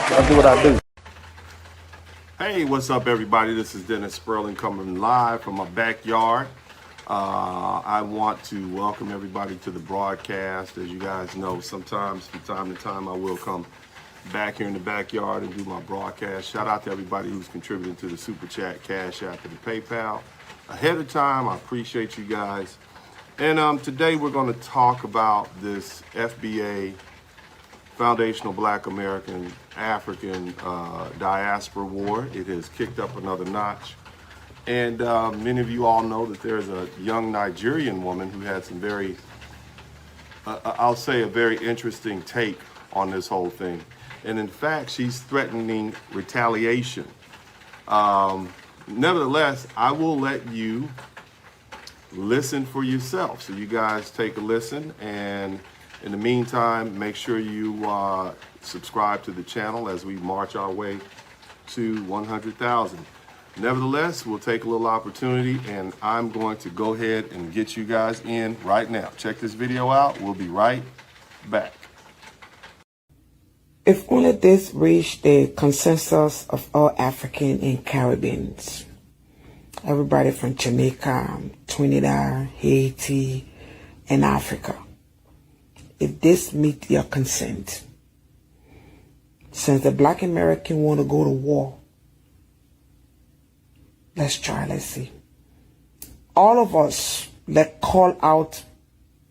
I do what I do. Hey, what's up, everybody? This is Dennis Sperling coming live from my backyard. I want to welcome everybody to the broadcast. As you guys know, sometimes from time to time I will come back here in the backyard and do my broadcast. Shout out to everybody who's contributing to the Super Chat, Cash App, and the PayPal. Ahead of time, I appreciate you guys. And today we're going to talk about this FBA, Foundational Black American African Diaspora War. It has kicked up another notch. And many of you all know that there's a young Nigerian woman who had some very, I'll say a very interesting take on this whole thing. And in fact, she's threatening retaliation. Nevertheless, I will let you listen for yourself. So you guys take a listen, and in the meantime, make sure you subscribe to the channel as we march our way to 100,000. Nevertheless, we'll take a little opportunity, and I'm going to go ahead and get you guys in right now. Check this video out. We'll be right back. If only this reached the consensus of all African and Caribbeans, everybody from Jamaica, Trinidad, Haiti, and Africa, if this meet your consent, since the Black American want to go to war, let's try, let's see. All of us that call out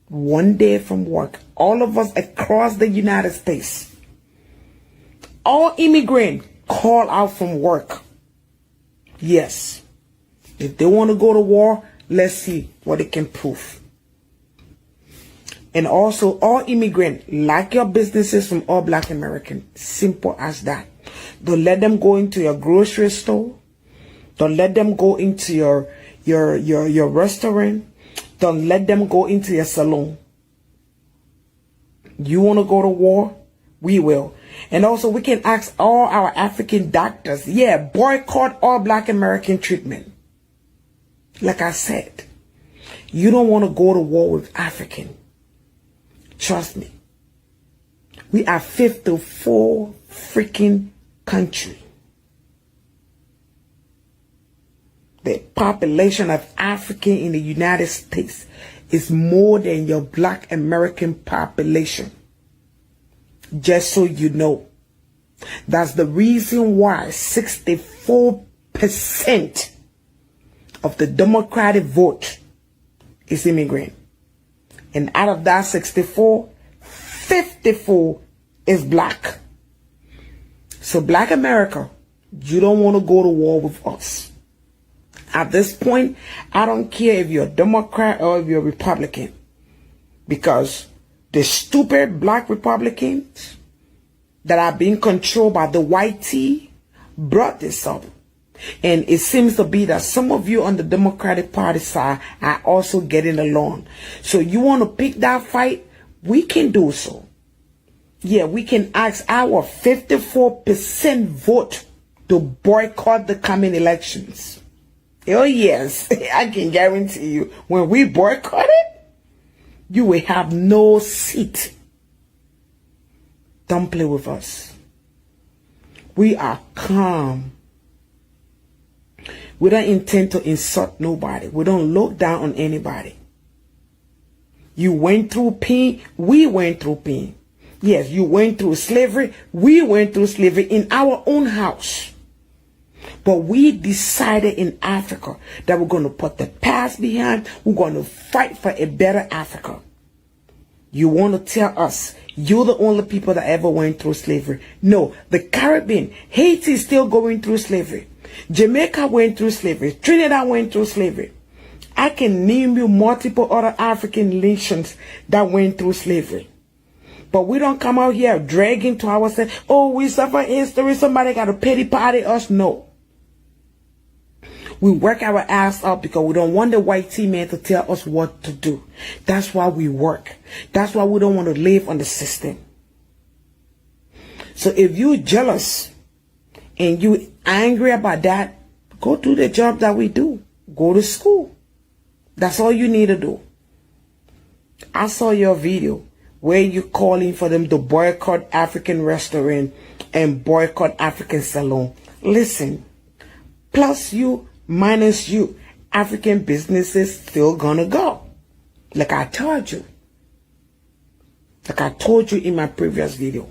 one day from work, all of us across the United States, all immigrants call out from work. Yes. If they want to go to war, let's see what they can prove. And also, all immigrants, like your businesses from all Black Americans, simple as that. Don't let them go into your grocery store. Don't let them go into your restaurant. Don't let them go into your salon. You want to go to war? We will. And also, we can ask all our African doctors, yeah, boycott all Black American treatment. Like I said, you don't want to go to war with African. Trust me. We are 54 freaking country. The population of African in the United States is more than your Black American population. Just so you know. That's the reason why 64% of the Democratic vote is immigrant. And out of that 64, 54 is Black. So Black America, you don't want to go to war with us. At this point, I don't care if you're a Democrat or if you're a Republican. Because the stupid Black Republicans that are being controlled by the white tea brought this up. And it seems to be that some of you on the Democratic Party side are also getting along. So you want to pick that fight? We can do so. Yeah, we can ask our 54% vote to boycott the coming elections. Oh yes, I can guarantee you, when we boycott it, you will have no seat. Don't play with us. We are calm. We don't intend to insult nobody. We don't look down on anybody. You went through pain. We went through pain. Yes, you went through slavery. We went through slavery in our own house. But we decided in Africa that we're going to put the past behind. We're going to fight for a better Africa. You want to tell us you're the only people that ever went through slavery? No, the Caribbean, Haiti is still going through slavery. Jamaica went through slavery. Trinidad went through slavery. I can name you multiple other African nations that went through slavery. But we don't come out here dragging to ourselves, oh, we suffer history, somebody got to pity party us. No. We work our ass up because we don't want the white tea man to tell us what to do. That's why we work. That's why we don't want to live on the system. So if you're jealous and you're angry about that, go do the job that we do. Go to school. That's all you need to do. I saw your video where you calling for them to boycott African restaurant and boycott African salon. Listen, plus you, minus you, African businesses still gonna go. Like I told you. Like I told you in my previous video.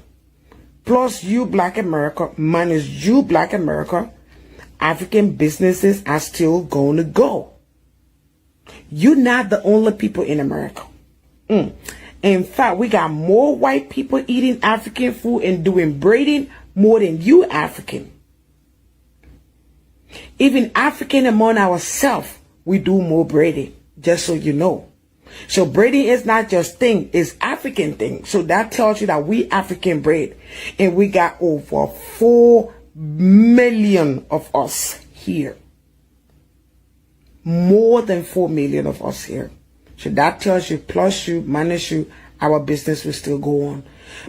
Plus you, Black America, minus you, Black America, African businesses are still gonna go. You're not the only people in America. In fact, we got more white people eating African food and doing braiding more than you African. Even African among ourselves, we do more braiding, just so you know. So braiding is not just thing, it's African thing. So that tells you that we African braid. And we got over 4 million of us here. More than 4 million of us here. So that tells you, plus you, minus you, our business will still go on.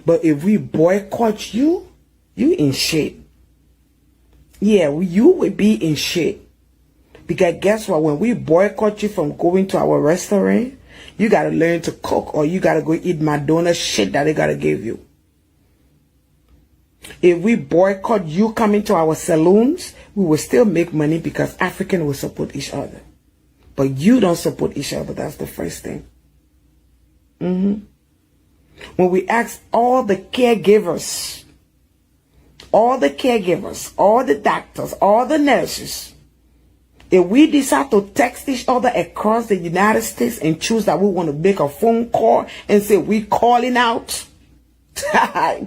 But if we boycott you, you in shit. Yeah, you will be in shit. Because guess what? When we boycott you from going to our restaurant, you got to learn to cook, or you got to go eat Madonna shit that they got to give you. If we boycott you coming to our saloons, we will still make money because Africans will support each other. But you don't support each other. That's the first thing. When we ask all the caregivers, all the doctors, all the nurses, if we decide to text each other across the United States and choose that we want to make a phone call and say we calling out,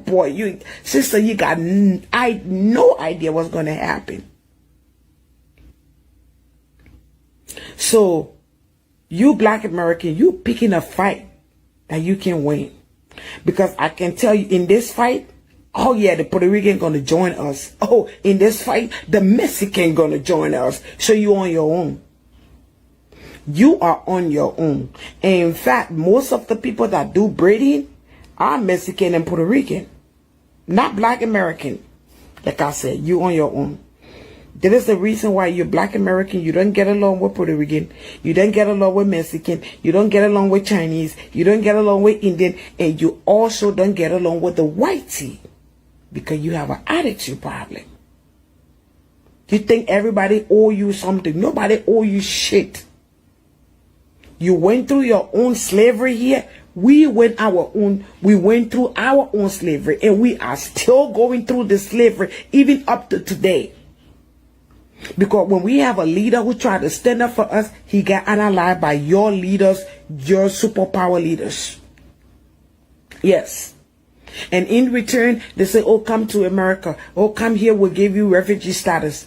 boy, you sister, you got no idea what's going to happen. So, you Black American, you picking a fight that you can win. Because I can tell you in this fight, oh yeah, the Puerto Rican gonna join us. Oh, in this fight, the Mexican gonna join us. So you on your own. You are on your own. And in fact, most of the people that do braiding are Mexican and Puerto Rican. Not Black American. Like I said, you on your own. That is the reason why you're Black American. You don't get along with Puerto Rican. You don't get along with Mexican. You don't get along with Chinese. You don't get along with Indian. And you also don't get along with the whitey. Because you have an attitude problem. You think everybody owe you something. Nobody owe you shit. You went through your own slavery here. We went through our own slavery. And we are still going through the slavery even up to today. Because when we have a leader who tried to stand up for us, he got analyzed by your leaders, your superpower leaders. Yes. And in return, they say, oh, come to America. Oh, come here, we'll give you refugee status.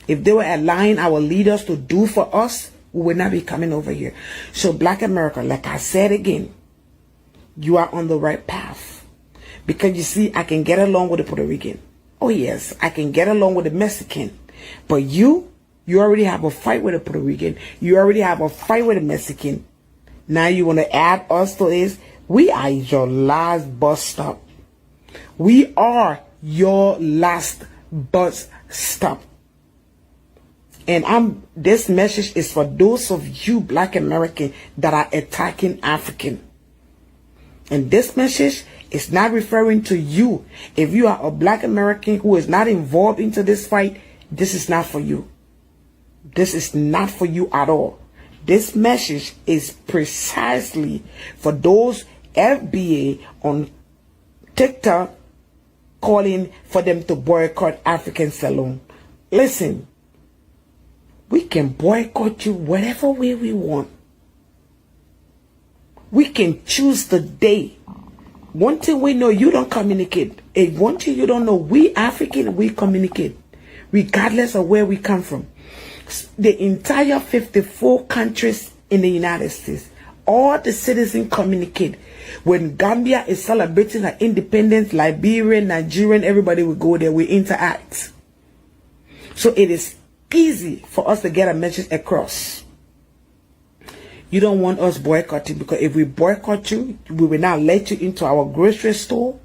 If they were allowing our leaders to do for us, we would not be coming over here. So Black America, like I said again, you are on the right path. Because you see, I can get along with the Puerto Rican. Oh yes, I can get along with the Mexican. But you already have a fight with the Puerto Rican. You already have a fight with the Mexican. Now you want to add us to this? We are your last bus stop. We are your last bus stop. And this message is for those of you Black American that are attacking African. And this message is not referring to you. If you are a Black American who is not involved into this fight, this is not for you. This is not for you at all. This message is precisely for those FBA on TikTok calling for them to boycott African salon. Listen, we can boycott you whatever way we want. We can choose the day. One thing we know, you don't communicate. And one thing you don't know, we African, we communicate. Regardless of where we come from. The entire 54 countries in the United States, all the citizens communicate. When Gambia is celebrating her independence, Liberia, Nigerian, everybody will go there, we interact. So it is easy for us to get a message across. You don't want us boycotting, because if we boycott you, we will not let you into our grocery store.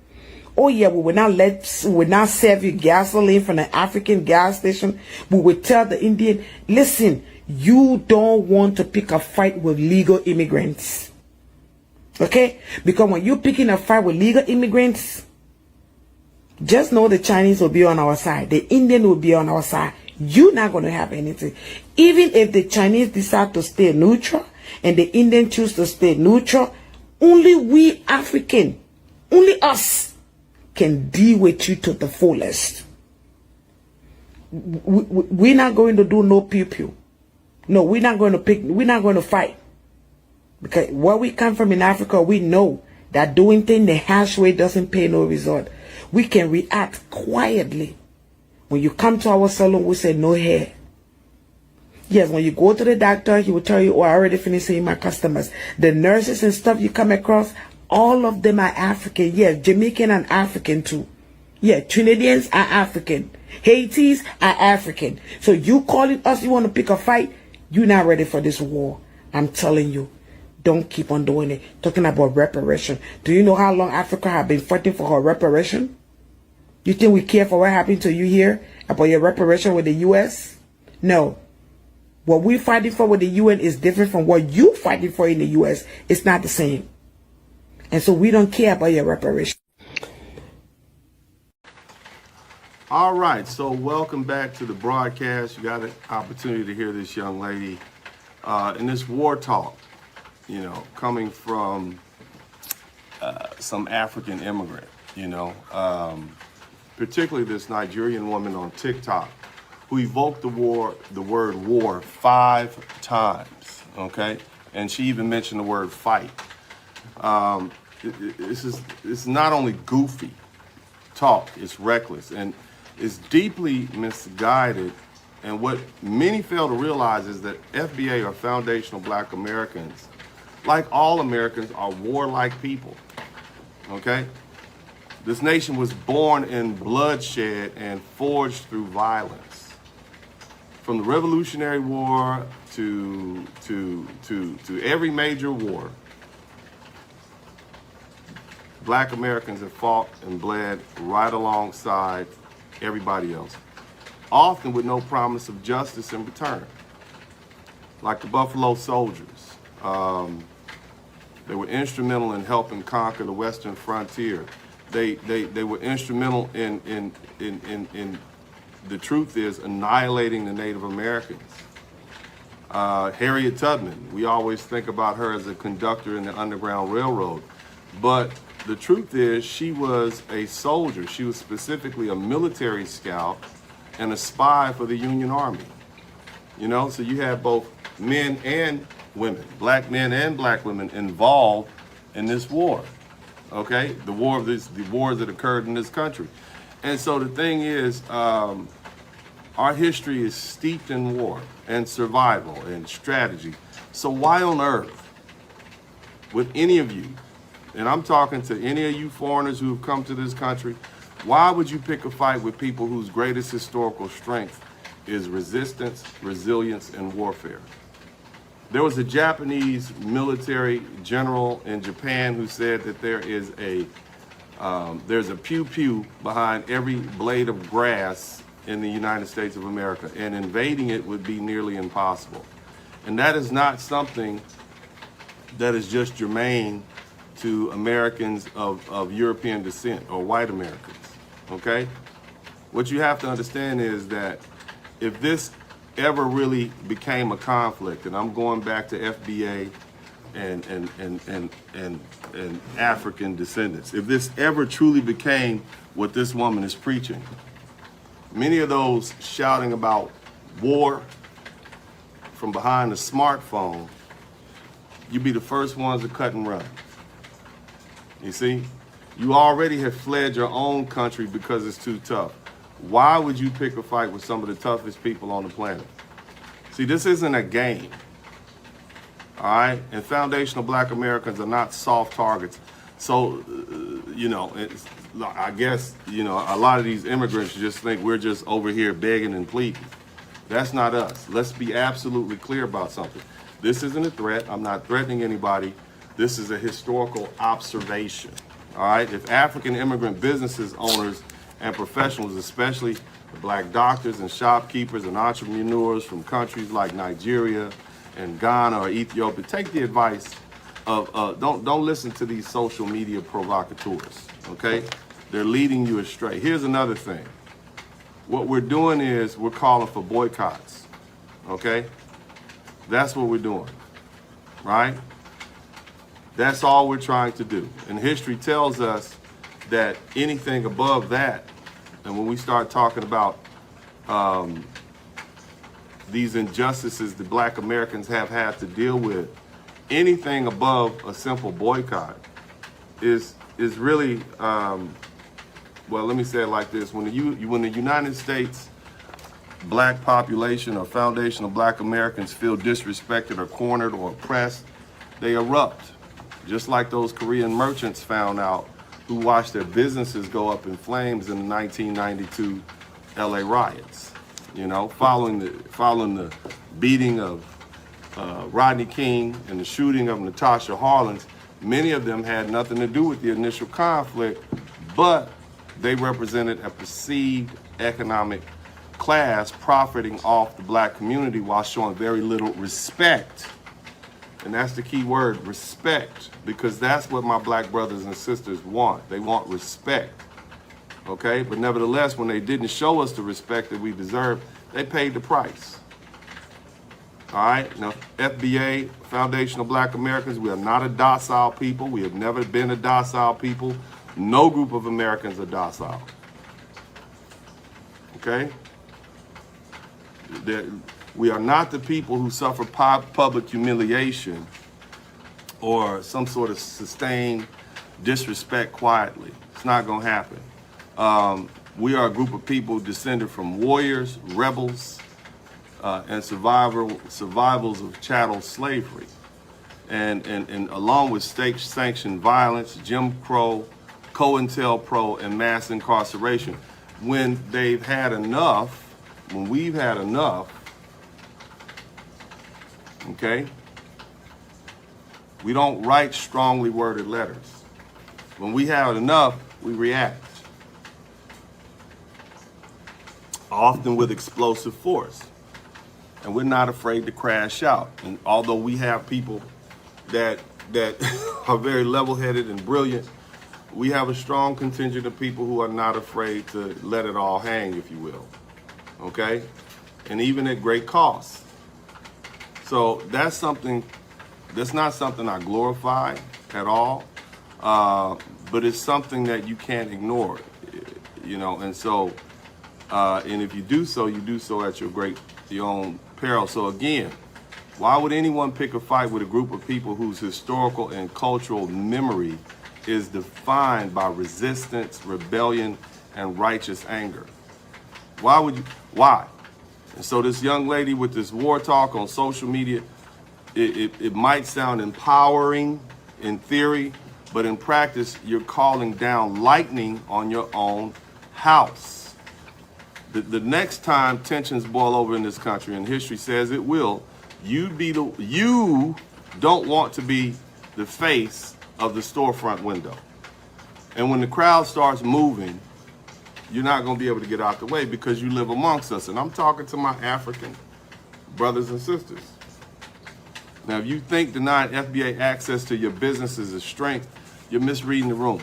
Oh yeah, we will not serve you gasoline from the African gas station. We will tell the Indian, listen, you don't want to pick a fight with legal immigrants. Okay? Because when you're picking a fight with legal immigrants, just know the Chinese will be on our side. The Indian will be on our side. You're not going to have anything. Even if the Chinese decide to stay neutral and the Indian choose to stay neutral, only we African, only us can deal with you to the fullest. We're not going to do no pew-pew. No, we're not going to fight. Because where we come from in Africa, we know that doing things the harsh way doesn't pay no result. We can react quietly. When you come to our salon, we say no hair. Yes, when you go to the doctor, he will tell you, oh, I already finished seeing my customers. The nurses and stuff you come across, all of them are African. Yes, Jamaican and African too. Yeah, Trinidadians are African. Haitis are African. So you calling us, you want to pick a fight? You're not ready for this war. I'm telling you. Don't keep on doing it. Talking about reparation. Do you know how long Africa has been fighting for her reparation? You think we care for what happened to you here? About your reparation with the U.S.? No. What we're fighting for with the UN is different from what you're fighting for in the U.S. It's not the same. And so we don't care about your reparation. All right, so welcome back to the broadcast. You got an opportunity to hear this young lady in this war talk, you know, coming from some African immigrant, you know, particularly this Nigerian woman on TikTok who evoked the word war 5 times, okay? And she even mentioned the word fight. It's not only goofy talk, it's reckless, and it's deeply misguided. And what many fail to realize is that FBA, or Foundational Black Americans, like all Americans, are warlike people, okay? This nation was born in bloodshed and forged through violence. From the Revolutionary War to every major war, Black Americans have fought and bled right alongside everybody else, often with no promise of justice in return. Like the Buffalo Soldiers, they were instrumental in helping conquer the Western frontier. They were instrumental in the truth is annihilating the Native Americans. Harriet Tubman, we always think about her as a conductor in the Underground Railroad, but the truth is she was a soldier. She was specifically a military scout and a spy for the Union Army. You know, so you have both men and women, black men and black women involved in this war. Okay, the wars that occurred in this country. And so the thing is, our history is steeped in war and survival and strategy. So why on earth would any of you, and I'm talking to any of you foreigners who have come to this country, why would you pick a fight with people whose greatest historical strength is resistance, resilience, and warfare? There was a Japanese military general in Japan who said that there's a pew-pew behind every blade of grass in the United States of America, and invading it would be nearly impossible. And that is not something that is just germane to Americans of European descent or white Americans, okay? What you have to understand is that if this ever really became a conflict, and I'm going back to FBA and African descendants, if this ever truly became what this woman is preaching, many of those shouting about war from behind the smartphone, you'd be the first ones to cut and run. You see, you already have fled your own country because it's too tough. Why would you pick a fight with some of the toughest people on the planet? See, this isn't a game, all right? And foundational Black Americans are not soft targets. So, you know, I guess, you know, a lot of these immigrants just think we're just over here begging and pleading. That's not us. Let's be absolutely clear about something. This isn't a threat. I'm not threatening anybody. This is a historical observation, all right? If African immigrant businesses owners and professionals, especially Black doctors and shopkeepers and entrepreneurs from countries like Nigeria and Ghana or Ethiopia, take the advice don't listen to these social media provocateurs, okay? They're leading you astray. Here's another thing. What we're doing is we're calling for boycotts, okay? That's what we're doing, right? That's all we're trying to do. And history tells us that anything above that, and when we start talking about these injustices that Black Americans have had to deal with, anything above a simple boycott is really, well, let me say it like this. When the United States Black population or foundation of Black Americans feel disrespected or cornered or oppressed, they erupt. Just like those Korean merchants found out who watched their businesses go up in flames in the 1992 LA riots. You know, following the beating of Rodney King and the shooting of Natasha Harlins, many of them had nothing to do with the initial conflict, but they represented a perceived economic class profiting off the Black community while showing very little respect. And that's the key word, respect, because that's what my Black brothers and sisters want. They want respect, okay? But nevertheless, when they didn't show us the respect that we deserve, they paid the price. All right, now FBA, Foundation of Black Americans, we are not a docile people. We have never been a docile people. No group of Americans are docile, okay? We are not the people who suffer public humiliation or some sort of sustained disrespect quietly. It's not going to happen. We are a group of people descended from warriors, rebels, and survivals of chattel slavery. And along with state-sanctioned violence, Jim Crow, COINTELPRO, and mass incarceration. When they've had enough, when we've had enough, okay, we don't write strongly worded letters. When we have enough, we react. Often with explosive force. And we're not afraid to crash out. And although we have people that are very level-headed and brilliant, we have a strong contingent of people who are not afraid to let it all hang, if you will. Okay? And even at great cost. So that's not something I glorify at all, but it's something that you can't ignore, you know, and so, and if you do so at your own peril. So again, why would anyone pick a fight with a group of people whose historical and cultural memory is defined by resistance, rebellion, and righteous anger? Why would you? Why? And so this young lady with this war talk on social media, it might sound empowering in theory, but in practice, you're calling down lightning on your own house. The next time tensions boil over in this country, and history says it will, you don't want to be the face of the storefront window. And when the crowd starts moving, you're not going to be able to get out the way because you live amongst us. And I'm talking to my African brothers and sisters. Now, if you think denying FBA access to your business is a strength, you're misreading the room.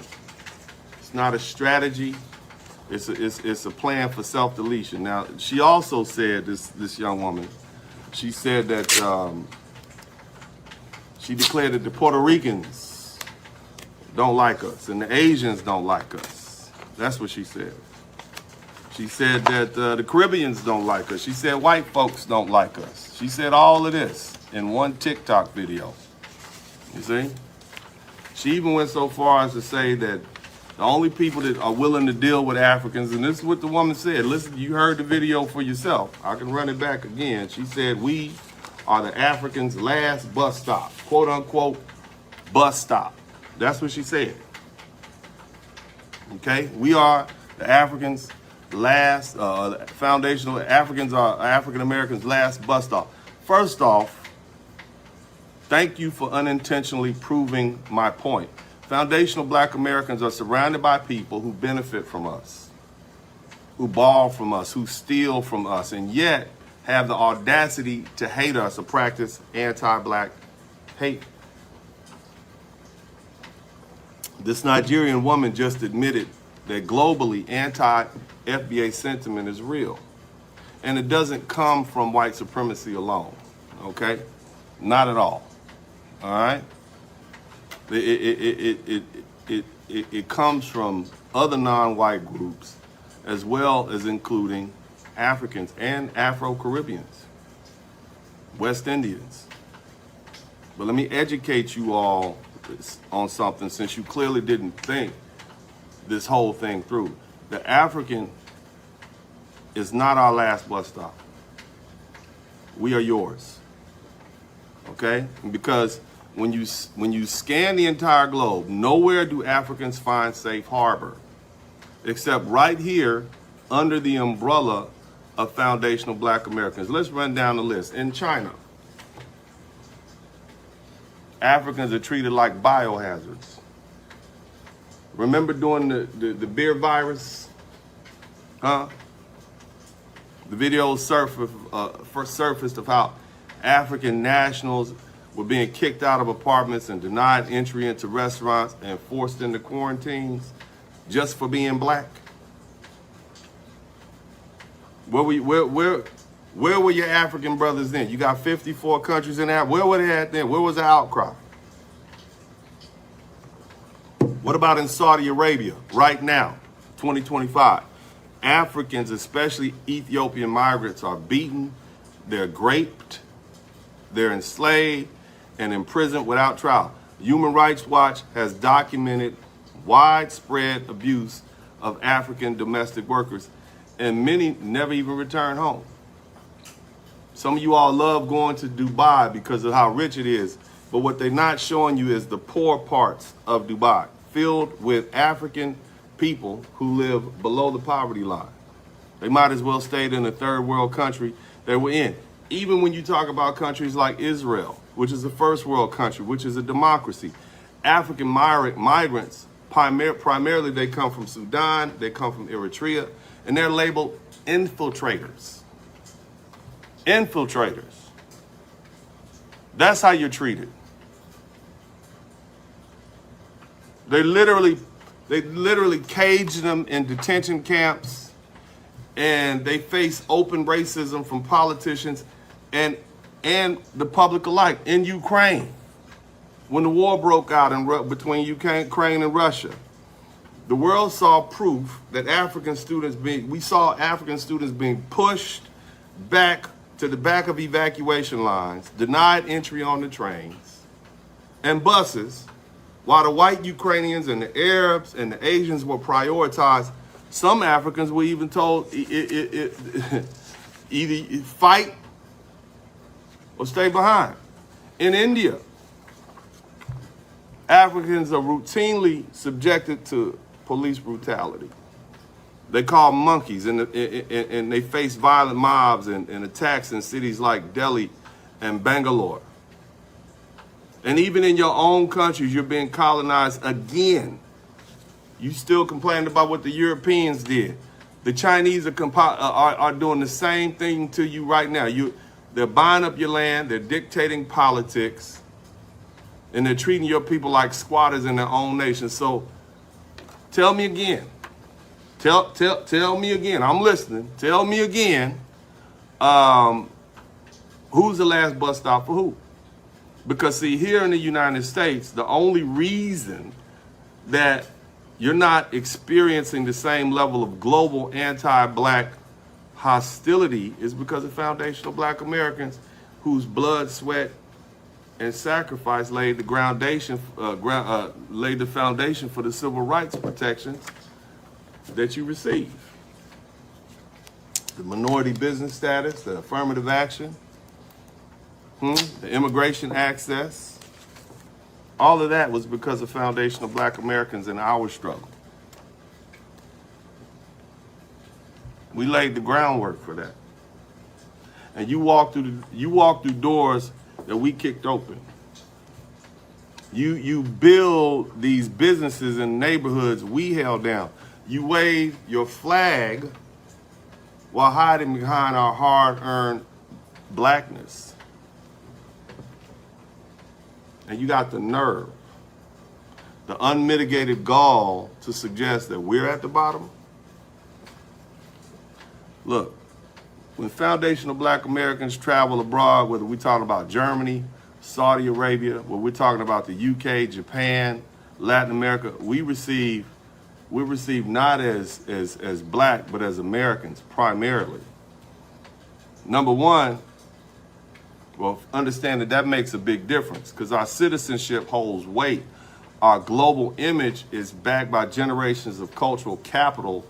It's not a strategy. It's a plan for self-deletion. Now, she also said, this young woman, she said that she declared that the Puerto Ricans don't like us and the Asians don't like us. That's what she said. She said that the Caribbeans don't like us. She said white folks don't like us. She said all of this in one TikTok video. You see? She even went so far as to say that the only people that are willing to deal with Africans, and this is what the woman said. Listen, you heard the video for yourself. I can run it back again. She said, we are the Africans' last bus stop, quote unquote, bus stop. That's what she said. Okay? We are the Africans' last, foundational, Africans are African Americans' last bus stop. First off, thank you for unintentionally proving my point. Foundational Black Americans are surrounded by people who benefit from us, who borrow from us, who steal from us, and yet have the audacity to hate us or practice anti-Black hate. This Nigerian woman just admitted that globally anti-FBA sentiment is real. And it doesn't come from white supremacy alone, okay? Not at all, all right? It comes from other non-white groups, as well as including Africans and Afro-Caribbeans, West Indians. But let me educate you all on something, since you clearly didn't think this whole thing through. The African is not our last bus stop. We are yours, okay? Because when you scan the entire globe, nowhere do Africans find safe harbor, except right here under the umbrella of foundational Black Americans. Let's run down the list. In China, Africans are treated like biohazards. Remember during the beer virus? Huh? The videos surfaced of how African nationals were being kicked out of apartments and denied entry into restaurants and forced into quarantines just for being Black. Where were your African brothers then? You got 54 countries in that. Where were they at then? Where was the outcry? What about in Saudi Arabia right now, 2025? Africans, especially Ethiopian migrants, are beaten, they're raped, they're enslaved, and imprisoned without trial. Human Rights Watch has documented widespread abuse of African domestic workers, and many never even return home. Some of you all love going to Dubai because of how rich it is, but what they're not showing you is the poor parts of Dubai, filled with African people who live below the poverty line. They might as well stayed in a third world country they were in. Even when you talk about countries like Israel, which is a first world country, which is a democracy, African migrants, primarily they come from Sudan, they come from Eritrea, and they're labeled infiltrators. Infiltrators. That's how you're treated. They literally cage them in detention camps, and they face open racism from politicians and the public alike. In Ukraine, when the war broke out between Ukraine and Russia, the world saw proof that African students being pushed back to the back of evacuation lines, denied entry on the trains and buses, while the white Ukrainians and the Arabs and the Asians were prioritized. Some Africans were even told either fight or stay behind. In India, Africans are routinely subjected to police brutality. They call monkeys, and they face violent mobs and attacks in cities like Delhi and Bangalore. And even in your own countries, you're being colonized again. You still complain about what the Europeans did. The Chinese are doing the same thing to you right now. They're buying up your land, they're dictating politics, and they're treating your people like squatters in their own nation. So tell me again. Tell me again. I'm listening. Tell me again. Who's the last bus stop for who? Because see, here in the United States, the only reason that you're not experiencing the same level of global anti-Black hostility is because of foundational Black Americans whose blood, sweat, and sacrifice laid the foundation for the civil rights protections that you receive. The minority business status, the affirmative action, the immigration access, all of that was because of foundational Black Americans and our struggle. We laid the groundwork for that. And you walk through doors that we kicked open. You build these businesses in neighborhoods we held down. You wave your flag while hiding behind our hard-earned Blackness. And you got the nerve the unmitigated gall to suggest that we're at the bottom? Look, when foundational black Americans travel abroad, whether we're talking about Germany, Saudi Arabia, whether we're talking about the UK, Japan, Latin America, we're received not as black, but as Americans primarily. Number one, well, understand that makes a big difference because our citizenship holds weight. Our global image is backed by generations of cultural capital,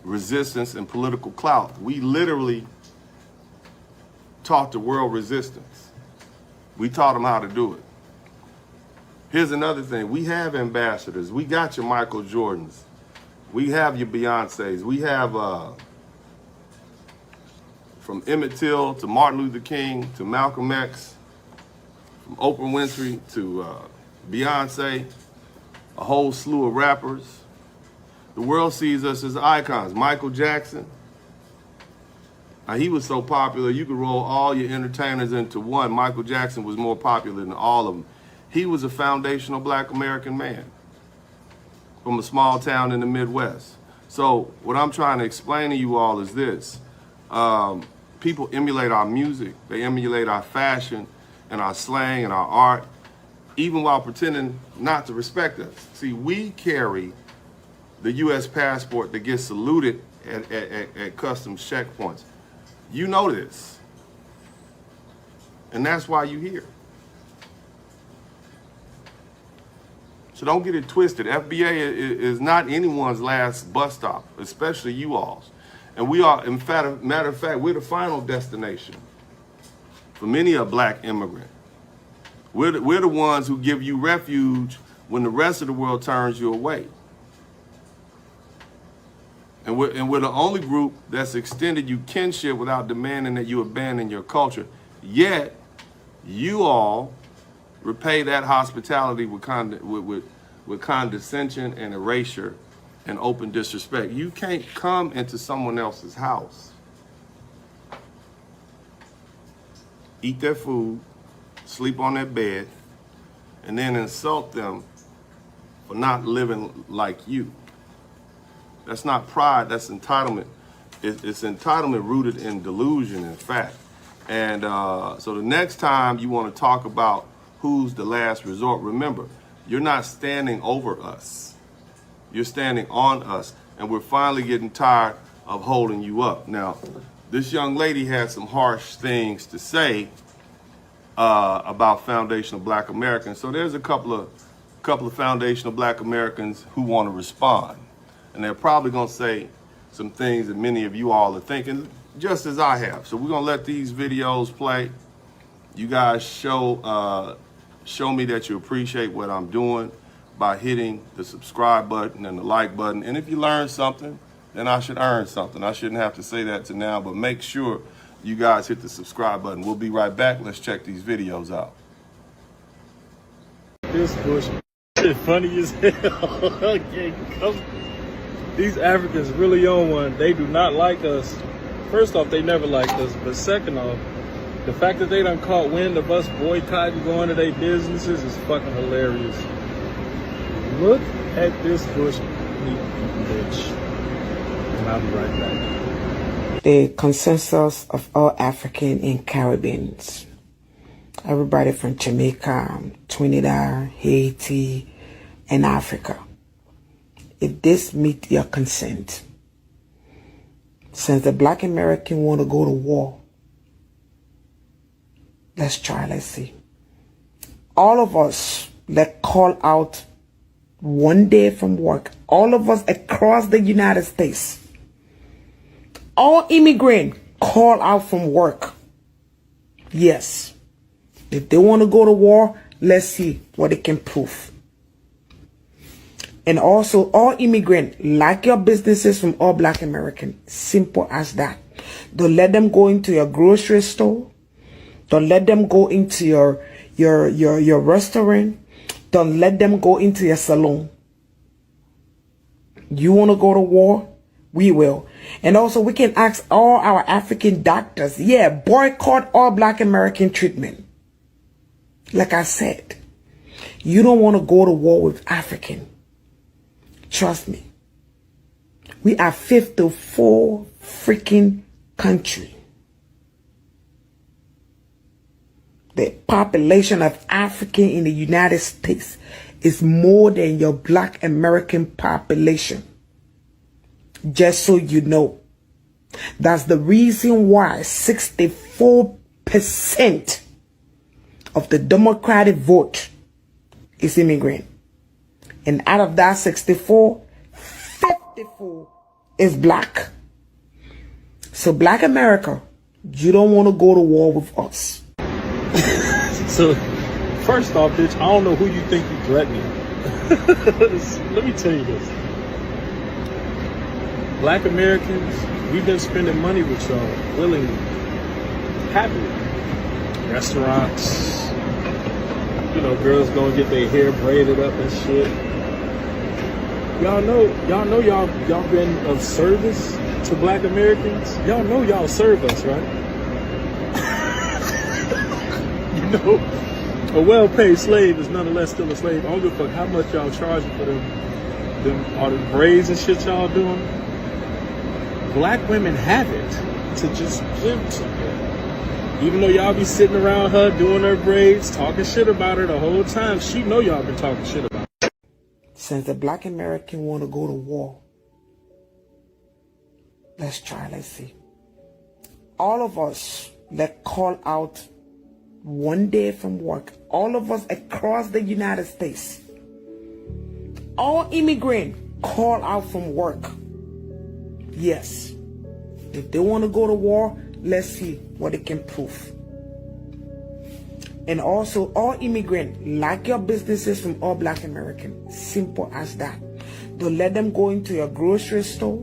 resistance, and political clout. We literally taught the world resistance. We taught them how to do it. Here's another thing. We have ambassadors. We got your Michael Jordans. We have your Beyoncés. We have from Emmett Till to Martin Luther King to Malcolm X, from Oprah Winfrey to Beyonce, a whole slew of rappers. The world sees us as icons. Michael Jackson, he was so popular, you could roll all your entertainers into one. Michael Jackson was more popular than all of them. He was a foundational black American man from a small town in the Midwest. So what I'm trying to explain to you all is this. People emulate our music, they emulate our fashion and our slang and our art, even while pretending not to respect us. See, we carry the U.S. passport that gets saluted at customs checkpoints. You know this. And that's why you're here. So don't get it twisted. FBA is not anyone's last bus stop, especially you all's. And we are, matter of fact, we're the final destination for many a black immigrant. We're the ones who give you refuge when the rest of the world turns you away. And we're the only group that's extended you kinship without demanding that you abandon your culture. Yet, you all repay that hospitality with condescension and erasure and open disrespect. You can't come into someone else's house, eat their food, sleep on their bed, and then insult them for not living like you. That's not pride, that's entitlement. It's entitlement rooted in delusion, in fact. And so the next time you want to talk about who's the last resort, remember, you're not standing over us. You're standing on us. And we're finally getting tired of holding you up. Now, this young lady had some harsh things to say about foundational black Americans. So there's a couple of foundational black Americans who want to respond. And they're probably going to say some things that many of you all are thinking, just as I have. So we're going to let these videos play. You guys show me that you appreciate what I'm doing by hitting the subscribe button and the like button. And if you learn something, then I should earn something. I shouldn't have to say that to now, but make sure you guys hit the subscribe button. We'll be right back. Let's check these videos out. This bush is funny as hell. Okay, come. These Africans really on one. They do not like us. First off, they never liked us. But second off, the fact that they done caught wind of us boycotting, going to their businesses is fucking hilarious. Look at this bush bitch. And I'll be right back. The consensus of all African and Caribbeans. Everybody from Jamaica, Trinidad, Haiti, and Africa. If this meet your consent, since the black American want to go to war, let's try, let's see. All of us that call out one day from work, all of us across the United States, all immigrants call out from work. Yes. If they want to go to war, let's see what they can prove. And also, all immigrants, like your businesses from all black Americans. Simple as that. Don't let them go into your grocery store. Don't let them go into your restaurant. Don't let them go into your salon. You want to go to war? We will. And also, we can ask all our African doctors, yeah, boycott all black American treatment. Like I said, You don't want to go to war with African. Trust me. We are 54 freaking country. The population of African in the United States is more than your black American population. Just so you know. That's the reason why 64% of the Democratic vote is immigrant. And out of that 64, 54 is black. So black America, you don't want to go to war with us. So, first off, bitch, I don't know who you think you threatening. Let me tell you this. Black Americans, we've been spending money with y'all willingly, happily. Restaurants, you know, girls gonna get their hair braided up and shit. Y'all been of service to black Americans. Y'all know y'all serve us, right? You know, a well-paid slave is nonetheless still a slave. I don't give a fuck how much y'all charging for them all the braids and shit y'all doing. Black women have it to just give to you. Even though y'all be sitting around her doing her braids, talking shit about her the whole time, she know y'all been talking shit about her. Since the black American want to go to war, let's see. All of us that call out one day from work, all of us across the United States, all immigrants call out from work. Yes. If they want to go to war, let's see what they can prove. And also, all immigrants, like your businesses from all black Americans. Simple as that. Don't let them go into your grocery store.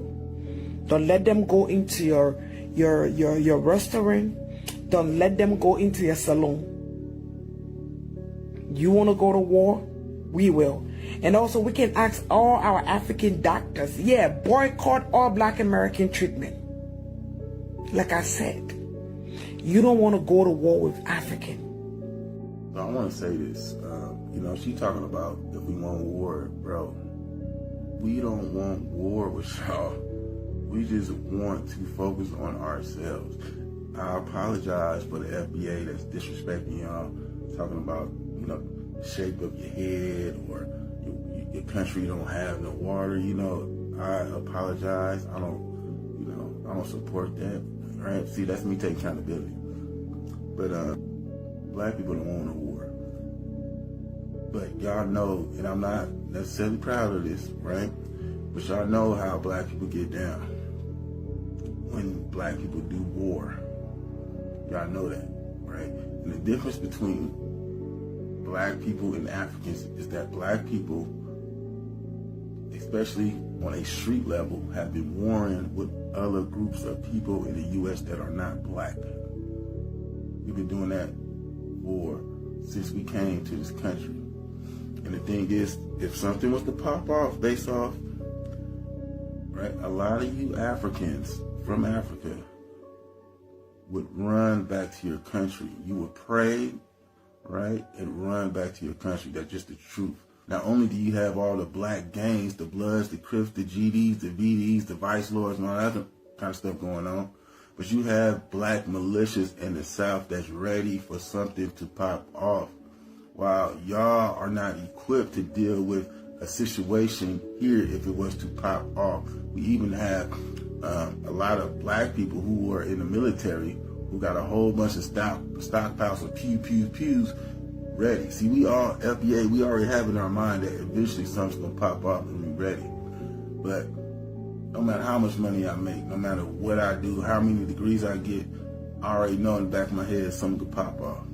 Don't let them go into your restaurant. Don't let them go into your salon. You want to go to war? We will. And also, we can ask all our African doctors, yeah, boycott all black American treatment. Like I said, you don't want to go to war with African. I want to say this. She talking about if we want war, bro. We don't want war with y'all. We just want to focus on ourselves. I apologize for the FBA that's disrespecting y'all, talking about, the shape of your head or your country don't have no water. I apologize. I don't support that. Right? See, that's me taking accountability. But black people don't want a war. But y'all know, and I'm not necessarily proud of this, right? But y'all know how black people get down when black people do war. Y'all know that, right? And the difference between black people and Africans is that black people, especially on a street level, have been warring with other groups of people in the U.S. that are not black. We've been doing that since we came to this country. And the thing is, if something was to pop off, based off, right, a lot of you Africans from Africa would run back to your country. You would pray, right, and run back to your country. That's just the truth. Not only do you have all the black gangs, the Bloods, the Crips, the GDs, the VDs, the Vice Lords, and all that kind of stuff going on, but you have black militias in the South that's ready for something to pop off. While y'all are not equipped to deal with a situation here if it was to pop off. We even have a lot of black people who are in the military who got a whole bunch of stockpiles of pews ready. See, we all, FBA, we already have in our mind that eventually something's going to pop off and we're ready. But no matter how much money I make, no matter what I do, how many degrees I get, I already know in the back of my head something could pop off,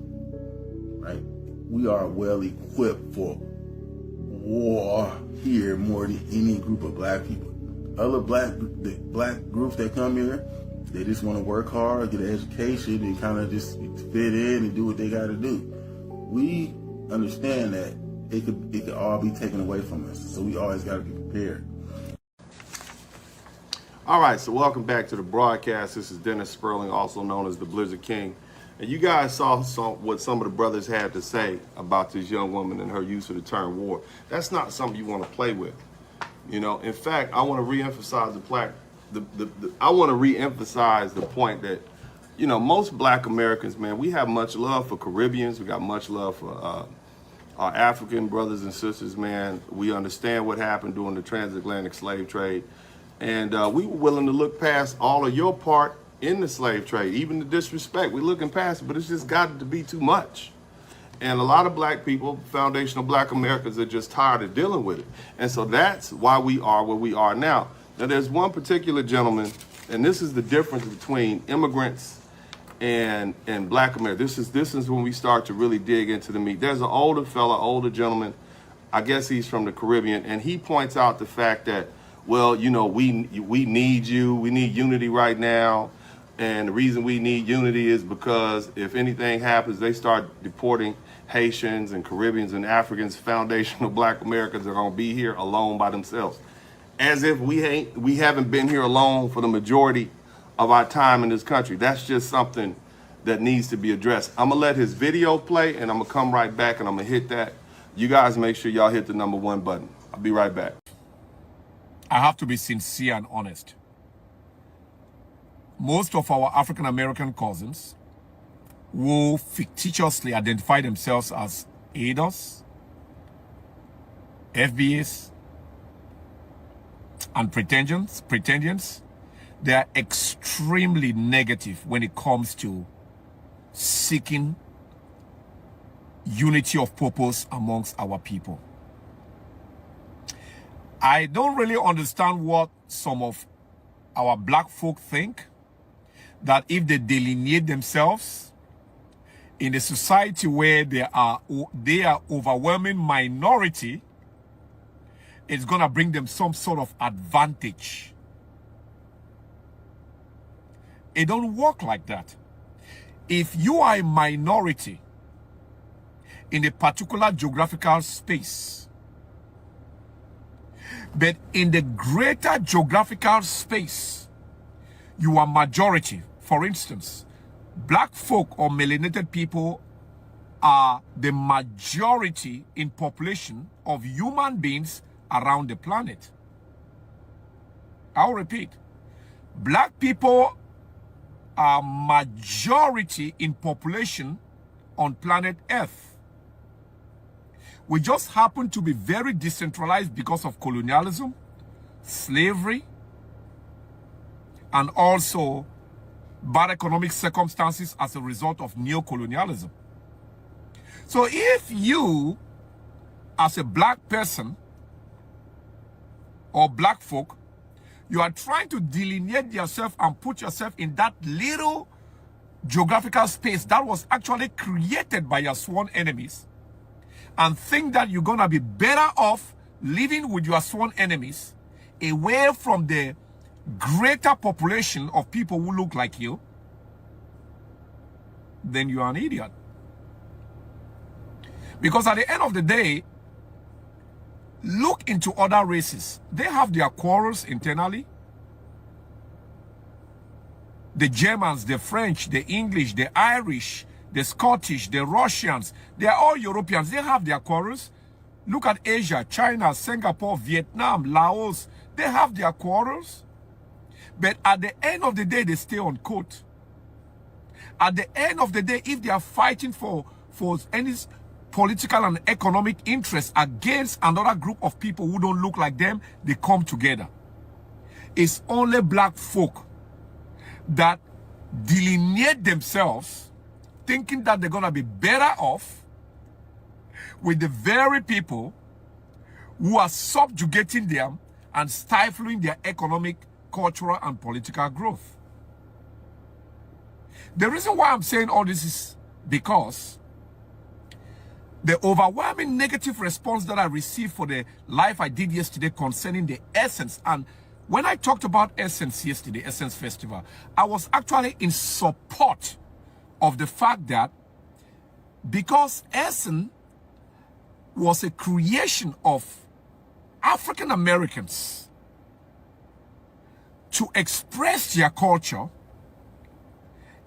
right? We are well equipped for war here more than any group of black people. Other black groups that come here, they just want to work hard, get an education, and kind of just fit in and do what they got to do. We understand that it could all be taken away from us, so we always got to be prepared. All right, so welcome back to the broadcast. This is Dennis Sperling, also known as the Blizzard King. And you guys saw what some of the brothers had to say about this young woman and her use of the term war. That's not something you want to play with. You know, in fact, I want to reemphasize I want to reemphasize the point that, you know, most Black Americans, man, we have much love for Caribbeans. We got much love for our African brothers and sisters, man. We understand what happened during the transatlantic slave trade. And we were willing to look past all of your part in the slave trade, even the disrespect. We're looking past it, but it's just gotten to be too much. And a lot of Black people, foundational Black Americans, are just tired of dealing with it. And so that's why we are where we are now. Now, there's one particular gentleman, and this is the difference between immigrants and Black America. This is when we start to really dig into the meat. There's an older gentleman, I guess he's from the Caribbean, and he points out the fact that, well, you know, we need you. We need unity right now. And the reason we need unity is because if anything happens, they start deporting Haitians and Caribbeans and Africans. Foundational Black Americans are going to be here alone by themselves. As if we haven't been here alone for the majority of our time in this country. That's just something that needs to be addressed. I'm going to let his video play, and I'm going to come right back, and I'm going to hit that. You guys make sure y'all hit the #1 button. I'll be right back. I have to be sincere and honest. Most of our African American cousins who fictitiously identify themselves as ADOS, FBAs, and pretensions, they are extremely negative when it comes to seeking unity of purpose amongst our people. I don't really understand what some of our Black folk think, that if they delineate themselves in a society where they are overwhelming minority, it's going to bring them some sort of advantage. It don't work like that. If you are a minority in a particular geographical space, but in the greater geographical space, you are majority. For instance, Black folk or melanated people are the majority in population of human beings around the planet. I'll repeat. Black people are majority in population on planet Earth. We just happen to be very decentralized because of colonialism, slavery, and also bad economic circumstances as a result of neocolonialism. So if you, as a Black person or Black folk, you are trying to delineate yourself and put yourself in that little geographical space that was actually created by your sworn enemies, and think that you're going to be better off living with your sworn enemies away from the greater population of people who look like you, then you are an idiot. Because at the end of the day, look into other races. They have their quarrels internally. The Germans, the French, the English, the Irish, the Scottish, the Russians, they are all Europeans. They have their quarrels. Look at Asia, China, Singapore, Vietnam, Laos. They have their quarrels. But at the end of the day, they stay on court. At the end of the day, if they are fighting for any political and economic interest against another group of people who don't look like them, they come together. It's only Black folk that delineate themselves thinking that they're going to be better off with the very people who are subjugating them and stifling their economic, cultural, and political growth. The reason why I'm saying all this is because the overwhelming negative response that I received for the live I did yesterday concerning the Essence, and when I talked about Essence yesterday, Essence Festival, I was actually in support of the fact that because Essence was a creation of African Americans to express their culture,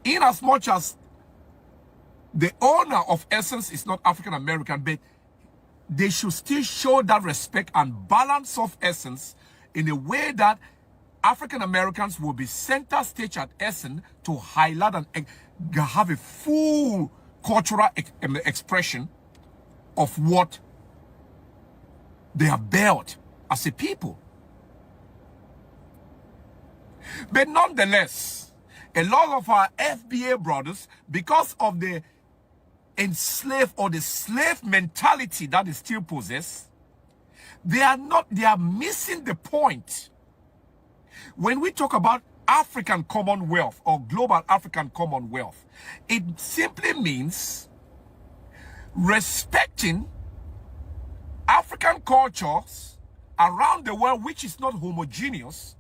in as much as the owner of essence is not African American, but they should still show that respect and balance of essence in a way that African Americans will be center stage at essence to highlight and have a full cultural expression of what they have built as a people. But nonetheless, a lot of our FBA brothers, because of the enslaved or the slave mentality that is still possessed, they are missing the point. When we talk about African Commonwealth or global African Commonwealth, it simply means respecting African cultures around the world, which is not homogeneous.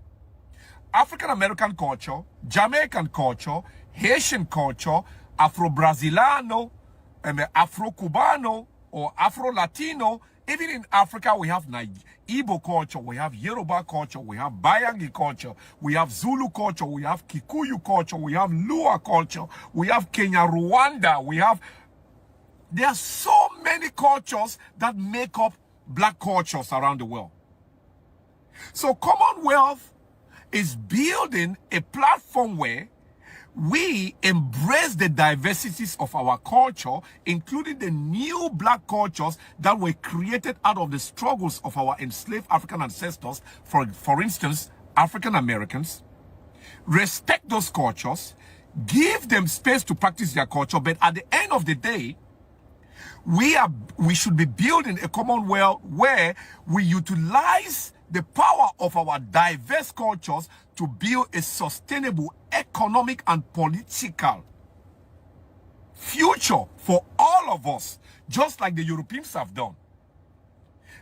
African American culture, Jamaican culture, Haitian culture, Afro-Braziliano, Afro-Cubano, or Afro-Latino. Even in Africa, we have Igbo culture, we have Yoruba culture, we have Bayangi culture, we have Zulu culture, we have Kikuyu culture, we have Lua culture, we have Kenya, Rwanda, there are so many cultures that make up black cultures around the world. So Commonwealth is building a platform where we embrace the diversities of our culture, including the new black cultures that were created out of the struggles of our enslaved African ancestors, for instance, African Americans. Respect those cultures, give them space to practice their culture, but at the end of the day, we should be building a commonwealth where we utilize the power of our diverse cultures to build a sustainable economic and political future for all of us, just like the Europeans have done.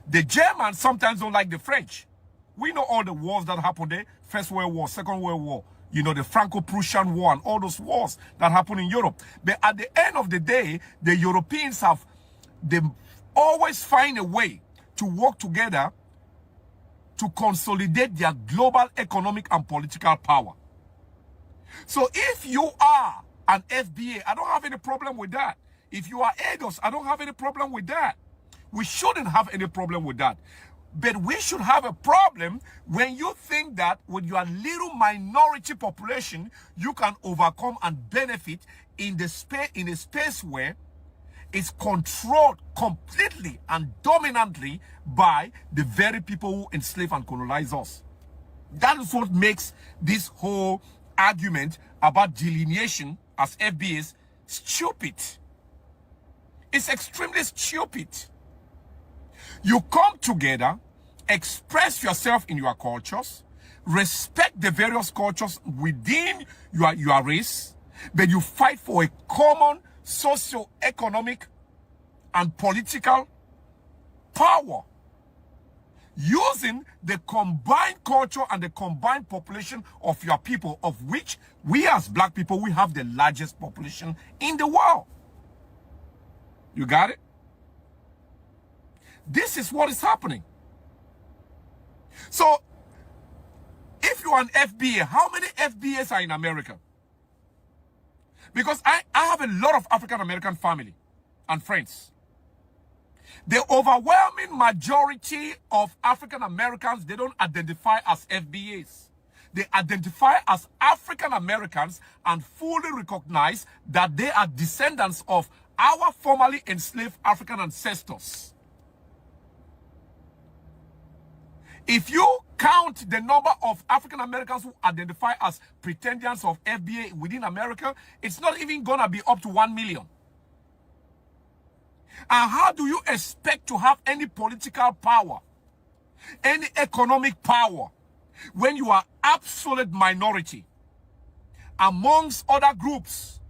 The Germans sometimes don't like the French. We know all the wars that happened there, First World War, Second World War, you know, the Franco-Prussian War and all those wars that happened in Europe. But at the end of the day, the Europeans they always find a way to work together to consolidate their global economic and political power. So if you are an FBA, I don't have any problem with that. If you are ADOS, I don't have any problem with that. We shouldn't have any problem with that. But we should have a problem when you think that with your little minority population, you can overcome and benefit in a space where it's controlled completely and dominantly by the very people who enslave and colonize us. That is what makes this whole argument about delineation as FBAs stupid. It's extremely stupid. You come together, express yourself in your cultures, respect the various cultures within your race, but you fight for a common socio-economic and political power using the combined culture and the combined population of your people, of which we as black people, we have the largest population in the world. You got it? This is what is happening. So, if you are an FBA, how many FBAs are in America? Because I have a lot of African American family and friends. The overwhelming majority of African Americans, they don't identify as FBAs. They identify as African Americans and fully recognize that they are descendants of our formerly enslaved African ancestors. If you count the number of African Americans who identify as pretendians of FBA within America, it's not even gonna be up to 1 million. And how do you expect to have any political power, any economic power, when you are absolute minority amongst other groups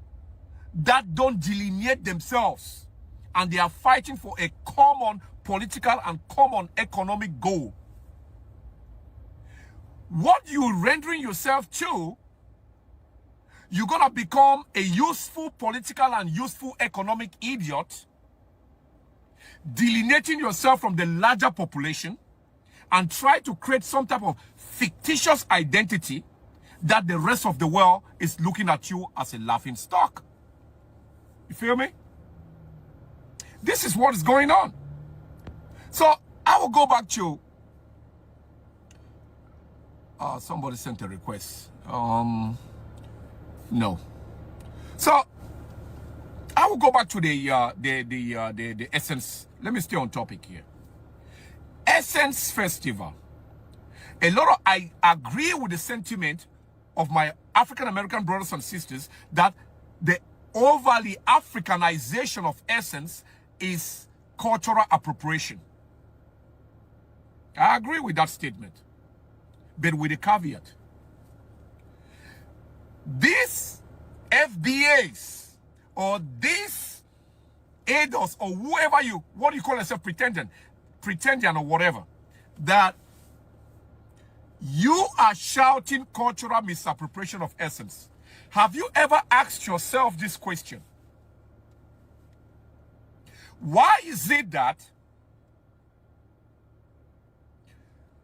that don't delineate themselves and they are fighting for a common political and common economic goal? What you rendering yourself to, you're gonna become a useful political and useful economic idiot, delineating yourself from the larger population and try to create some type of fictitious identity that the rest of the world is looking at you as a laughing stock. You feel me? This is what is going on. So I will go back to somebody sent a request. No. So I will go back to the Essence. Let me stay on topic here. Essence Festival. I agree with the sentiment of my African American brothers and sisters that the overly Africanization of Essence is cultural appropriation. I agree with that statement, but with a caveat. These FBAs or these ADOS or whoever what do you call yourself, pretending or whatever, that you are shouting cultural misappropriation of essence. Have you ever asked yourself this question? Why is it that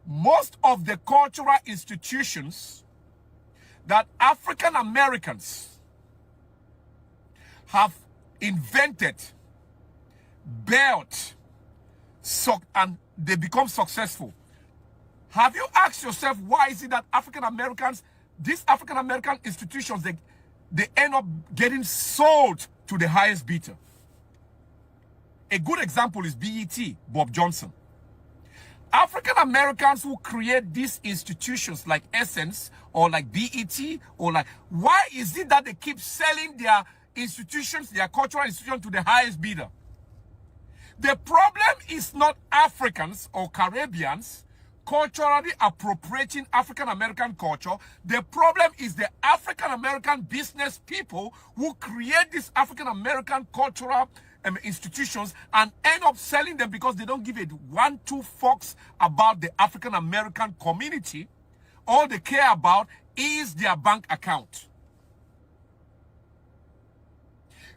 most of the cultural institutions that African Americans have invented, built, and they become successful? Have you asked yourself, why is it that African Americans, these African American institutions, they end up getting sold to the highest bidder? A good example is BET, Bob Johnson. African Americans who create these institutions like Essence or like BET or like, why is it that they keep selling their institutions, their cultural institutions to the highest bidder? The problem is not Africans or Caribbeans culturally appropriating African American culture. The problem is the African American business people who create these African American cultural institutions and end up selling them because they don't give a 1-2 fucks about the African American community. All they care about is their bank account.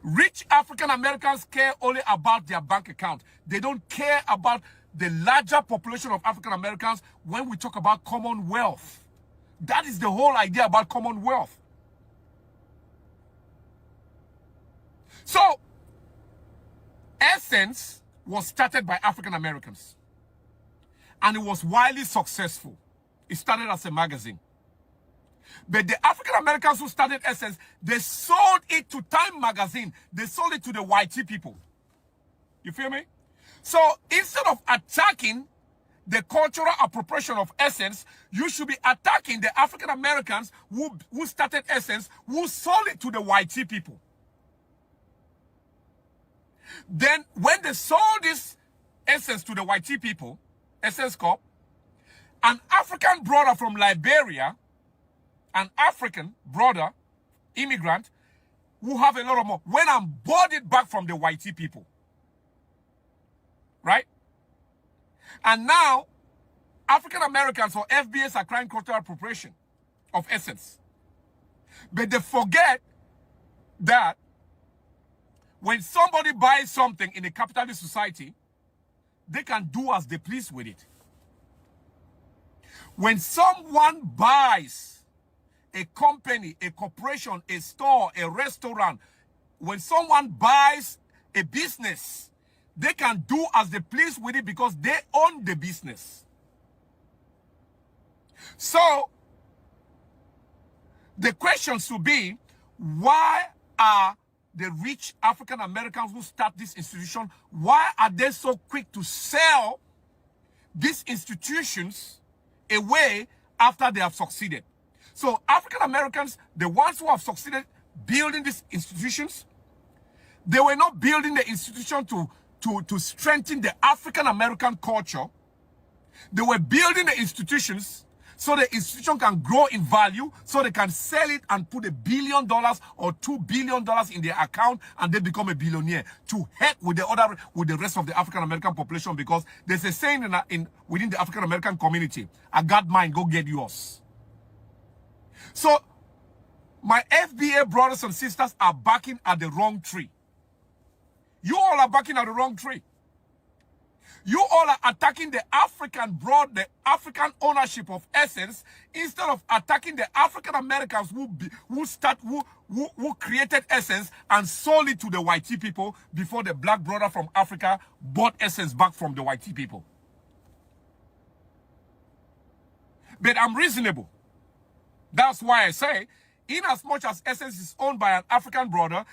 Rich African Americans care only about their bank account. They don't care about the larger population of African Americans when we talk about commonwealth. That is the whole idea about commonwealth. So, Essence was started by African Americans. And it was widely successful. It started as a magazine. But the African Americans who started Essence, they sold it to Time magazine. They sold it to the YT people. You feel me? So instead of attacking the cultural appropriation of Essence, you should be attacking the African Americans who started Essence, who sold it to the YT people. Then when they sold this Essence to the YT people, Essence Corp, an African brother from Liberia, an African brother, immigrant, who have a lot of more, when I'm bought it back from the YT people. Right? And now, African Americans or FBAs are crying cultural appropriation of Essence. But they forget that when somebody buys something in a capitalist society, they can do as they please with it. When someone buys a company, a corporation, a store, a restaurant, when someone buys a business, they can do as they please with it because they own the business. So, the question should be, why are the rich African Americans who start this institution, why are they so quick to sell these institutions away after they have succeeded? So African Americans, the ones who have succeeded building these institutions, they were not building the institution to strengthen the African American culture. They were building the institutions so the institution can grow in value, so they can sell it and put $1 billion or $2 billion in their account, and they become a billionaire to heck with the rest of the African American population, because there's a saying within the African American community: "I got mine, go get yours." So, my FBA brothers and sisters are barking at the wrong tree. You all are barking at the wrong tree. You all are attacking the African ownership of essence instead of attacking the African Americans who created essence and sold it to the white people before the black brother from Africa bought essence back from the white people. But I'm reasonable. That's why I say, in as much as essence is owned by an African brother,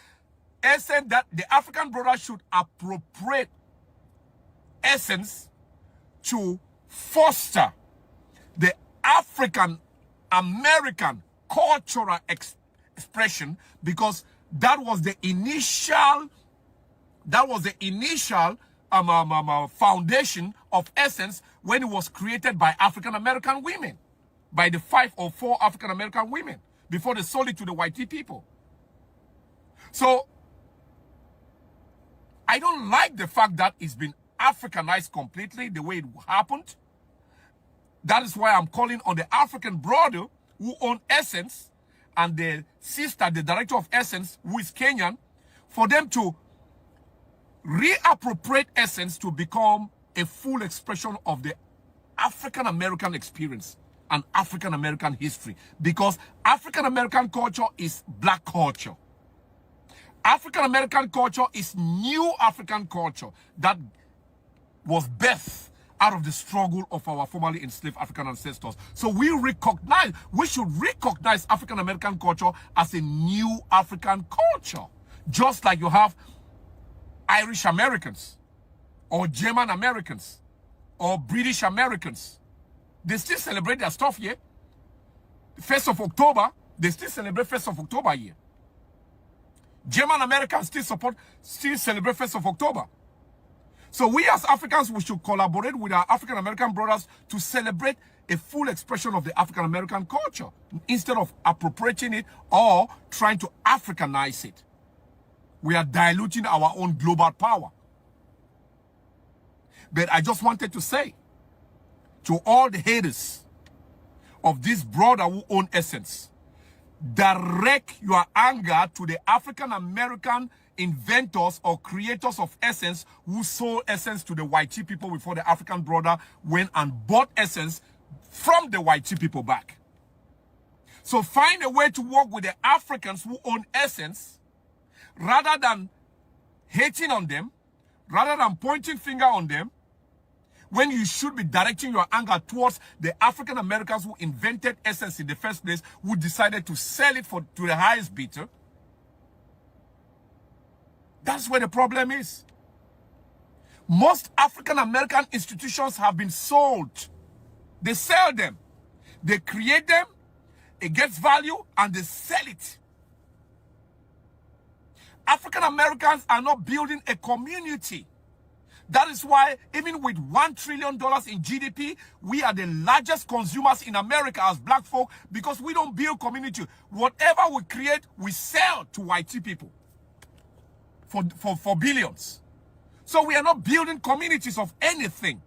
essence that the African brother should appropriate essence to foster the African American cultural expression, because that was the initial foundation of essence when it was created by African American women, by the 5 or 4 African American women before they sold it to the white people. So I don't like the fact that it's been Africanized completely the way it happened. That is why I'm calling on the African brother who own Essence and the sister, the director of Essence, who is Kenyan, for them to reappropriate Essence to become a full expression of the African American experience and African American history. Because African American culture is black culture. African American culture is new African culture that was birthed out of the struggle of our formerly enslaved African ancestors. So we should recognize African American culture as a new African culture. Just like you have Irish Americans, or German Americans, or British Americans. They still celebrate their stuff here. 1st of October, they still celebrate 1st of October here. German Americans still celebrate 1st of October. So we as Africans, we should collaborate with our African American brothers to celebrate a full expression of the African American culture instead of appropriating it or trying to Africanize it. We are diluting our own global power. But I just wanted to say to all the haters of this brother who own Essence, direct your anger to the African American inventors or creators of Essence who sold Essence to the white people before the African brother went and bought Essence from the white people back. So find a way to work with the Africans who own Essence rather than hating on them, rather than pointing finger on them, when you should be directing your anger towards the African Americans who invented Essence in the first place, who decided to sell it to the highest bidder. That's where the problem is. Most African American institutions have been sold. They sell them. They create them, it gets value, and they sell it. African Americans are not building a community. That is why, even with $1 trillion in GDP, we are the largest consumers in America as black folk, because we don't build community. Whatever we create, we sell to white people for billions. So we are not building communities of anything.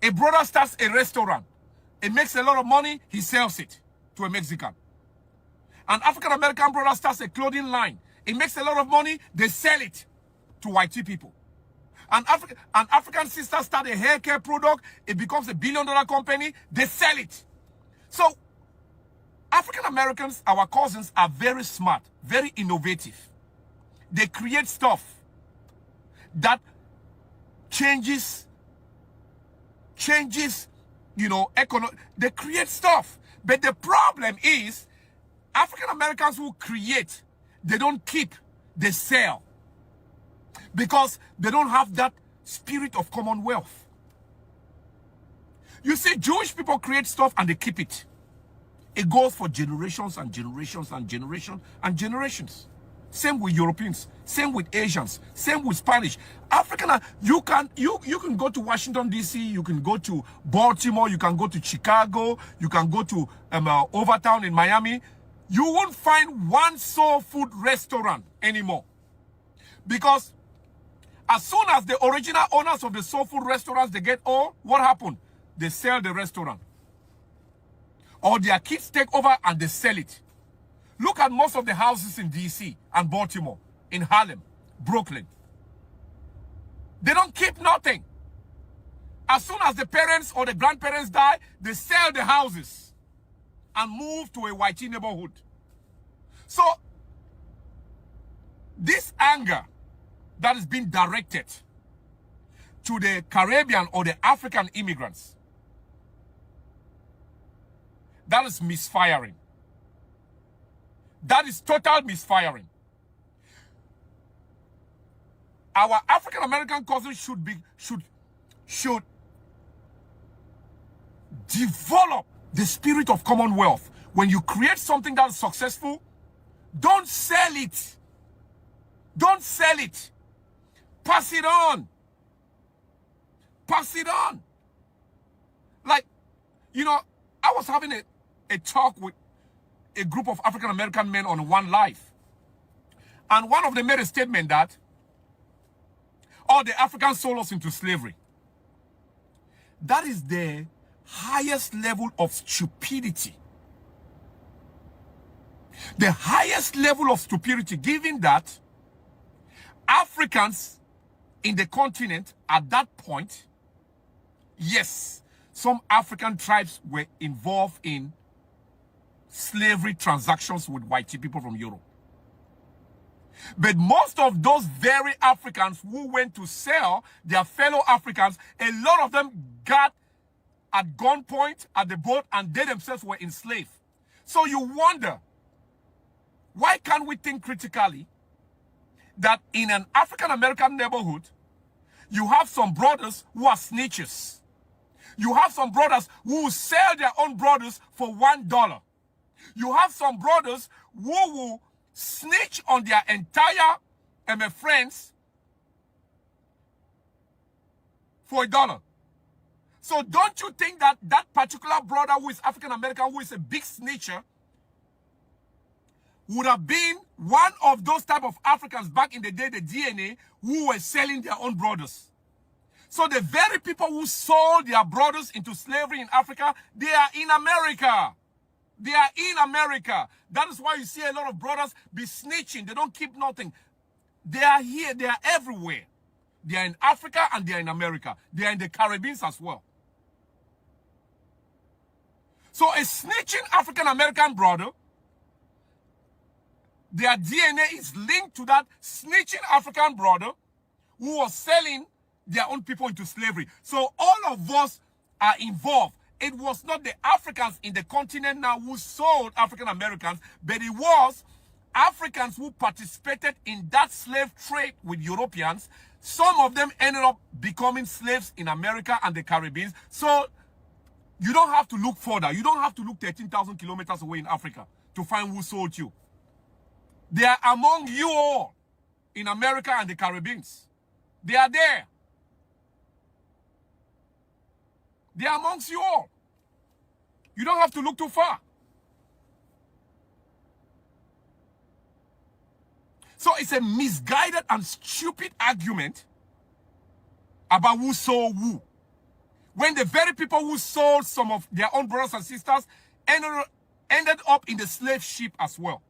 A brother starts a restaurant. It makes a lot of money, he sells it to a Mexican. An African-American brother starts a clothing line. It makes a lot of money, they sell it to white people. An African sister starts a hair care product, it becomes a $1 billion company, they sell it. So, African Americans, our cousins, are very smart, very innovative. They create stuff that changes, they create stuff. But the problem is, African Americans who create, they don't keep, they sell. Because they don't have that spirit of commonwealth. You see, Jewish people create stuff and they keep it. It goes for generations and generations and generations and generations. Same with Europeans, same with Asians, same with Spanish. African, you can go to Washington, D.C., you can go to Baltimore, you can go to Chicago, you can go to Overtown in Miami. You won't find one soul food restaurant anymore. Because as soon as the original owners of the soul food restaurants, they get old, what happened? They sell the restaurant. Or their kids take over and they sell it. Look at most of the houses in D.C. and Baltimore, in Harlem, Brooklyn. They don't keep nothing. As soon as the parents or the grandparents die, they sell the houses and move to a white neighborhood. So, this anger that is being directed to the Caribbean or the African immigrants, that is misfiring. That is total misfiring. Our African American cousins should develop the spirit of commonwealth. When you create something that is successful, don't sell it. Don't sell it. Pass it on. Pass it on. Like, you know, I was having a talk with a group of African American men on One Life. And one of them made a statement that all the Africans sold us into slavery. That is the highest level of stupidity. The highest level of stupidity, given that Africans in the continent at that point, yes, some African tribes were involved in slavery transactions with white people from Europe. But most of those very Africans who went to sell their fellow Africans, a lot of them got at gunpoint at the boat and they themselves were enslaved. So you wonder, why can't we think critically that in an African American neighborhood, you have some brothers who are snitches. You have some brothers who sell their own brothers for $1. You have some brothers who will snitch on their entire friends for $1. So don't you think that that particular brother who is African American, who is a big snitcher, would have been one of those type of Africans back in the day, the DNA, who were selling their own brothers? So the very people who sold their brothers into slavery in Africa, they are in America. They are in America. That is why you see a lot of brothers be snitching. They don't keep nothing. They are here. They are everywhere. They are in Africa and they are in America. They are in the Caribbean as well. So a snitching African American brother, their DNA is linked to that snitching African brother who was selling their own people into slavery. So all of us are involved. It was not the Africans in the continent now who sold African Americans, but it was Africans who participated in that slave trade with Europeans. Some of them ended up becoming slaves in America and the Caribbean. So you don't have to look further. You don't have to look 13,000 kilometers away in Africa to find who sold you. They are among you all in America and the Caribbean. They are there. They are amongst you all. You don't have to look too far. So it's a misguided and stupid argument about who sold who. When the very people who sold some of their own brothers and sisters ended up in the slave ship as well.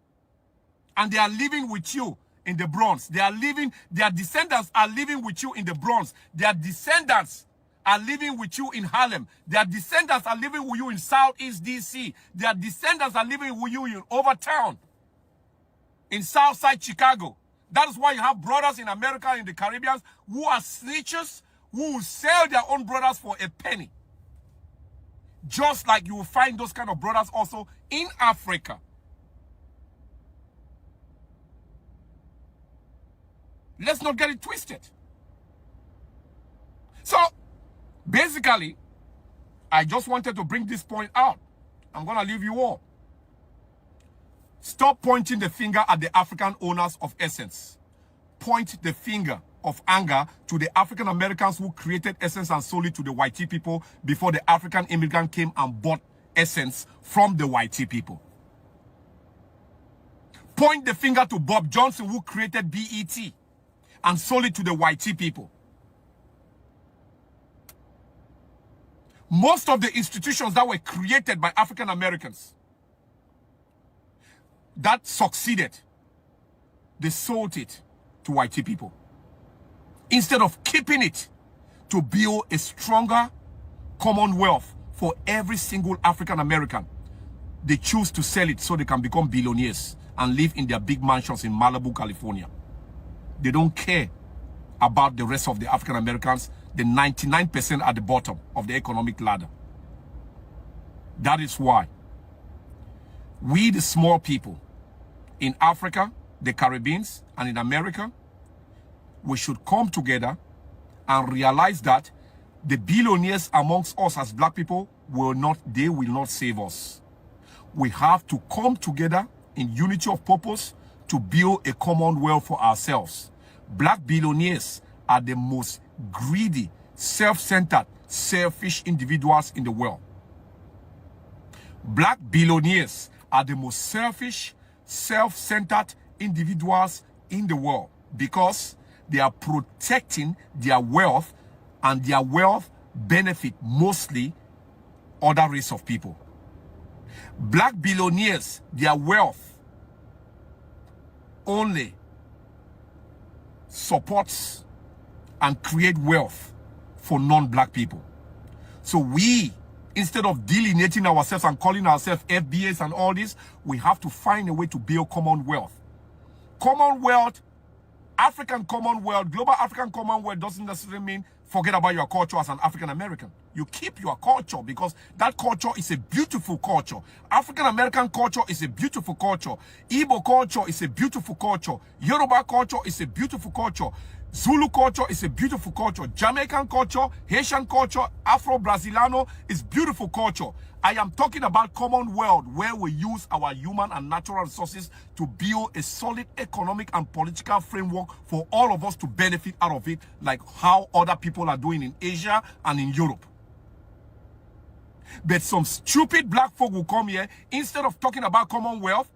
And they are living with you in the Bronx. Their descendants are living with you in the Bronx. Their descendants are living with you in Harlem. Their descendants are living with you in Southeast DC. Their descendants are living with you in Overtown, in Southside Chicago. That is why you have brothers in America and in the Caribbean who are snitches, who will sell their own brothers for a penny. Just like you will find those kind of brothers also in Africa. Let's not get it twisted. So, basically, I just wanted to bring this point out. I'm going to leave you all. Stop pointing the finger at the African owners of Essence. Point the finger of anger to the African Americans who created Essence and sold it to the white people before the African immigrant came and bought Essence from the white people. Point the finger to Bob Johnson who created BET and sold it to the white people. Most of the institutions that were created by African Americans that succeeded, they sold it to white people instead of keeping it to build a stronger commonwealth for every single African American. They choose to sell it so they can become billionaires and live in their big mansions in Malibu, California. They don't care about the rest of the African Americans, the 99% at the bottom of the economic ladder. That is why we, the small people in Africa, the Caribbean, and in America, we should come together and realize that the billionaires amongst us as black people will not save us. We have to come together in unity of purpose to build a commonwealth for ourselves. Black billionaires are the most greedy, self-centered, selfish individuals in the world. Black billionaires are the most selfish, self-centered individuals in the world because they are protecting their wealth, and their wealth benefit mostly other race of people. Black billionaires, their wealth only supports and create wealth for non-black people. So we, instead of delineating ourselves and calling ourselves FBAs and all this, we have to find a way to build commonwealth. Commonwealth, African Commonwealth, global African Commonwealth doesn't necessarily mean forget about your culture as an African American. You keep your culture because that culture is a beautiful culture. African American culture is a beautiful culture. Igbo culture is a beautiful culture. Yoruba culture is a beautiful culture. Zulu culture is a beautiful culture. Jamaican culture, Haitian culture, Afro-Braziliano is beautiful culture. I am talking about Commonwealth, where we use our human and natural resources to build a solid economic and political framework for all of us to benefit out of it, like how other people are doing in Asia and in Europe. But some stupid black folk will come here, instead of talking about Commonwealth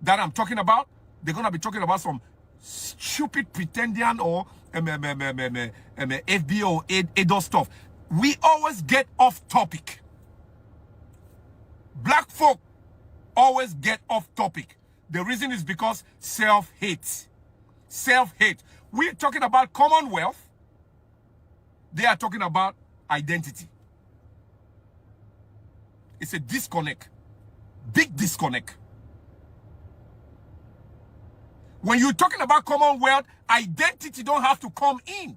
that I'm talking about, they're going to be talking about some stupid pretendian or FBA or ADO stuff. We always get off topic. Black folk always get off topic. The reason is because self-hate. Self-hate. We're talking about Commonwealth. They are talking about identity. It's a disconnect. Big disconnect. When you're talking about Commonwealth, identity don't have to come in.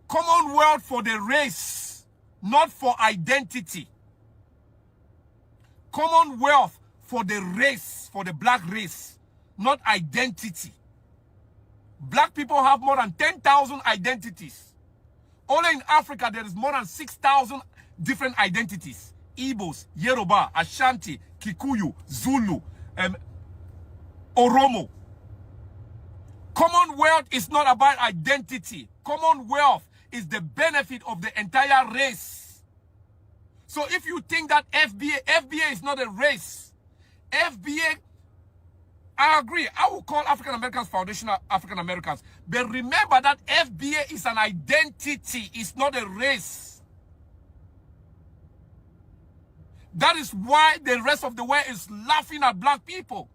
Commonwealth for the race, not for identity. Commonwealth for the race, for the black race, not identity. Black people have more than 10,000 identities. Only in Africa, there is more than 6,000 different identities. Igbos, Yoruba, Ashanti, Kikuyu, Zulu, Oromo. Commonwealth is not about identity. Commonwealth is the benefit of the entire race. So if you think that FBA is not a race, FBA, I agree. I will call African Americans foundational African Americans. But remember that FBA is an identity. It's not a race. That is why the rest of the world is laughing at black people.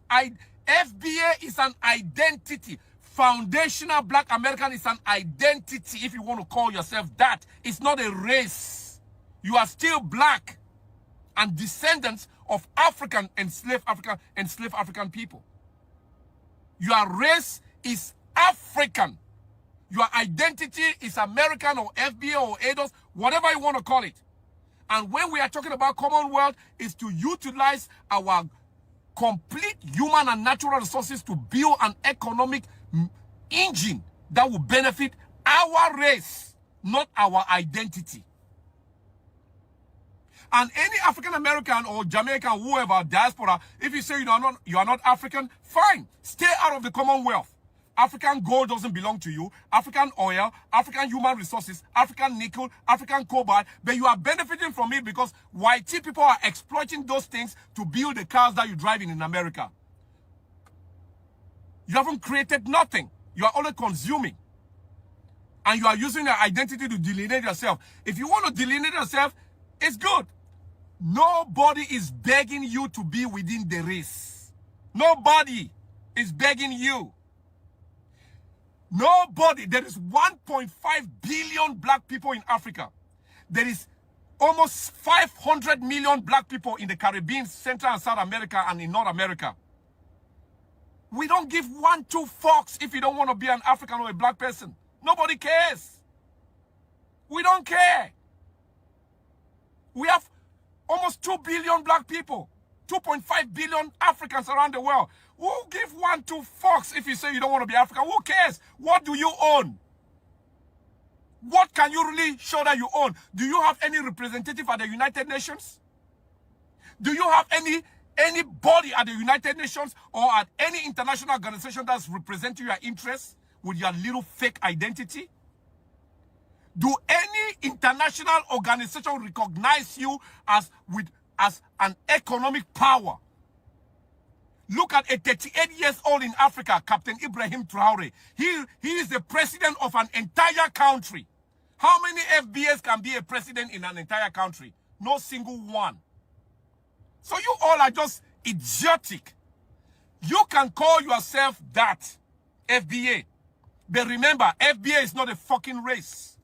FBA is an identity. Foundational Black American is an identity, if you want to call yourself that. It's not a race. You are still black and descendants of African enslaved African people. Your race is African. Your identity is American or FBA or ADOS, whatever you want to call it. And when we are talking about Commonwealth, is to utilize our complete human and natural resources to build an economic engine that will benefit our race, not our identity. And any African American or Jamaican, whoever, diaspora, if you say you are not African, fine, stay out of the Commonwealth. African gold doesn't belong to you. African oil, African human resources, African nickel, African cobalt, but you are benefiting from it because white people are exploiting those things to build the cars that you drive in America. You haven't created nothing. You are only consuming. And you are using your identity to delineate yourself. If you want to delineate yourself, it's good. Nobody is begging you to be within the race. Nobody is begging you. Nobody. There is 1.5 billion black people in Africa. There is almost 500 million black people in the Caribbean, Central and South America, and in North America. We don't give 1-2 fucks if you don't want to be an African or a black person. Nobody cares. We don't care. We have almost 2 billion black people, 2.5 billion Africans around the world. Who give 1-2 fucks if you say you don't want to be African? Who cares? What do you own? What can you really show that you own? Do you have any representative at the United Nations? Do you have anybody at the United Nations or at any international organization that's representing your interests with your little fake identity? Do any international organization recognize you as an economic power? Look at a 38 years old in Africa, Captain Ibrahim Traore. He is the president of an entire country. How many FBAs can be a president in an entire country? No single one. So you all are just idiotic. You can call yourself that, FBA. But remember, FBA is not a fucking race.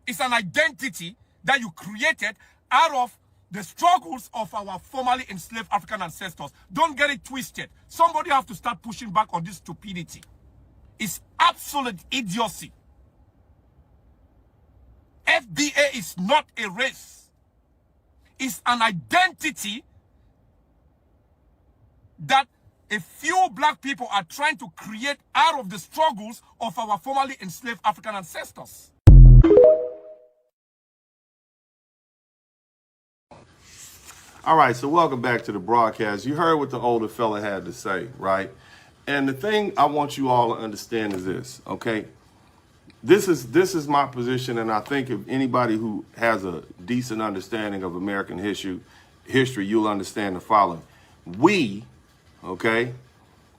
It's an identity that you created out of the struggles of our formerly enslaved African ancestors. Don't get it twisted. Somebody have to start pushing back on this stupidity. It's absolute idiocy. FBA is not a race. It's an identity that a few black people are trying to create out of the struggles of our formerly enslaved African ancestors. All right, so welcome back to the broadcast. You heard what the older fella had to say, right? And the thing I want you all to understand is this, okay? This is my position, and I think if anybody who has a decent understanding of American history, you'll understand the following. We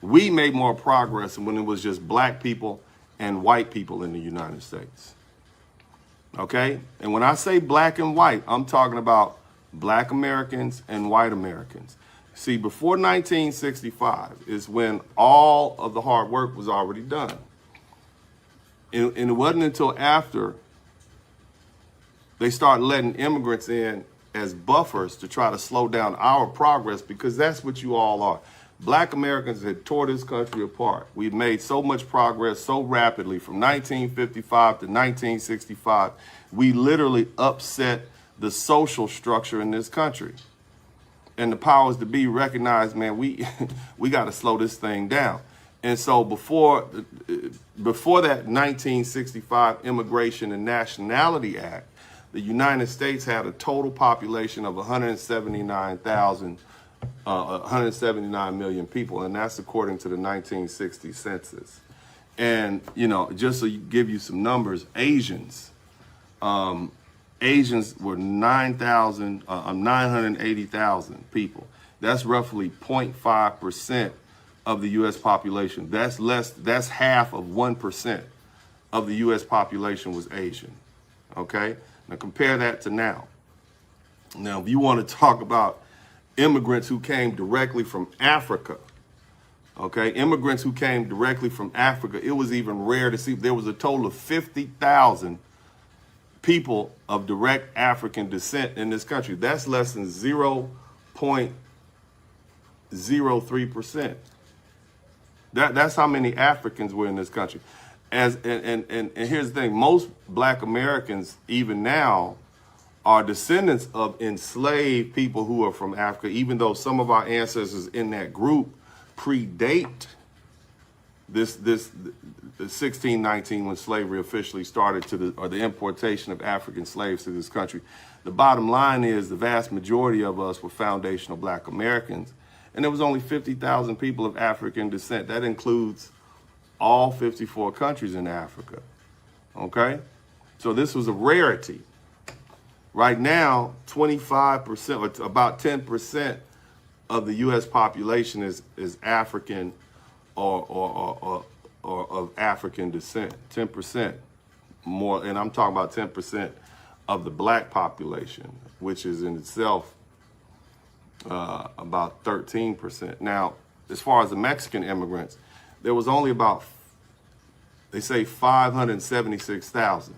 made more progress when it was just black people and white people in the United States. Okay? And when I say black and white, I'm talking about black Americans and white Americans. See, before 1965 is when all of the hard work was already done. And it wasn't until after they started letting immigrants in as buffers to try to slow down our progress, because that's what you all are. Black Americans had tore this country apart. We've made so much progress so rapidly from 1955 to 1965. We literally upset the social structure in this country. And the powers to be recognized, man, we got to slow this thing down. And so before that 1965 Immigration and Nationality Act, the United States had a total population of 179 million people, and that's according to the 1960 census. And, you know, just so you give you some numbers, Asians were 980,000 people. That's roughly 0.5% of the U.S. population. That's half of 1% of the U.S. population was Asian. Okay? Now compare that to now. Now, if you want to talk about immigrants who came directly from Africa, okay, immigrants who came directly from Africa, it was even rare to see. There was a total of 50,000 people of direct African descent in this country. That's less than 0.03%. That's how many Africans were in this country. And here's the thing, most black Americans, even now, are descendants of enslaved people who are from Africa, even though some of our ancestors in that group predate the 1619 when slavery officially started, or the importation of African slaves to this country. The bottom line is the vast majority of us were foundational black Americans, and there was only 50,000 people of African descent. That includes all 54 countries in Africa, okay? So this was a rarity. Right now, 25%, or about 10% of the U.S. population is African or of African descent. 10% more, and I'm talking about 10% of the black population, which is in itself about 13%. Now, as far as the Mexican immigrants, there was only about they say 576,000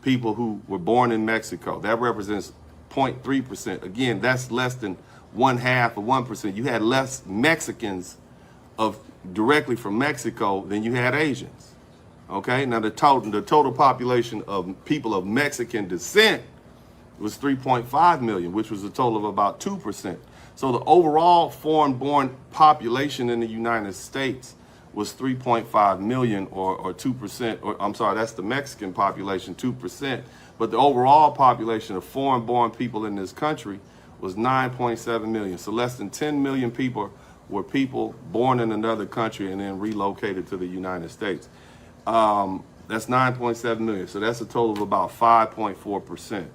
people who were born in Mexico. That represents 0.3%. Again, that's less than 1/2 of 1%. You had less Mexicans directly from Mexico than you had Asians. Okay, now the total population of people of Mexican descent was 3.5 million, which was a total of about 2%. So the overall foreign-born population in the United States was 3.5 million, or 2%, or I'm sorry, that's the Mexican population, 2%. But the overall population of foreign-born people in this country was 9.7 million. So less than 10 million people were people born in another country and then relocated to the United States. That's 9.7 million. So that's a total of about 5.4%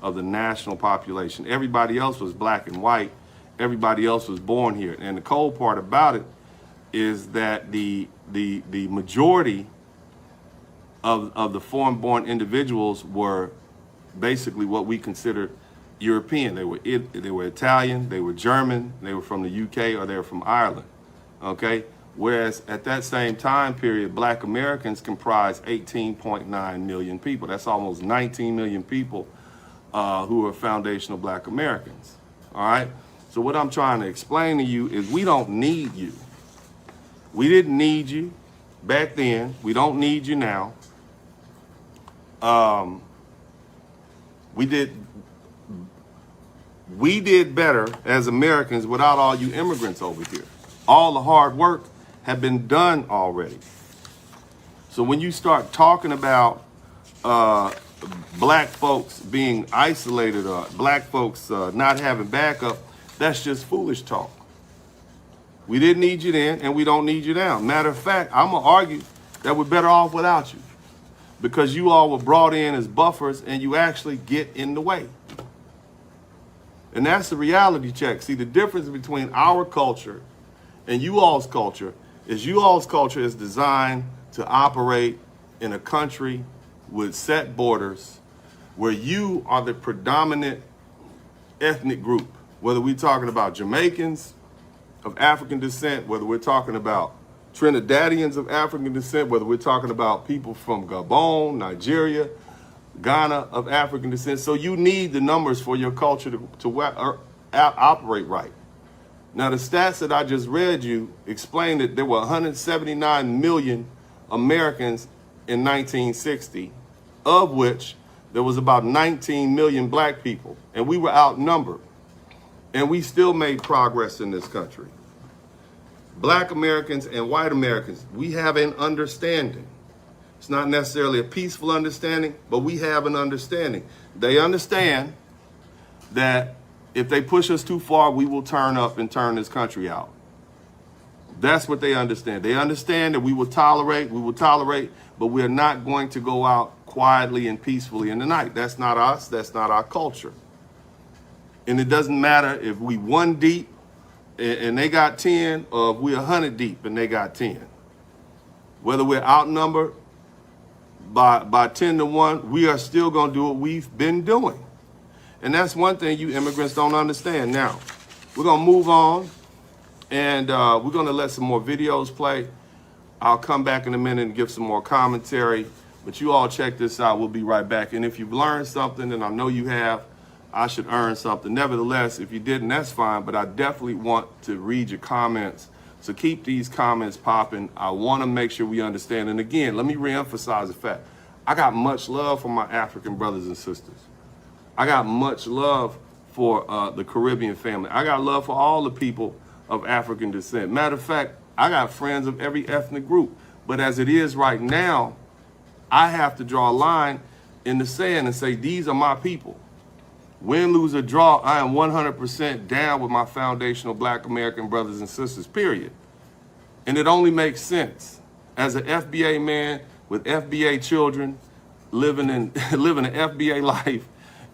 of the national population. Everybody else was black and white. Everybody else was born here. And the cold part about it is that the majority of the foreign-born individuals were basically what we consider European. They were Italian, they were German, they were from the UK, or they were from Ireland. Okay? Whereas at that same time period, black Americans comprised 18.9 million people. That's almost 19 million people who are foundational black Americans. All right? So what I'm trying to explain to you is we don't need you. We didn't need you back then. We don't need you now. We did better as Americans without all you immigrants over here. All the hard work had been done already. So when you start talking about black folks being isolated or black folks not having backup, that's just foolish talk. We didn't need you then, and we don't need you now. Matter of fact, I'm going to argue that we're better off without you, because you all were brought in as buffers and you actually get in the way. And that's the reality check. See, the difference between our culture and you all's culture is designed to operate in a country with set borders where you are the predominant ethnic group, whether we're talking about Jamaicans of African descent, whether we're talking about Trinidadians of African descent, whether we're talking about people from Gabon, Nigeria, Ghana of African descent. So you need the numbers for your culture to operate right. Now, the stats that I just read you explain that there were 179 million Americans in 1960, of which there was about 19 million black people, and we were outnumbered. And we still made progress in this country. Black Americans and white Americans, we have an understanding. It's not necessarily a peaceful understanding, but we have an understanding. They understand that if they push us too far, we will turn up and turn this country out. That's what they understand. They understand that we will tolerate, but we're not going to go out quietly and peacefully in the night. That's not us. That's not our culture. And it doesn't matter if we 1 deep and they got 10, or if we're 100 deep and they got 10. Whether we're outnumbered by 10 to 1, we are still going to do what we've been doing. And that's one thing you immigrants don't understand. Now, we're going to move on, and we're going to let some more videos play. I'll come back in a minute and give some more commentary, but you all check this out. We'll be right back. And if you've learned something, and I know you have, I should earn something. Nevertheless, if you didn't, that's fine, but I definitely want to read your comments. So keep these comments popping. I want to make sure we understand. And again, let me reemphasize the fact, I got much love for my African brothers and sisters. I got much love for the Caribbean family. I got love for all the people of African descent. Matter of fact, I got friends of every ethnic group. But as it is right now, I have to draw a line in the sand and say, these are my people. Win, lose, or draw, I am 100% down with my foundational black American brothers and sisters, period. And it only makes sense. As an FBA man with FBA children living an FBA life,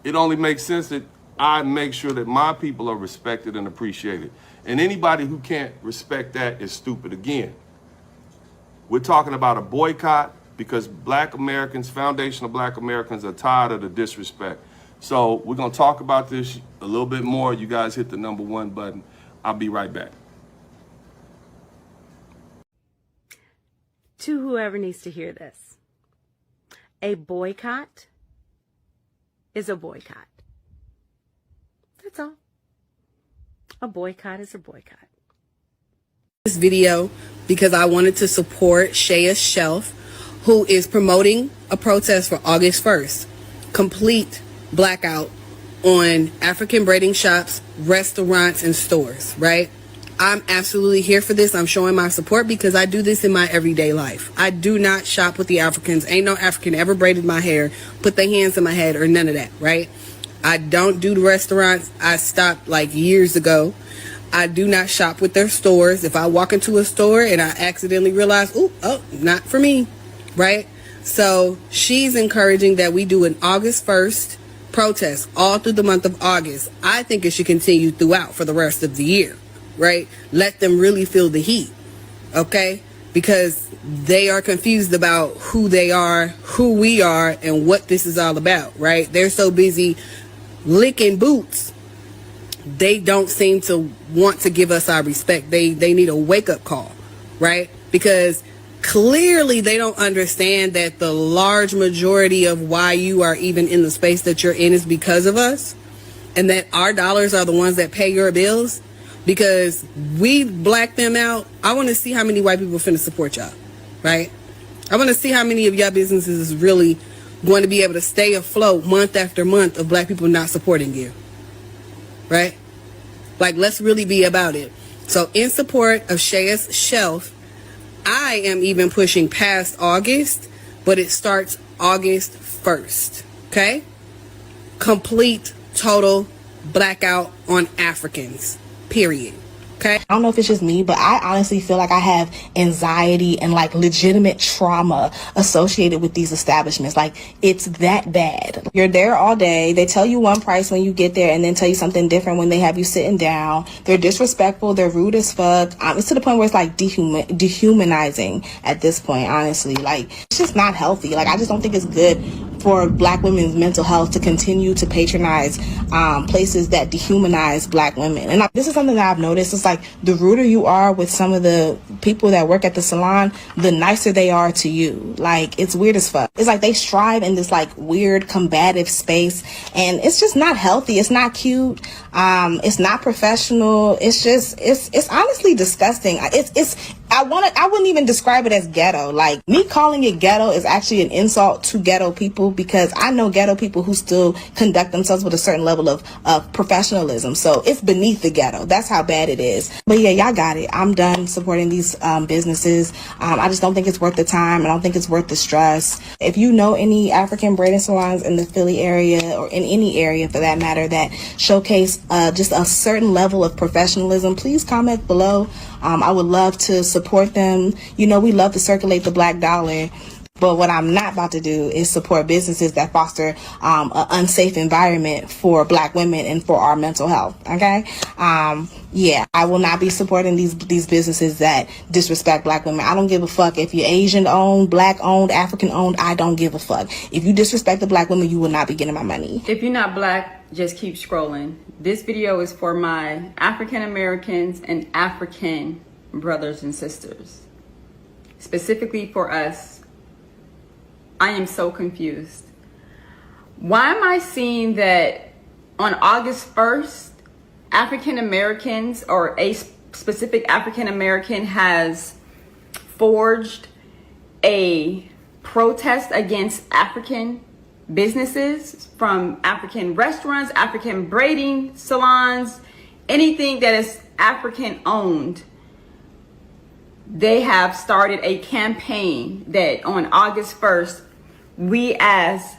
it only makes sense that I make sure that my people are respected and appreciated. And anybody who can't respect that is stupid. Again, we're talking about a boycott because black Americans, foundational black Americans, are tired of the disrespect. So we're going to talk about this a little bit more. You guys hit the #1 button. I'll be right back. to whoever needs to hear this. A boycott is a boycott. That's all. A boycott is a boycott. This video because I wanted to support Shaya Shelf, who is promoting a protest for August 1st. Complete blackout on African braiding shops, restaurants, and stores, right? I'm absolutely here for this. I'm showing my support because I do this in my everyday life. I do not shop with the Africans. Ain't no African ever braided my hair, put their hands in my head, or none of that, right? I don't do the restaurants. I stopped like years ago. I do not shop with their stores. If I walk into a store and I accidentally realize, oh, not for me, right? So she's encouraging that we do an August 1st protest all through the month of August. I think it should continue throughout for the rest of the year, right? Let them really feel the heat, okay? Because they are confused about who they are, who we are, and what this is all about, right? They're so busy licking boots, they don't seem to want to give us our respect. They need a wake-up call, right? Because clearly they don't understand that the large majority of why you are even in the space that you're in is because of us, and that our dollars are the ones that pay your bills. Because we black them out. I want to see how many white people finna support y'all, right? I want to see how many of y'all businesses is really going to be able to stay afloat month after month of black people not supporting you, right? Like, let's really be about it. So in support of Shaya's Shelf, I am even pushing past August, but it starts August 1st, okay? Complete, total blackout on Africans, period. Okay. I don't know if it's just me, but I honestly feel like I have anxiety and like legitimate trauma associated with these establishments. Like, it's that bad. You're there all day. They tell you one price when you get there and then tell you something different when they have you sitting down. They're disrespectful. They're rude as fuck. It's to the point where it's like dehumanizing at this point, honestly. Like, it's just not healthy. Like, I just don't think it's good for black women's mental health to continue to patronize places that dehumanize black women. And this is something that I've noticed. It's like, the ruder you are with some of the people that work at the salon, the nicer they are to you. Like, it's weird as fuck. It's like they strive in this like weird combative space, and it's just not healthy. It's not cute. It's not professional. It's just, it's honestly disgusting. I wouldn't even describe it as ghetto. Like, me calling it ghetto is actually an insult to ghetto people, because I know ghetto people who still conduct themselves with a certain level of professionalism. So it's beneath the ghetto. That's how bad it is. But yeah, y'all got it. I'm done supporting these businesses. I just don't think it's worth the time. I don't think it's worth the stress. If you know any African braiding salons in the Philly area, or in any area for that matter, that showcase just a certain level of professionalism, please comment below. I would love to support them. You know, we love to circulate the black dollar. But what I'm not about to do is support businesses that foster an unsafe environment for black women and for our mental health. Okay? Yeah, I will not be supporting these businesses that disrespect black women. I don't give a fuck if you're Asian owned, black owned, African owned. I don't give a fuck. If you disrespect the black women, you will not be getting my money. If you're not black, just keep scrolling. This video is for my African Americans and African brothers and sisters. Specifically for us. I am so confused. Why am I seeing that on August 1st, African Americans, or a specific African American, has forged a protest against African businesses, from African restaurants, African braiding salons, anything that is African owned? They have started a campaign that on August 1st, we as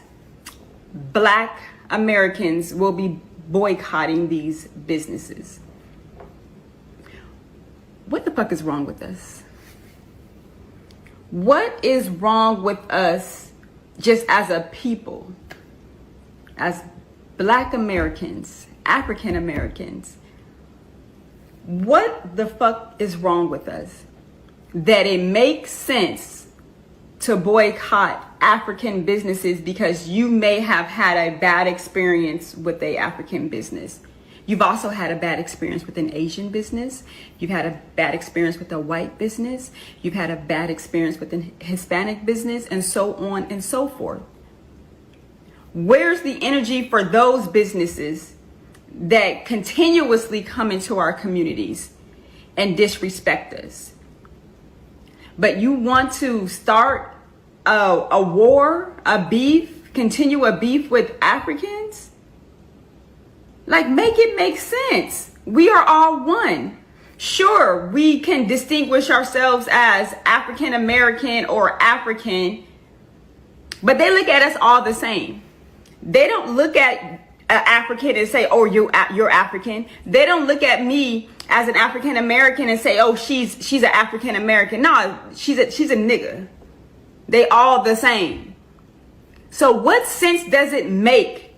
black Americans will be boycotting these businesses. What the fuck is wrong with us? What is wrong with us just as a people, as black Americans, African Americans? What the fuck is wrong with us that it makes sense to boycott African businesses because you may have had a bad experience with a African business? You've also had a bad experience with an Asian business. You've had a bad experience with a white business. You've had a bad experience with an Hispanic business, and so on and so forth. Where's the energy for those businesses that continuously come into our communities and disrespect us? But you want to start a war, a beef, continue a beef with Africans? Like, make it make sense. We are all one. Sure, we can distinguish ourselves as African American or African, but they look at us all the same. They don't look at an African and say, oh, you're African. They don't look at me as an African American and say, oh, she's an African American. No, she's a nigga. They all the same. So what sense does it make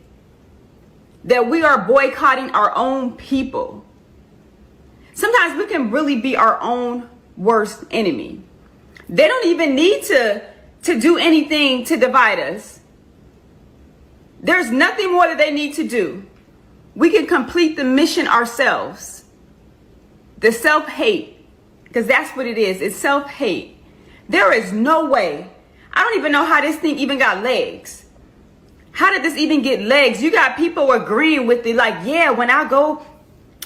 that we are boycotting our own people? Sometimes we can really be our own worst enemy. They don't even need to do anything to divide us. There's nothing more that they need to do. We can complete the mission ourselves. The self-hate, because that's what it is. It's self-hate. There is no way. I don't even know how this thing even got legs. How did this even get legs? You got people agreeing with it, like, yeah, when I go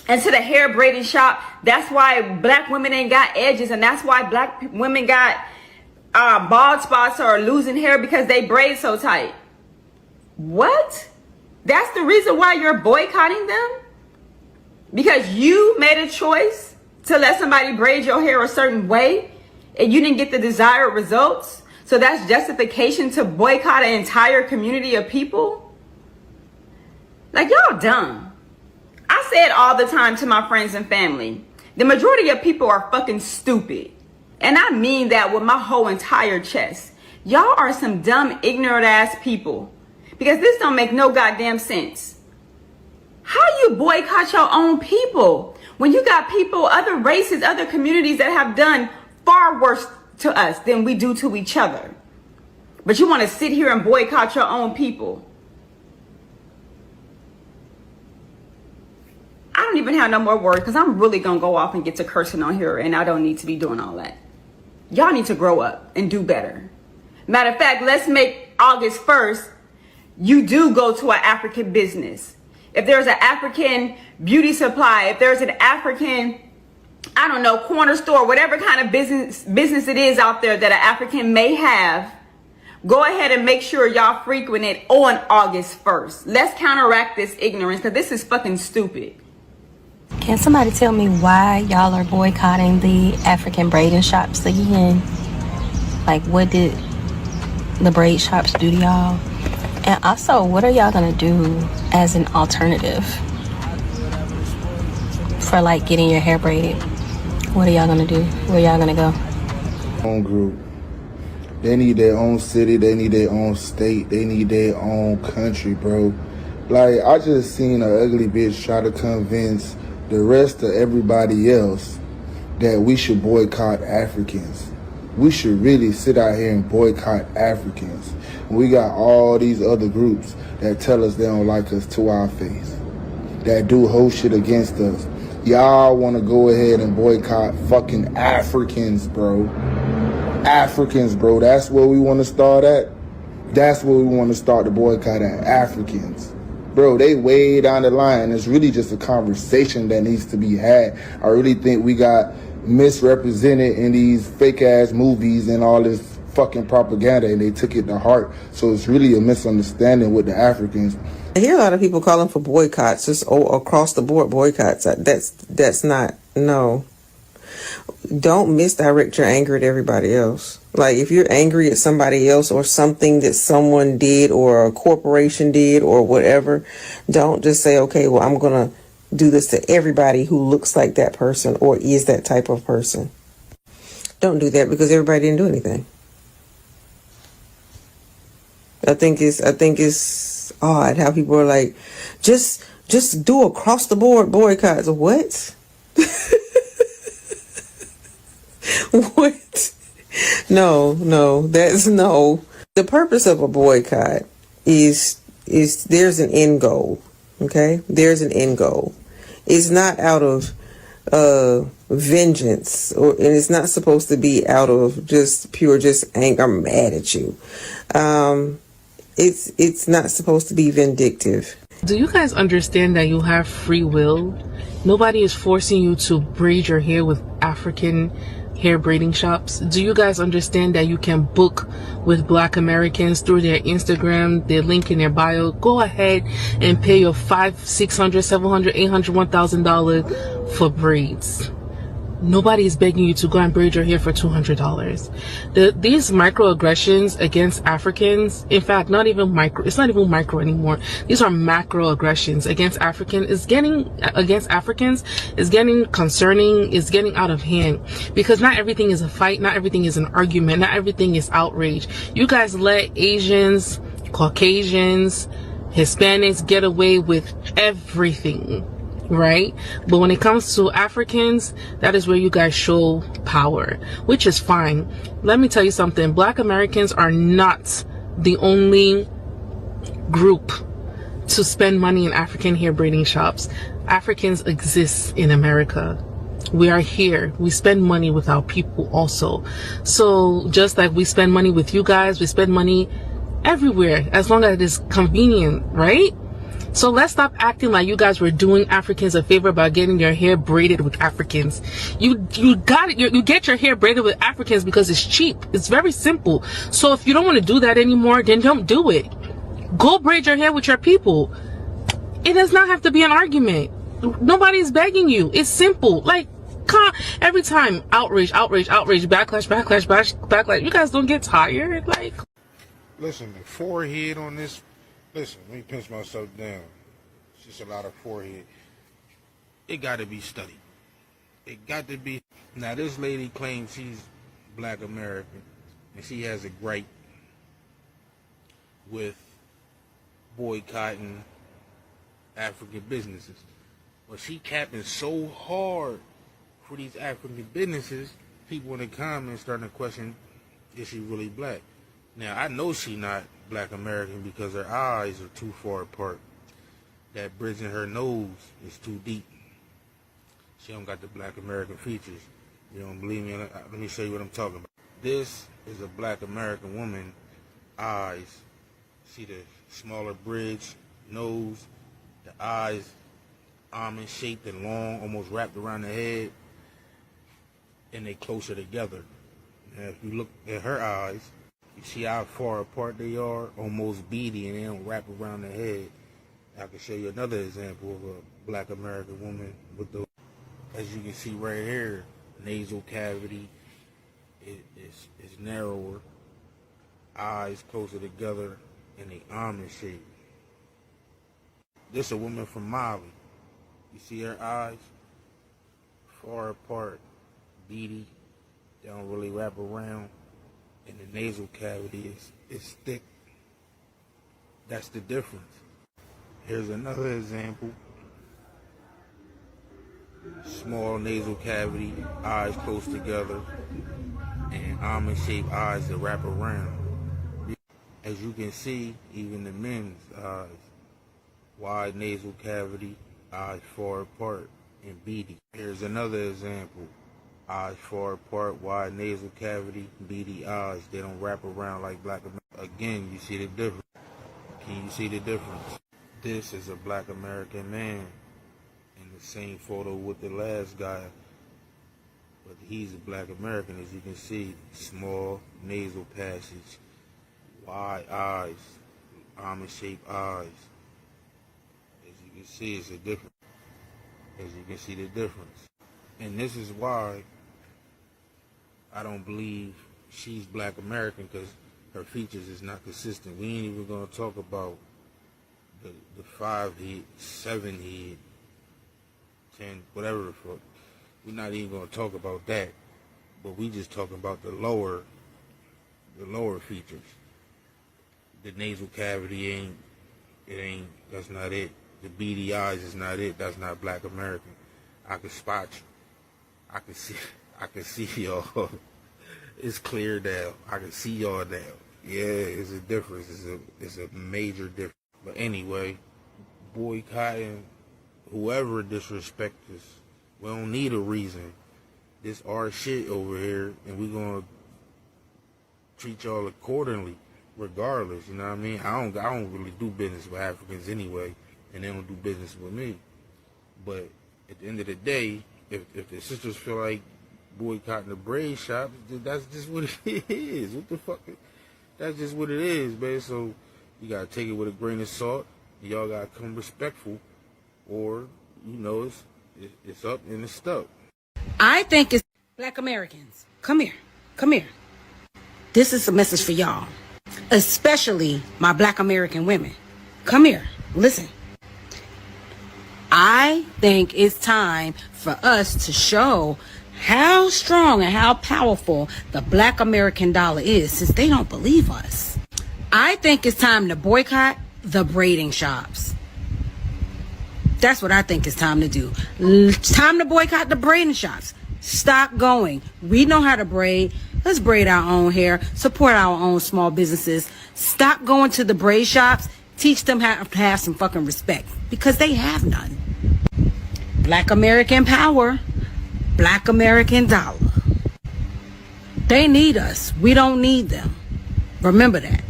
into the hair braiding shop, that's why black women ain't got edges, and that's why black women got bald spots or losing hair because they braid so tight. What? That's the reason why you're boycotting them? Because you made a choice to let somebody braid your hair a certain way and you didn't get the desired results? So that's justification to boycott an entire community of people? Like, y'all dumb. I say it all the time to my friends and family. The majority of people are fucking stupid. And I mean that with my whole entire chest. Y'all are some dumb, ignorant ass people. Because this don't make no goddamn sense. How you boycott your own people when you got people, other races, other communities that have done far worse to us than we do to each other? But you want to sit here and boycott your own people. I don't even have no more words because I'm really going to go off and get to cursing on here, and I don't need to be doing all that. Y'all need to grow up and do better. Matter of fact, let's make August 1st, you do go to an African business. If there's an African beauty supply, if there's an African, I don't know, corner store, whatever kind of business it is out there that an African may have, go ahead and make sure y'all frequent it on August 1st. Let's counteract this ignorance, because this is fucking stupid. Can somebody tell me why y'all are boycotting the African braiding shops again? Like, what did the braid shops do to y'all? And also, what are y'all gonna do as an alternative for like getting your hair braided? What are y'all gonna do? Where y'all gonna go? Own group. They need their own city. They need their own state. They need their own country, bro. Like, I just seen an ugly bitch try to convince the rest of everybody else that we should boycott Africans. We should really sit out here and boycott Africans. We got all these other groups that tell us they don't like us to our face, that do whole shit against us. Y'all want to go ahead and boycott fucking Africans, bro. Africans, bro. That's where we want to start at. That's where we want to start the boycott at. Africans. Bro, they way down the line. It's really just a conversation that needs to be had. I really think we got misrepresented in these fake ass movies and all this fucking propaganda, and they took it to heart. So it's really a misunderstanding with the Africans. I hear a lot of people calling for boycotts, just across the board boycotts. That's not, no. Don't misdirect your anger at everybody else. Like, if you're angry at somebody else or something that someone did or a corporation did or whatever, don't just say, okay, well, I'm going to do this to everybody who looks like that person or is that type of person. Don't do that, because everybody didn't do anything. I think it's odd how people are like, just do across the board boycotts. What? What? No, that's no. The purpose of a boycott is there's an end goal. Okay? There's an end goal. It's not out of vengeance, and it's not supposed to be out of just pure anger. I'm mad at you. It's not supposed to be vindictive. Do you guys understand that you have free will? Nobody is forcing you to braid your hair with African hair braiding shops. Do you guys understand that you can book with Black Americans through their Instagram, their link in their bio? Go ahead and pay your $500, $600, $700, $800, $1,000 for braids. Nobody is begging you to go and braid your hair for $200. These microaggressions against Africans, in fact, not even micro, it's not even micro anymore. These are macroaggressions against Africans is getting concerning, is getting out of hand, because not everything is a fight, not everything is an argument, not everything is outrage. You guys let Asians, Caucasians, Hispanics get away with everything, right? But when it comes to Africans, that is where you guys show power, which is fine. Let me tell you something. Black Americans are not the only group to spend money in African hair braiding shops. Africans exist in America. We are here. We spend money with our people also. So just like we spend money with you guys, we spend money everywhere as long as it is convenient, right? So let's stop acting like you guys were doing Africans a favor by getting your hair braided with Africans. You got it. You get your hair braided with Africans because it's cheap. It's very simple. So if you don't want to do that anymore, then don't do it. Go braid your hair with your people. It does not have to be an argument. Nobody's begging you. It's simple. Like, every time outrage, backlash. You guys don't get tired. Like, listen, the forehead on this. Listen, let me pinch myself down. It's just a lot of forehead. It got to be studied. It got to be. Now, this lady claims she's Black American, and she has a gripe with boycotting African businesses. Well, she capping so hard for these African businesses, people in the comments starting to question, is she really black? Now, I know she not Black American because her eyes are too far apart. That bridge in her nose is too deep. She don't got the Black American features. You don't believe me? Let me show you what I'm talking about. This is a Black American woman eyes. See the smaller bridge, nose, the eyes, almond shaped and long, almost wrapped around the head, and they closer together. Now, if you look at her eyes, you see how far apart they are, almost beady, and they don't wrap around the head. I can show you another example of a Black American woman with the, as you can see right here, nasal cavity is narrower, eyes closer together, and they almond shape. This is a woman from Mali. You see her eyes? Far apart, beady, they don't really wrap around. And the nasal cavity is thick. That's the difference. Here's another example. Small nasal cavity, eyes close together, and almond-shaped eyes that wrap around. As you can see, even the men's eyes, wide nasal cavity, eyes far apart, and beady. Here's another example. Eyes far apart, wide nasal cavity, beady eyes. They don't wrap around like Black American. Again, you see the difference. Can you see the difference? This is a Black American man in the same photo with the last guy. But he's a Black American, as you can see. Small nasal passage, wide eyes, almond-shaped eyes. As you can see, it's a difference. As you can see the difference. And this is why I don't believe she's Black American, because her features is not consistent. We ain't even going to talk about the 5 head, 7 head, 10, whatever the fuck. We're not even going to talk about that. But we just talking about the lower features. The nasal cavity that's not it. The beady eyes is not it. That's not Black American. I can spot you. I can see y'all. It's clear now. I can see y'all now. Yeah, it's a difference. It's a major difference. But anyway, boycotting whoever disrespect us, we don't need a reason. This our shit over here, and we gonna treat y'all accordingly, regardless. You know what I mean? I don't really do business with Africans anyway, and they don't do business with me. But at the end of the day, if the sisters feel like boycotting the braid shops, that's just what it is. What the fuck? That's just what it is, man. So you gotta take it with a grain of salt. Y'all gotta come respectful, or you know it's up and it's stuck. I think it's Black Americans. Come here. Come here. This is a message for y'all, especially my Black American women. Come here. Listen. I think it's time for us to show how strong and how powerful the Black American dollar is, since they don't believe us. I think it's time to boycott the braiding shops. That's what I think it's time to do. It's time to boycott the braiding shops. Stop going. We know how to braid. Let's braid our own hair. Support our own small businesses. Stop going to the braid shops. Teach them how to have some fucking respect, because they have none. Black American power. Black American dollar. They need us. We don't need them. Remember that.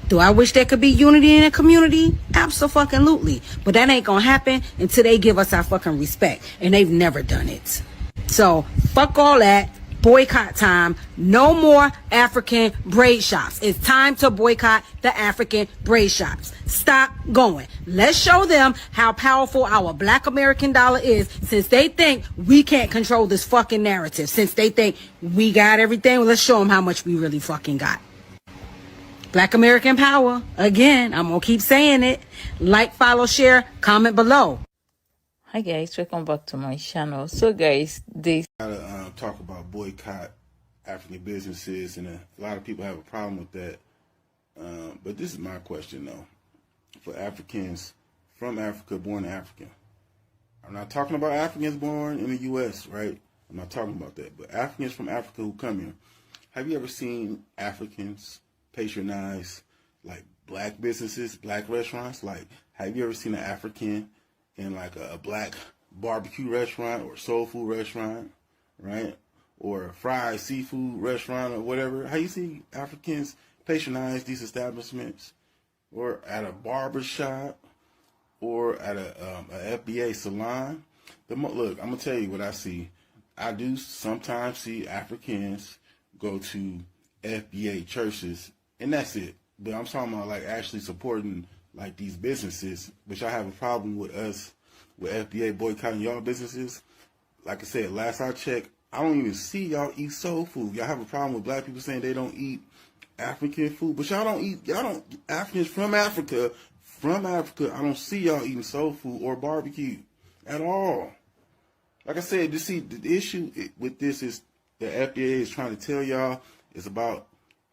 Do I wish there could be unity in a community? Absolutely. But that ain't gonna happen until they give us our fucking respect. And they've never done it. So, fuck all that. Boycott time. No more African braid shops. It's time to boycott the African braid shops. Stop going. Let's show them how powerful our Black American dollar is, since they think we can't control this fucking narrative. Since they think we got everything, let's show them how much we really fucking got. Black American power. Again, I'm gonna keep saying it. Like, follow, share, comment below. Hi guys, welcome back to my channel. So guys, this gotta talk about boycott African businesses, and a lot of people have a problem with that. But this is my question though. For Africans from Africa, born African. I'm not talking about Africans born in the U.S., right? I'm not talking about that. But Africans from Africa who come here. Have you ever seen Africans patronize like black businesses, black restaurants? Like, have you ever seen an African in like a black barbecue restaurant or soul food restaurant, right? Or a fried seafood restaurant or whatever? How you see Africans patronize these establishments? Or at a barber shop, or at a FBA salon? Look, I'm gonna tell you what I see. I do sometimes see Africans go to FBA churches, and that's it. But I'm talking about like actually supporting like these businesses, which I have a problem with us, with FBA boycotting y'all businesses. Like I said, last I checked, I don't even see y'all eat soul food. Y'all have a problem with black people saying they don't eat African food, but Africans from Africa, I don't see y'all eating soul food or barbecue at all. Like I said, you see, the issue with this is the FDA is trying to tell y'all it's about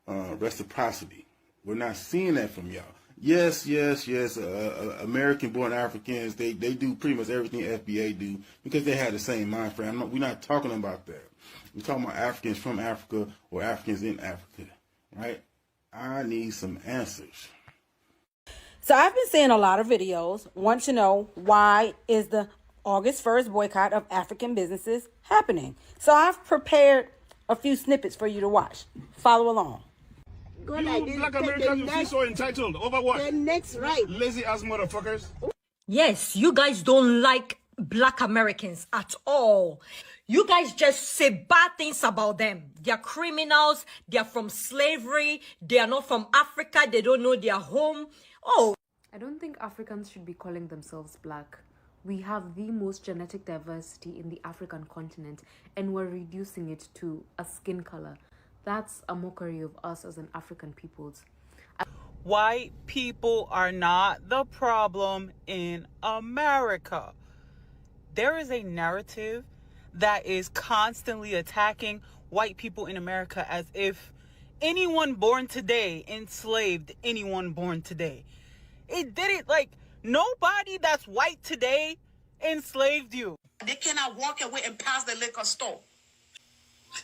reciprocity. We're not seeing that from y'all. Yes, American-born Africans, they do pretty much everything FBA do because they have the same mind frame. We're not talking about that. We're talking about Africans from Africa or Africans in Africa, right? I need some answers. So I've been seeing a lot of videos, want to know why is the August 1st boycott of African businesses happening. So I've prepared a few snippets for you to watch. Follow along. You black Americans, you feel so entitled. Over what? The next right. Lazy ass motherfuckers. Yes, you guys don't like black Americans at all. You guys just say bad things about them. They're criminals. They're from slavery. They are not from Africa. They don't know their home. Oh. I don't think Africans should be calling themselves black. We have the most genetic diversity in the African continent, and we're reducing it to a skin color. That's a mockery of us as an African peoples. White people are not the problem in America. There is a narrative that is constantly attacking white people in America as if anyone born today enslaved anyone born today. It didn't. Like, nobody that's white today enslaved you. They cannot walk away and pass the liquor store.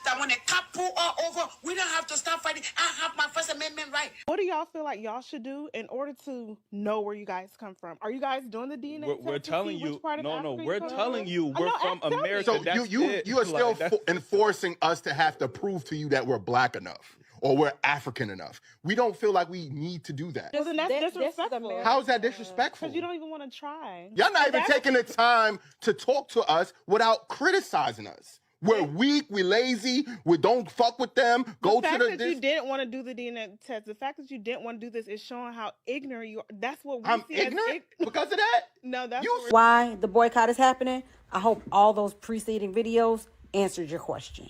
that when the cop pull her over, we don't have to stop fighting. I have my First Amendment right. What do y'all feel like y'all should do in order to know where you guys come from? Are you guys doing the DNA test? We're telling you, we're telling you I we're know, from America. So That's you it. are still Like, that's- enforcing us to have to prove to you that we're black enough or we're African enough. We don't feel like we need to do that. Well, then that's disrespectful. How is that disrespectful? Because you don't even want to try. Y'all not even taking the time to talk to us without criticizing us. We're weak, we're lazy, we don't fuck with them. The fact that you didn't want to do the DNA test, the fact that you didn't want to do this is showing how ignorant you are. That's what we I'm see ignorant because of that? No, that's why the boycott is happening. I hope all those preceding videos answered your question.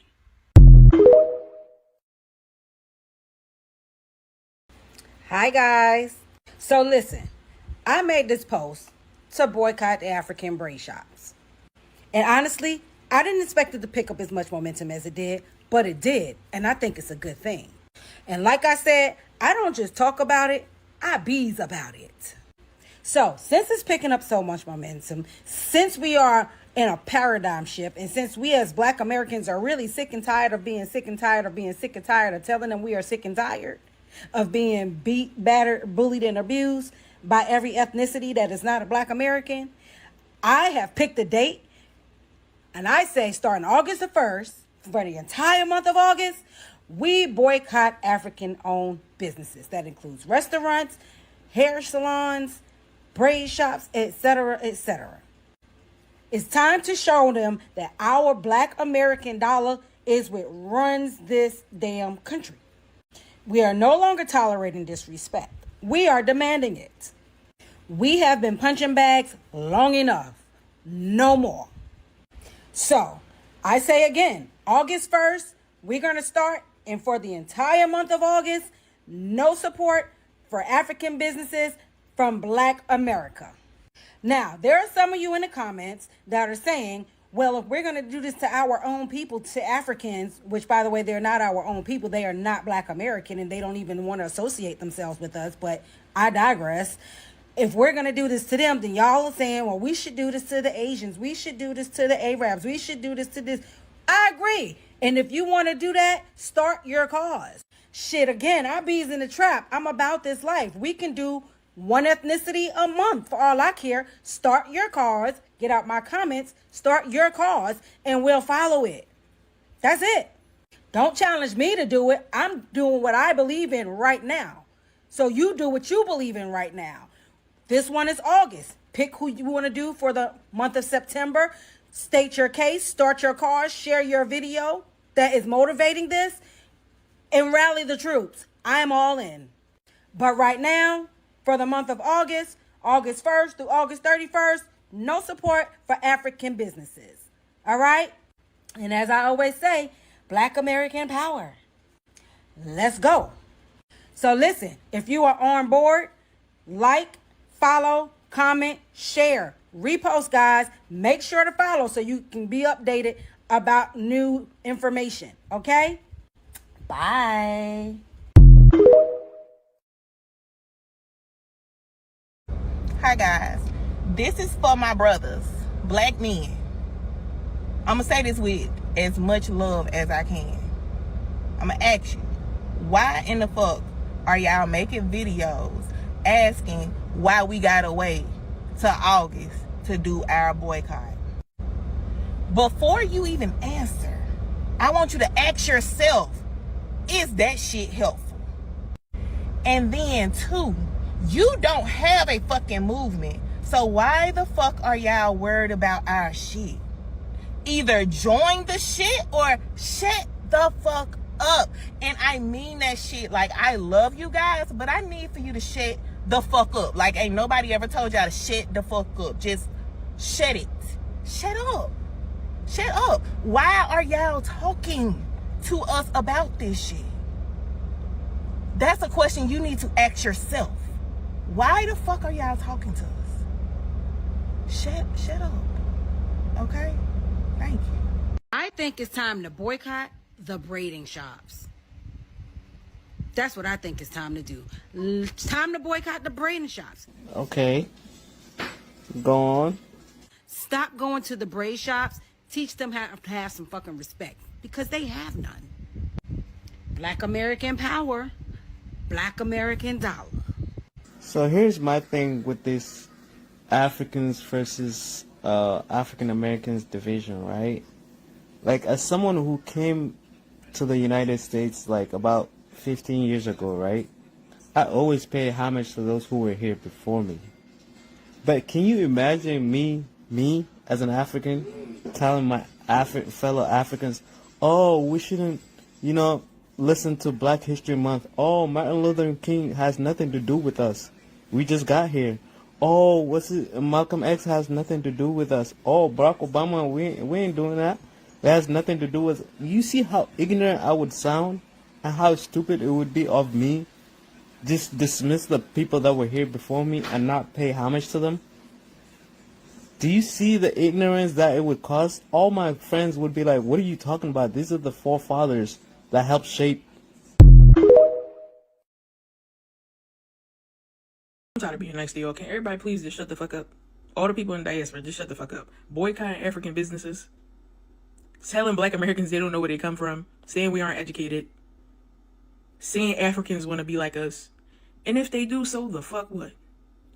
Hi guys. So listen, I made this post to boycott the African braid shops. And honestly, I didn't expect it to pick up as much momentum as it did, but it did, and I think it's a good thing. And like I said, I don't just talk about it, I bees about it. So, since it's picking up so much momentum, since we are in a paradigm shift, and since we as Black Americans are really sick and tired of being sick and tired of being sick and tired of telling them we are sick and tired of being beat, battered, bullied, and abused by every ethnicity that is not a Black American, I have picked a date. And I say starting August the 1st, for the entire month of August, we boycott African-owned businesses. That includes restaurants, hair salons, braid shops, etc., etc. It's time to show them that our Black American dollar is what runs this damn country. We are no longer tolerating disrespect. We are demanding it. We have been punching bags long enough. No more. So, I say again, August 1st, we're going to start, and for the entire month of August, no support for African businesses from Black America. Now, there are some of you in the comments that are saying, well, if we're going to do this to our own people, to Africans, which, by the way, they're not our own people, they are not Black American, and they don't even want to associate themselves with us, but I digress. If we're going to do this to them, then y'all are saying, well, we should do this to the Asians. We should do this to the Arabs. We should do this to this. I agree. And if you want to do that, start your cause. Shit, again, I bees in the trap. I'm about this life. We can do one ethnicity a month for all I care. Start your cause. Get out my comments. Start your cause, and we'll follow it. That's it. Don't challenge me to do it. I'm doing what I believe in right now. So you do what you believe in right now. This one is August. Pick who you want to do for the month of September. State your case, start your cause, share your video that is motivating this, and rally the troops. I'm all in. But right now, for the month of August, August 1st through August 31st, no support for African businesses. All right? And as I always say, Black American power. Let's go. So listen, if you are on board, like, follow, comment, share, repost, guys. Make sure to follow so you can be updated about new information. Okay? Bye. Hi, guys. This is for my brothers, Black men. I'm going to say this with as much love as I can. I'm going to ask you, why in the fuck are y'all making videos asking why we gotta wait till August to do our boycott? Before you even answer, I want you to ask yourself, is that shit helpful? And then two, you don't have a fucking movement, so why the fuck are y'all worried about our shit? Either join the shit or shut the fuck up. And I mean that shit. Like, I love you guys, but I need for you to shut the fuck up. Like, ain't nobody ever told y'all to shut the fuck up. Just shut it. Shut up. Shut up. Why are y'all talking to us about this shit? That's a question you need to ask yourself. Why the fuck are y'all talking to us? Shut up. Okay? Thank you. I think it's time to boycott the braiding shops. That's what I think it's time to do. It's time to boycott the braiding shops. Okay. Go on. Stop going to the braid shops. Teach them how to have some fucking respect. because they have none. Black American power, Black American dollar. So here's my thing with this Africans versus African Americans division, right? Like, as someone who came to the United States like about 15 years ago, right? I always pay homage to those who were here before me. But can you imagine me as an African telling my fellow Africans, oh, we shouldn't, listen to Black History Month. Oh, Martin Luther King has nothing to do with us. We just got here. Oh, Malcolm X has nothing to do with us. Oh, Barack Obama, we ain't doing that. It has nothing to do with... You see how ignorant I would sound? And how stupid it would be of me just dismiss the people that were here before me and not pay homage to them? Do you see the ignorance that it would cause? All my friends would be like, what are you talking about? These are the forefathers that helped shape... I'm tired of being nice to y'all. Can everybody please just shut the fuck up? All the people in diaspora, just shut the fuck up. Boycotting African businesses. Telling Black Americans they don't know where they come from. Saying we aren't educated. Saying Africans want to be like us. And if they do, so the fuck what?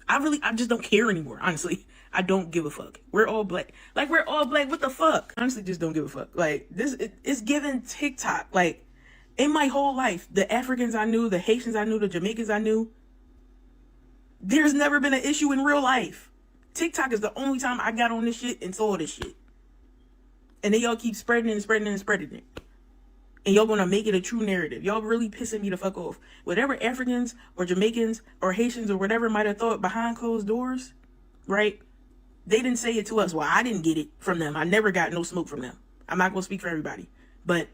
I just don't care anymore, honestly. I don't give a fuck. We're all black. Like, we're all black. What the fuck? Honestly, just don't give a fuck. Like, it's given TikTok. Like, in my whole life, the Africans I knew, the Haitians I knew, the Jamaicans I knew, there's never been an issue in real life. TikTok is the only time I got on this shit and saw this shit. And then y'all keep spreading it and spreading it and spreading it. And y'all gonna make it a true narrative. Y'all really pissing me the fuck off. Whatever Africans or Jamaicans or Haitians or whatever might have thought behind closed doors, right? They didn't say it to us. Well, I didn't get it from them. I never got no smoke from them. I'm not gonna speak for everybody. But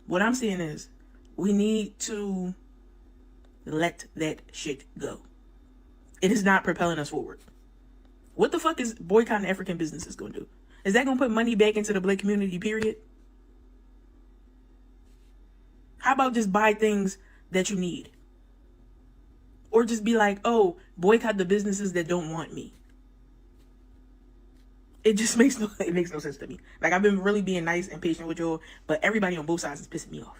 what I'm saying is, we need to let that shit go. It is not propelling us forward. What the fuck is boycotting African businesses gonna do? Is that gonna put money back into the Black community, period? How about just buy things that you need? Or just be like, oh, boycott the businesses that don't want me. It just makes no sense to me. Like, I've been really being nice and patient with y'all, but everybody on both sides is pissing me off.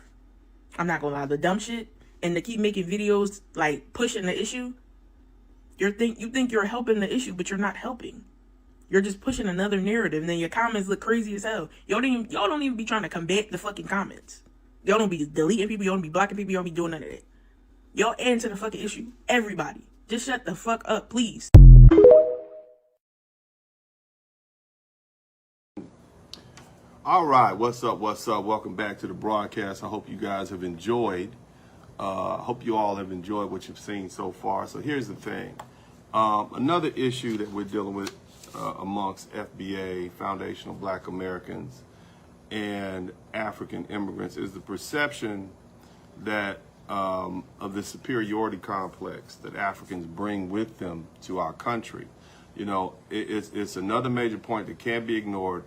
I'm not gonna lie. The dumb shit and to keep making videos like pushing the issue, you think you're helping the issue, but you're not helping. You're just pushing another narrative, and then your comments look crazy as hell. Y'all don't even be trying to combat the fucking comments. Y'all don't be deleting people. Y'all don't be blocking people. Y'all don't be doing none of that. Y'all add to the fucking issue. Everybody, just shut the fuck up, please. All right, what's up? Welcome back to the broadcast. I hope you guys have enjoyed. Hope you all have enjoyed what you've seen so far. So here's the thing. Another issue that we're dealing with amongst FBA, Foundational Black Americans, and African immigrants is the perception that of the superiority complex that Africans bring with them to our country. You know, it's another major point that can't be ignored,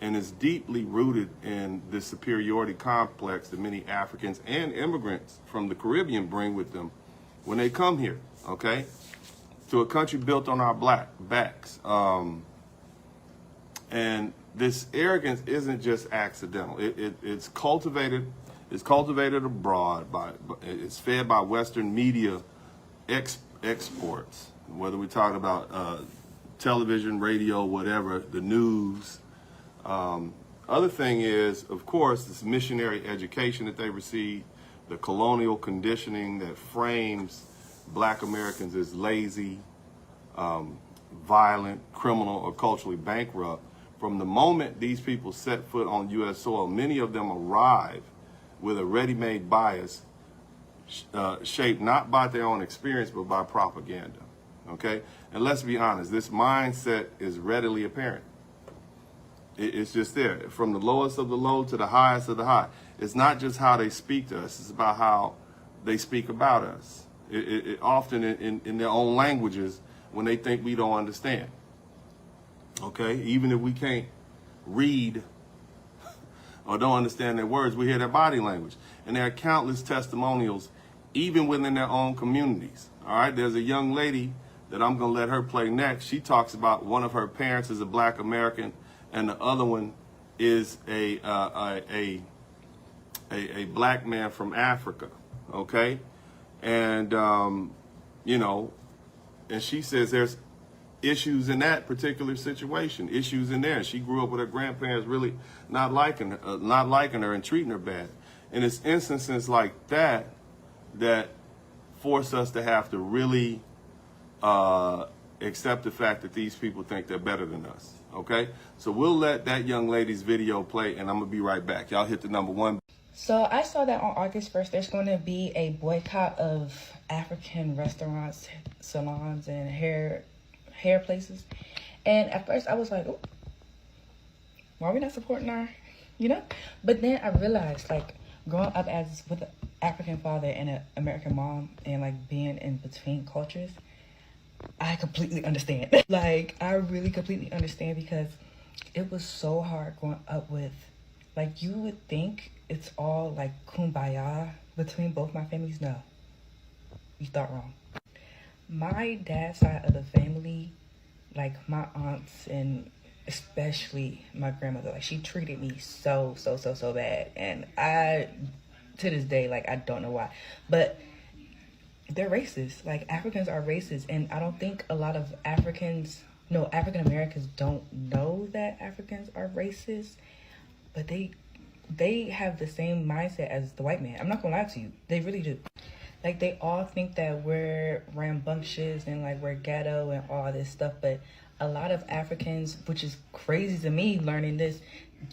and is deeply rooted in the superiority complex that many Africans and immigrants from the Caribbean bring with them when they come here, okay? To a country built on our black backs. And this arrogance isn't just accidental. It's cultivated abroad, it's fed by Western media exports, whether we're talking about television, radio, whatever, the news. Other thing is, of course, this missionary education that they receive, the colonial conditioning that frames Black Americans as lazy, violent, criminal, or culturally bankrupt. From the moment these people set foot on U.S. soil, many of them arrive with a ready-made bias shaped not by their own experience, but by propaganda, okay? And let's be honest, this mindset is readily apparent. It's just there, from the lowest of the low to the highest of the high. It's not just how they speak to us, it's about how they speak about us. Often in their own languages when they think we don't understand. Okay, even if we can't read or don't understand their words, we hear their body language. And there are countless testimonials, even within their own communities. All right, there's a young lady that I'm gonna let her play next. She talks about one of her parents is a Black American and the other one is a a black man from Africa, okay? And, you know, and she says there's issues in that particular situation, issues in there. She grew up with her grandparents really not liking her and treating her bad. And it's instances like that that force us to have to really accept the fact that these people think they're better than us, okay? So we'll let that young lady's video play, and I'm gonna be right back. Y'all hit the number 1. So I saw that on August 1st, there's going to be a boycott of African restaurants, salons, and hair places. And at first I was like, oh, why are we not supporting our, you know? But then I realized, like, growing up as with an African father and an American mom and like being in between cultures, I completely understand. Like, I really completely understand, because it was so hard growing up with, like, you would think it's all like kumbaya between both my families. No, you thought wrong. My dad's side of the family, like my aunts and especially my grandmother, like, she treated me so bad. And I, to this day, like, I don't know why, but they're racist. Like, Africans are racist. And I don't think a lot of African Americans don't know that Africans are racist, but they have the same mindset as the white man. I'm not gonna lie to you, they really do. Like, they all think that we're rambunctious and like we're ghetto and all this stuff, but a lot of Africans, which is crazy to me learning this,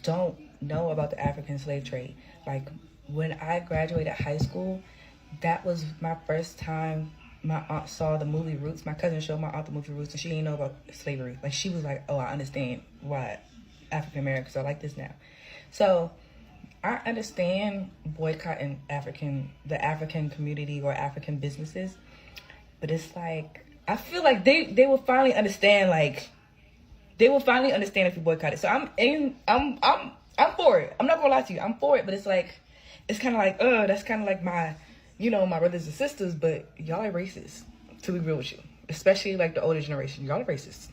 don't know about the African slave trade. Like, when I graduated high school, that was my first time my aunt saw the movie Roots. My cousin showed my aunt the movie Roots, and she didn't know about slavery. Like, she was like, oh, I understand why African Americans are like this now. So I understand boycotting the African community or African businesses, but it's like, I feel like they will finally understand. Like, they will finally understand if you boycott it. So I'm for it. I'm not gonna lie to you, I'm for it. But it's like, it's kind of like, that's kind of like my, you know, my brothers and sisters, but y'all are racist, to be real with you. Especially like the older generation, y'all are racist.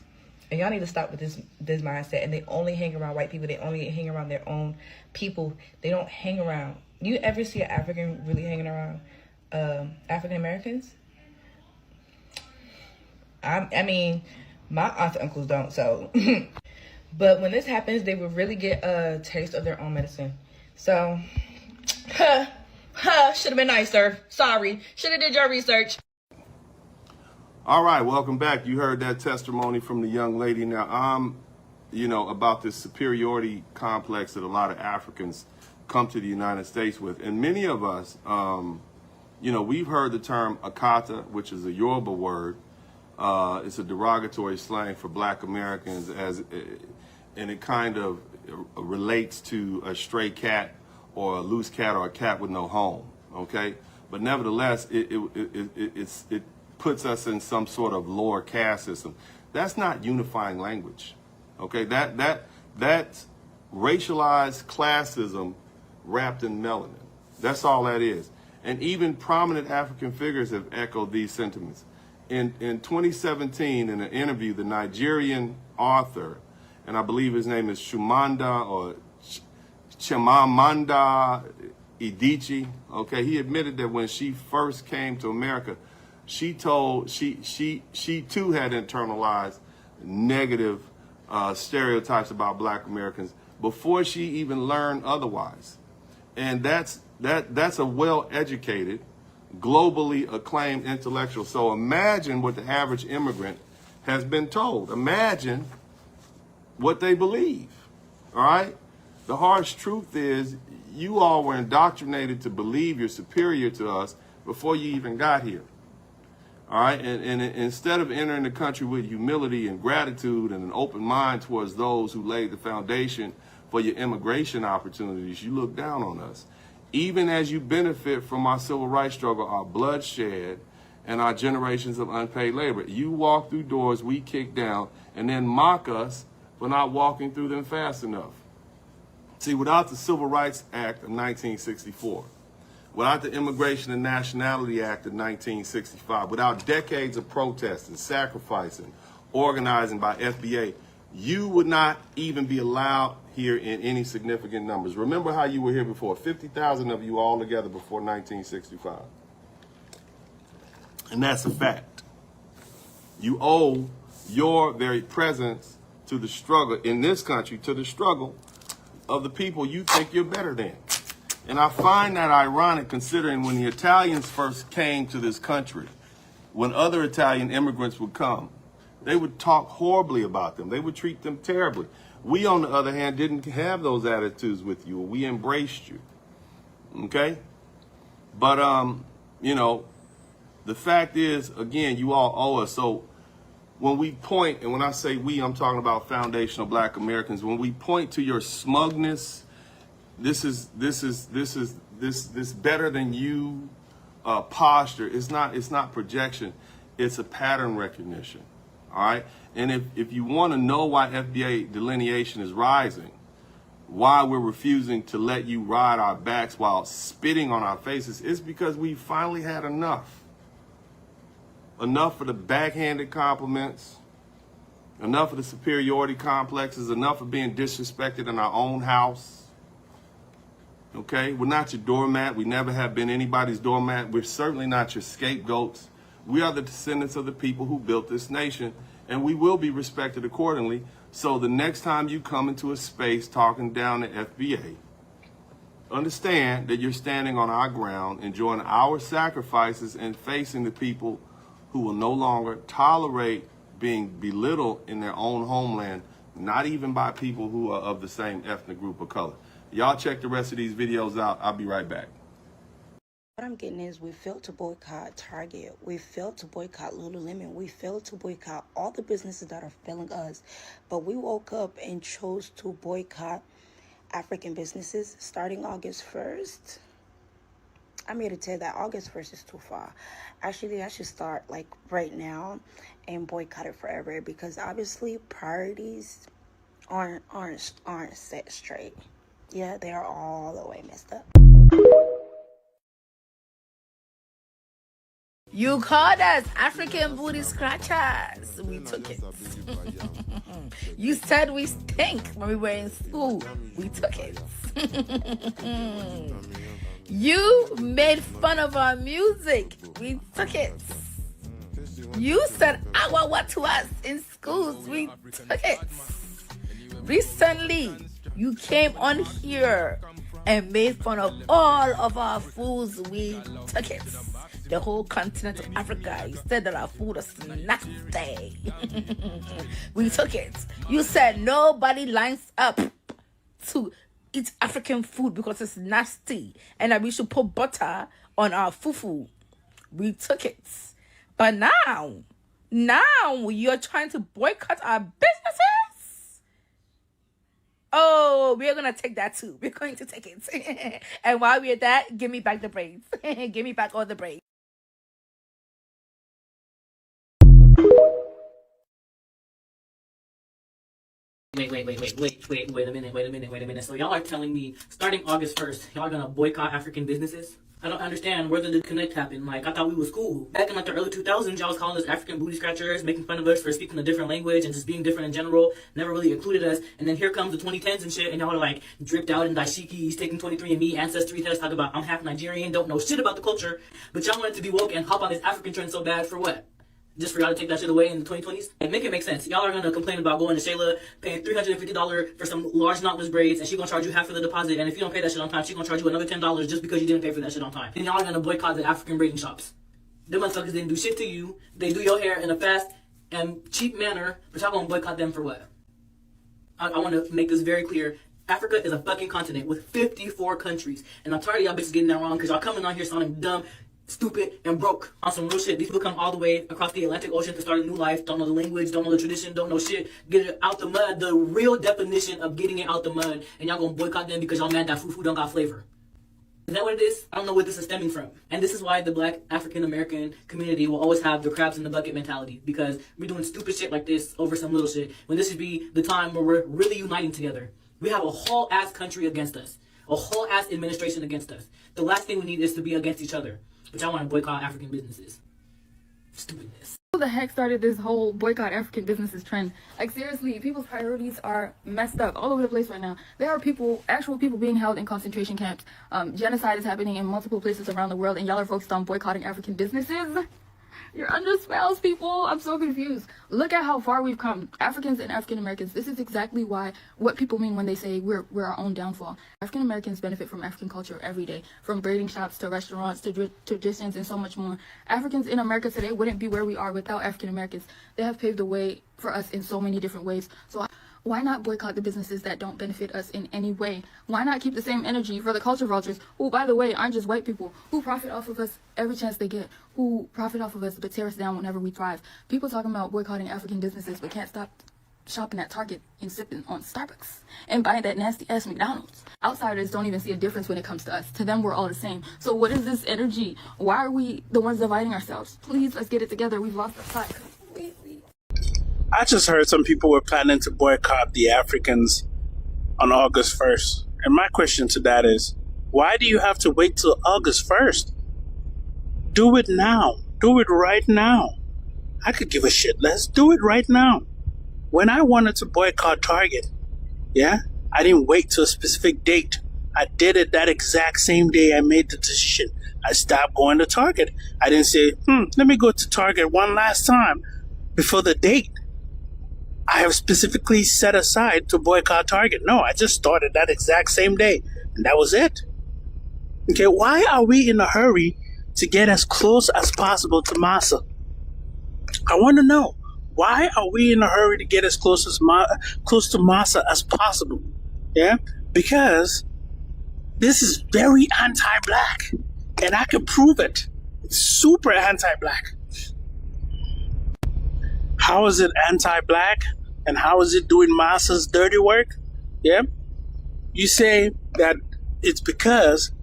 And y'all need to stop with this mindset. And they only hang around white people. They only hang around their own people. They don't hang around. You ever see an African really hanging around African Americans? I mean, my aunts and uncles don't, so. But when this happens, they will really get a taste of their own medicine. So, should have been nicer. Sorry. Should have did your research. All right, welcome back. You heard that testimony from the young lady. Now, you know, about this superiority complex that a lot of Africans come to the United States with. And many of us, you know, we've heard the term akata, which is a Yoruba word. It's a derogatory slang for black Americans, and it kind of relates to a stray cat or a loose cat or a cat with no home, okay? But nevertheless, it puts us in some sort of lower caste system. That's not unifying language, okay? That's racialized classism wrapped in melanin. That's all that is. And even prominent African figures have echoed these sentiments. In 2017, in an interview, the Nigerian author, and I believe his name is Chimamanda Adichie, okay, he admitted that when she first came to America, she too had internalized negative stereotypes about black Americans before she even learned otherwise. And that's a well-educated, globally acclaimed intellectual. So imagine what the average immigrant has been told. Imagine what they believe, all right? The harsh truth is you all were indoctrinated to believe you're superior to us before you even got here, all right? And instead of entering the country with humility and gratitude and an open mind towards those who laid the foundation for your immigration opportunities, you look down on us. Even as you benefit from our civil rights struggle, our bloodshed, and our generations of unpaid labor, you walk through doors we kick down and then mock us for not walking through them fast enough. See, without the Civil Rights Act of 1964, without the Immigration and Nationality Act of 1965, without decades of protesting, sacrificing, organizing by FBA, you would not even be allowed here in any significant numbers. Remember how you were here before. 50,000 of you all together before 1965. And that's a fact. You owe your very presence to the struggle in this country, to the struggle of the people you think you're better than. And I find that ironic considering when the Italians first came to this country, when other Italian immigrants would come, they would talk horribly about them. They would treat them terribly. We, on the other hand, didn't have those attitudes with you. We embraced you. Okay? But, you know, the fact is, again, you all owe us. So when we point, and when I say we, I'm talking about foundational Black Americans, when we point to your smugness, this better than you posture, it's not projection, it's a pattern recognition. All right? And if you want to know why FBA delineation is rising, why we're refusing to let you ride our backs while spitting on our faces, it's because we finally had enough. Enough of the backhanded compliments, enough of the superiority complexes, enough of being disrespected in our own house. Okay? We're not your doormat. We never have been anybody's doormat. We're certainly not your scapegoats. We are the descendants of the people who built this nation, and we will be respected accordingly. So the next time you come into a space talking down to FBA, understand that you're standing on our ground, enjoying our sacrifices, and facing the people who will no longer tolerate being belittled in their own homeland, not even by people who are of the same ethnic group or color. Y'all check the rest of these videos out. I'll be right back. What I'm getting is we failed to boycott Target. We failed to boycott Lululemon. We failed to boycott all the businesses that are failing us. But we woke up and chose to boycott African businesses starting August 1st. I'm here to tell you that August 1st is too far. Actually, I should start like right now and boycott it forever, because obviously priorities aren't set straight. Yeah, they are all the way messed up. You called us African booty scratchers. We took it. You said we stink when we were in school. We took it. You made fun of our music. We took it. You said awawa to us in schools. We took it. Recently, you came on here and made fun of all of our foods. We took it. The whole continent of Africa. You said that our food is nasty. We took it. You said nobody lines up to eat African food because it's nasty and that we should put butter on our fufu. We took it. But now you're trying to boycott our businesses? Oh, we're going to take that too. We're going to take it. And while we're at that, give me back the braids. Give me back all the braids. Wait a minute. So y'all are telling me starting August 1st, y'all are gonna boycott African businesses? I don't understand where the disconnect happened. Like, I thought we was cool. Back in like the early 2000s, y'all was calling us African booty scratchers, making fun of us for speaking a different language and just being different in general, never really included us. And then here comes the 2010s and shit, and y'all are like dripped out in dashikis, taking 23andMe, ancestry tests, talk about I'm half Nigerian, don't know shit about the culture, but y'all wanted to be woke and hop on this African trend so bad for what? Just for y'all to take that shit away in the 2020s? And make it make sense. Y'all are gonna complain about going to Shayla, paying $350 for some large knotless braids, and she gonna charge you half of the deposit, and if you don't pay that shit on time, she gonna charge you another $10 just because you didn't pay for that shit on time. And y'all are gonna boycott the African braiding shops. Them motherfuckers didn't do shit to you. They do your hair in a fast and cheap manner, but y'all gonna boycott them for what? I wanna make this very clear. Africa is a fucking continent with 54 countries, and I'm tired of y'all bitches getting that wrong, because y'all coming on here sounding dumb, stupid, and broke on some real shit. These people come all the way across the Atlantic Ocean to start a new life, don't know the language, don't know the tradition, don't know shit, get it out the mud, the real definition of getting it out the mud, and y'all gonna boycott them because y'all mad that fufu don't got flavor. Is that what it is? I don't know where this is stemming from. And this is why the Black African American community will always have the crabs in the bucket mentality, because we're doing stupid shit like this over some little shit, when this should be the time where we're really uniting together. We have a whole ass country against us, a whole ass administration against us. The last thing we need is to be against each other. But y'all want to boycott African businesses. Stupidness. Who the heck started this whole boycott African businesses trend? Like, seriously, people's priorities are messed up all over the place right now. There are actual people being held in concentration camps. Genocide is happening in multiple places around the world, and y'all are focused on boycotting African businesses? You're under spells, people. I'm so confused. Look at how far we've come. Africans and African Americans. This is exactly what people mean when they say we're our own downfall. African Americans benefit from African culture every day, from braiding shops to restaurants to traditions and so much more. Africans in America today wouldn't be where we are without African Americans. They have paved the way for us in so many different ways. So why not boycott the businesses that don't benefit us in any way? Why not keep the same energy for the culture vultures, who, by the way, aren't just white people, who profit off of us every chance they get, who profit off of us but tear us down whenever we thrive? People talking about boycotting African businesses but can't stop shopping at Target and sipping on Starbucks and buying that nasty-ass McDonald's. Outsiders don't even see a difference when it comes to us. To them, we're all the same. So what is this energy? Why are we the ones dividing ourselves? Please, let's get it together. We've lost our fight. I just heard some people were planning to boycott the Africans on August 1st. And my question to that is, why do you have to wait till August 1st? Do it now. Do it right now. I could give a shit. Let's do it right now. When I wanted to boycott Target, I didn't wait till a specific date. I did it that exact same day I made the decision. I stopped going to Target. I didn't say, let me go to Target one last time before the date I have specifically set aside to boycott Target. No, I just started that exact same day, and that was it. Okay, why are we in a hurry to get as close as possible to Massa? I want to know, why are we in a hurry to get as close to Massa as possible? Yeah, because this is very anti-black, and I can prove it. It's super anti-black. How is it anti-black, and how is it doing Massa's dirty work? Yeah, you say that it's because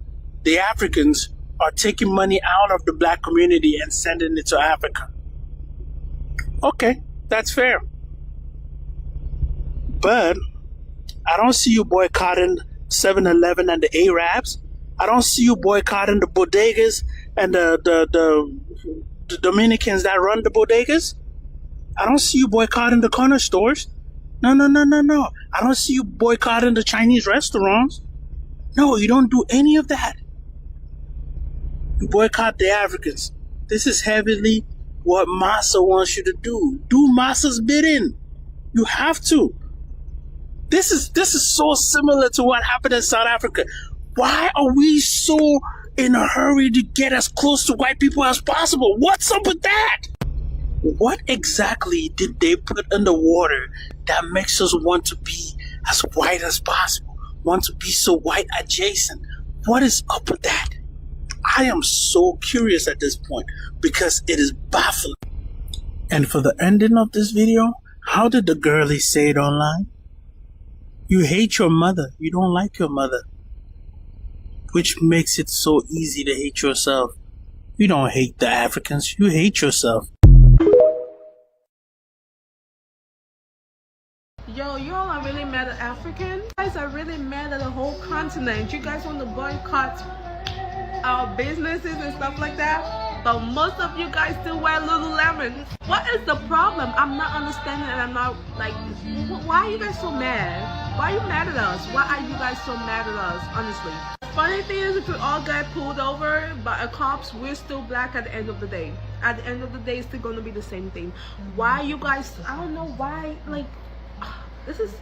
the Africans are taking money out of the black community and sending it to Africa. Okay, that's fair. But I don't see you boycotting 7-Eleven and the Arabs. I don't see you boycotting the bodegas and the Dominicans that run the bodegas. I don't see you boycotting the corner stores. No. I don't see you boycotting the Chinese restaurants. No, you don't do any of that. You boycott the Africans. This is heavily what Massa wants you to do. Do Massa's bidding. You have to. This is so similar to what happened in South Africa. Why are we so in a hurry to get as close to white people as possible? What's up with that? What exactly did they put in the water that makes us want to be as white as possible? Want to be so white adjacent? What is up with that? I am so curious at this point because it is baffling. And for the ending of this video, how did the girlie say it online? You hate your mother. You don't like your mother. Which makes it so easy to hate yourself. You don't hate the Africans. You hate yourself. Yo, y'all are really mad at Africans. You guys are really mad at the whole continent. You guys want to boycott our businesses and stuff like that, but most of you guys still wear Lululemon. What is the problem? I'm not understanding, and I'm not like, why are you guys so mad? Why are you mad at us? Why are you guys so mad at us, honestly? Funny thing is, if we all get pulled over by a cops, we're still black at the end of the day. At the end of the day, it's still going to be the same thing. Why you guys, I don't know why, like, this is,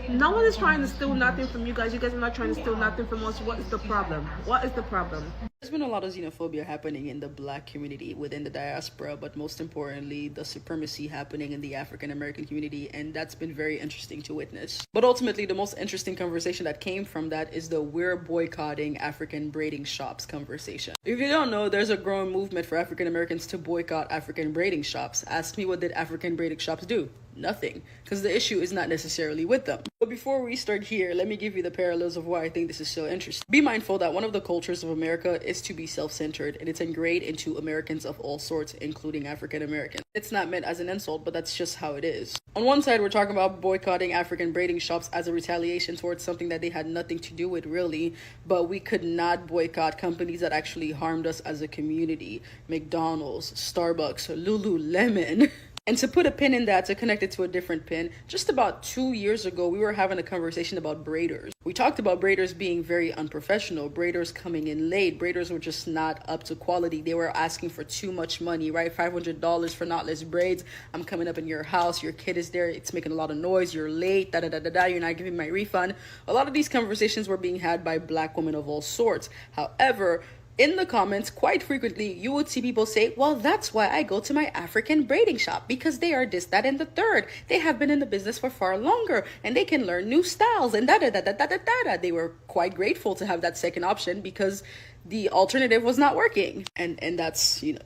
no one is trying to steal nothing from you guys. You guys are not trying to steal nothing from us. What is the problem? What is the problem? There's been a lot of xenophobia happening in the black community within the diaspora, but most importantly, the supremacy happening in the African American community, and that's been very interesting to witness. But ultimately, the most interesting conversation that came from that is the "we're boycotting African braiding shops" conversation. If you don't know, there's a growing movement for African Americans to boycott African braiding shops. Ask me, what did African braiding shops do? Nothing, because the issue is not necessarily with them. But before we start here, let me give you the parallels of why I think this is so interesting. Be mindful that one of the cultures of America is to be self-centered, and it's ingrained into Americans of all sorts, including African Americans. It's not meant as an insult, but that's just how it is. On one side, we're talking about boycotting African braiding shops as a retaliation towards something that they had nothing to do with, really, but we could not boycott companies that actually harmed us as a community. McDonald's, Starbucks, Lululemon. And to put a pin in that, to connect it to a different pin, just about 2 years ago, we were having a conversation about braiders. We talked about braiders being very unprofessional, braiders coming in late, braiders were just not up to quality. They were asking for too much money, right? $500 for knotless braids. I'm coming up in your house, your kid is there, it's making a lot of noise, you're late, da-da-da-da-da, you're not giving my refund. A lot of these conversations were being had by Black women of all sorts. However, in the comments, quite frequently, you would see people say, well, that's why I go to my African braiding shop, because they are this, that, and the third. They have been in the business for far longer, and they can learn new styles, and da-da-da-da-da-da-da. They were quite grateful to have that second option because the alternative was not working. And that's, you know,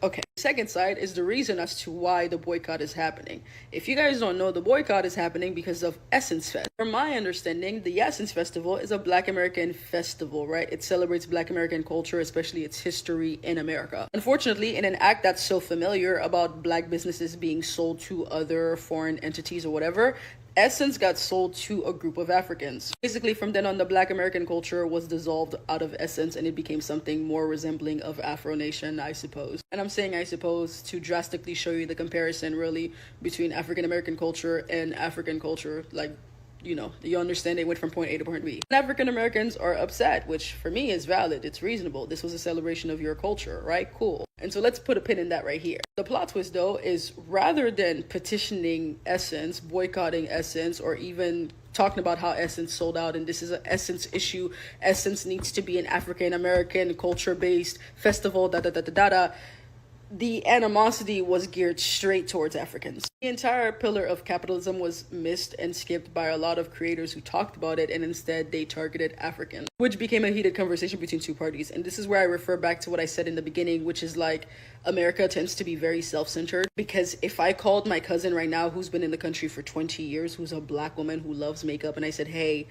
okay. Second side is the reason as to why the boycott is happening. If you guys don't know, the boycott is happening because of Essence Fest. From my understanding, the Essence Festival is a Black American festival, right? It celebrates Black American culture, especially its history in America. Unfortunately, in an act that's so familiar about Black businesses being sold to other foreign entities or whatever, Essence got sold to a group of Africans. Basically, from then on, the Black American culture was dissolved out of Essence and it became something more resembling of Afro Nation, I suppose. And I'm saying I suppose to drastically show you the comparison really between African American culture and African culture. Like, you know, you understand they went from point A to point B. And African Americans are upset, which for me is valid. It's reasonable. This was a celebration of your culture, right? Cool. And so let's put a pin in that right here. The plot twist, though, is rather than petitioning Essence, boycotting Essence, or even talking about how Essence sold out and this is an Essence issue, Essence needs to be an African American culture-based festival, da-da-da-da-da-da, the animosity was geared straight towards Africans. The entire pillar of capitalism was missed and skipped by a lot of creators who talked about it, and instead they targeted Africans, which became a heated conversation between two parties. And this is where I refer back to what I said in the beginning, which is like, America tends to be very self-centered, because if I called my cousin right now who's been in the country for 20 years, who's a Black woman who loves makeup, and I said, hey,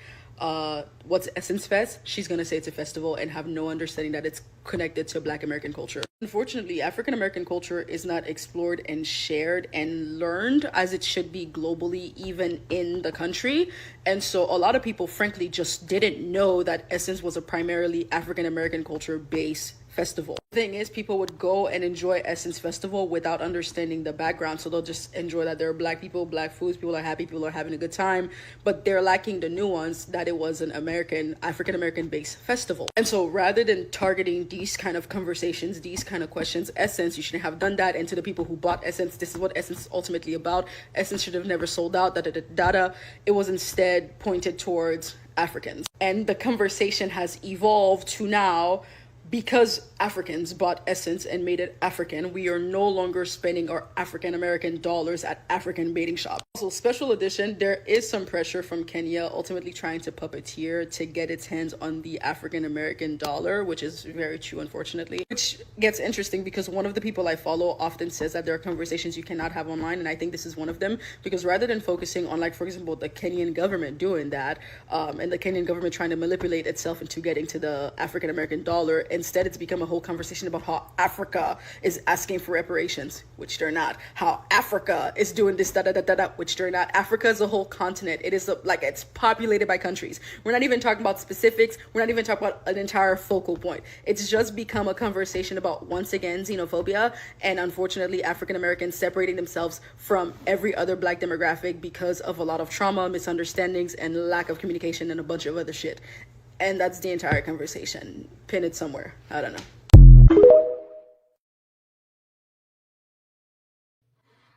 what's Essence Fest? She's gonna say it's a festival and have no understanding that it's connected to Black American culture. Unfortunately, African American culture is not explored and shared and learned as it should be globally, even in the country. And so a lot of people, frankly, just didn't know that Essence was a primarily African American culture based festival. The thing is, people would go and enjoy Essence Festival without understanding the background. So they'll just enjoy that there are Black people, Black foods, people are happy, people are having a good time, but they're lacking the nuance that it was an African American based festival. And so rather than targeting these kind of conversations, these kind of questions, Essence, you shouldn't have done that. And to the people who bought Essence, this is what Essence is ultimately about. Essence should have never sold out, da-da-da-da-da. It was instead pointed towards Africans. And the conversation has evolved to now, because Africans bought Essence and made it African, we are no longer spending our African American dollars at African baiting shops. Also, special edition, there is some pressure from Kenya ultimately trying to puppeteer to get its hands on the African American dollar, which is very true, unfortunately. Which gets interesting because one of the people I follow often says that there are conversations you cannot have online, and I think this is one of them, because rather than focusing on, like, for example, the Kenyan government doing that, and the Kenyan government trying to manipulate itself into getting to the African American dollar, instead it's become a whole conversation about how Africa is asking for reparations, which they're not. How Africa is doing this, da-da-da-da-da, which they're not. Africa is a whole continent. It is like it's populated by countries. We're not even talking about specifics. We're not even talking about an entire focal point. It's just become a conversation about, once again, xenophobia, and unfortunately African Americans separating themselves from every other Black demographic because of a lot of trauma, misunderstandings, and lack of communication and a bunch of other shit. And that's the entire conversation. Pin it somewhere. I don't know.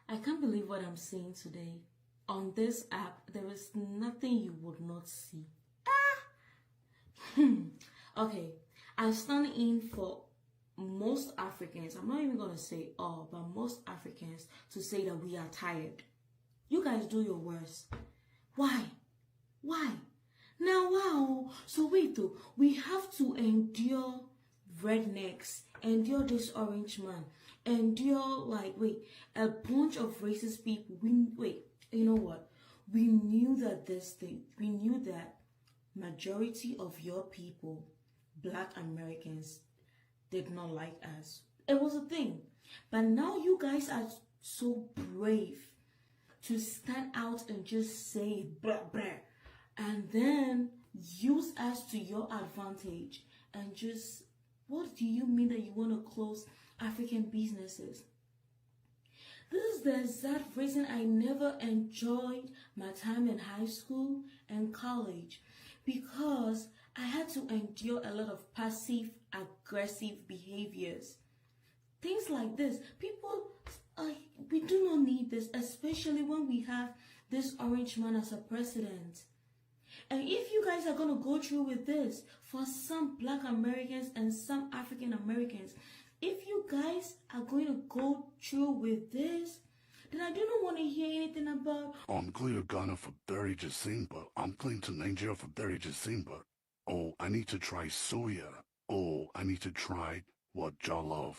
I can't believe what I'm seeing today. On this app, there is nothing you would not see. Okay, I stand in for most Africans. I'm not even going to say all, but most Africans to say that we are tired. You guys do your worst. Why? Now, wow. So wait though, we have to endure rednecks, endure this orange man, endure a bunch of racist people. You know what? We knew that at this thing, we knew that majority of your people, Black Americans, did not like us. It was a thing. But now you guys are so brave to stand out and just say blah, blah, and then use us to your advantage and just, what do you mean that you want to close African businesses? This is the exact reason I never enjoyed my time in high school and college, because I had to endure a lot of passive aggressive behaviors. Things like this. People, we do not need this, especially when we have this orange man as a president. And if you guys are going to go through with this, for some Black Americans and some African Americans, if you guys are going to go through with this, then I do not want to hear anything about, I'm going to Ghana for 30 December. I'm going to Nigeria for 30 December. Oh, I need to try soya. Oh, I need to try what jollof.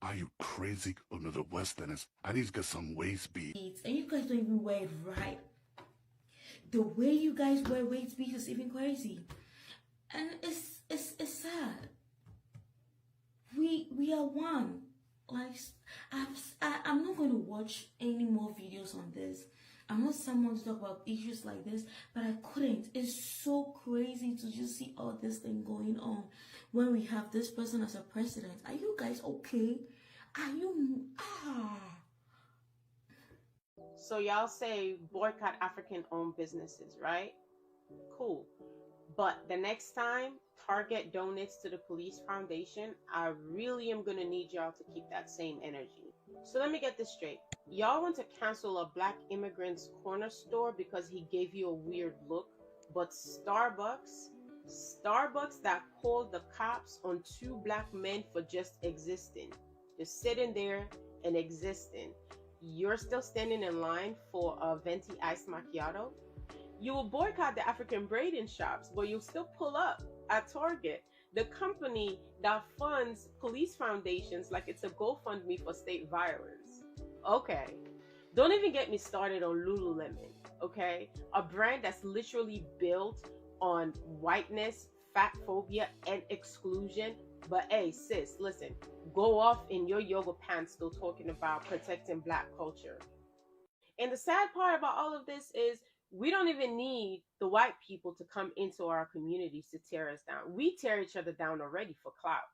Are you crazy? Oh no, the Westerners. I need to get some waist beat. and you guys don't even wear it right. The way you guys wear waist beats is even crazy. And it's sad. We are one. Like, I'm not going to watch any more videos on this. I'm not someone to talk about issues like this, but I couldn't. It's so crazy to just see all this thing going on when we have this person as a president. Are you guys okay? Are you? So y'all say boycott African-owned businesses, right? Cool. But the next time Target donates to the police foundation, I really am going to need y'all to keep that same energy. So let me get this straight. Y'all want to cancel a Black immigrant's corner store because he gave you a weird look, but Starbucks that called the cops on 2 Black men for just existing, just sitting there and existing, you're still standing in line for a venti iced macchiato? You will boycott the African braiding shops, but you'll still pull up at Target, the company that funds police foundations like it's a GoFundMe for state violence. Okay, don't even get me started on Lululemon, okay? A brand that's literally built on whiteness, fat phobia, and exclusion. But hey, sis, listen, go off in your yoga pants still talking about protecting Black culture. And the sad part about all of this is we don't even need the white people to come into our communities to tear us down. We tear each other down already for clout.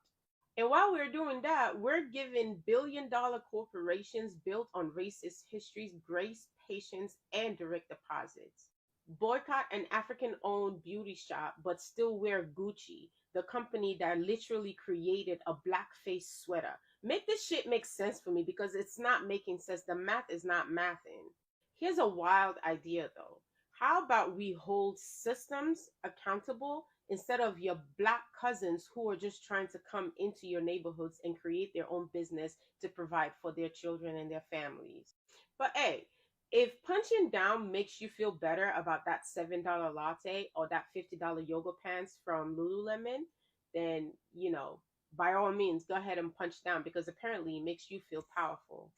And while we're doing that, we're giving billion-dollar corporations built on racist histories grace, patience, and direct deposits. Boycott an African-owned beauty shop, but still wear Gucci, the company that literally created a blackface sweater. Make this shit make sense for me, because it's not making sense. The math is not mathing. Here's a wild idea though. How about we hold systems accountable instead of your Black cousins who are just trying to come into your neighborhoods and create their own business to provide for their children and their families? But hey, if punching down makes you feel better about that $7 latte or that $50 yoga pants from Lululemon, then, you know, by all means, go ahead and punch down, because apparently it makes you feel powerful.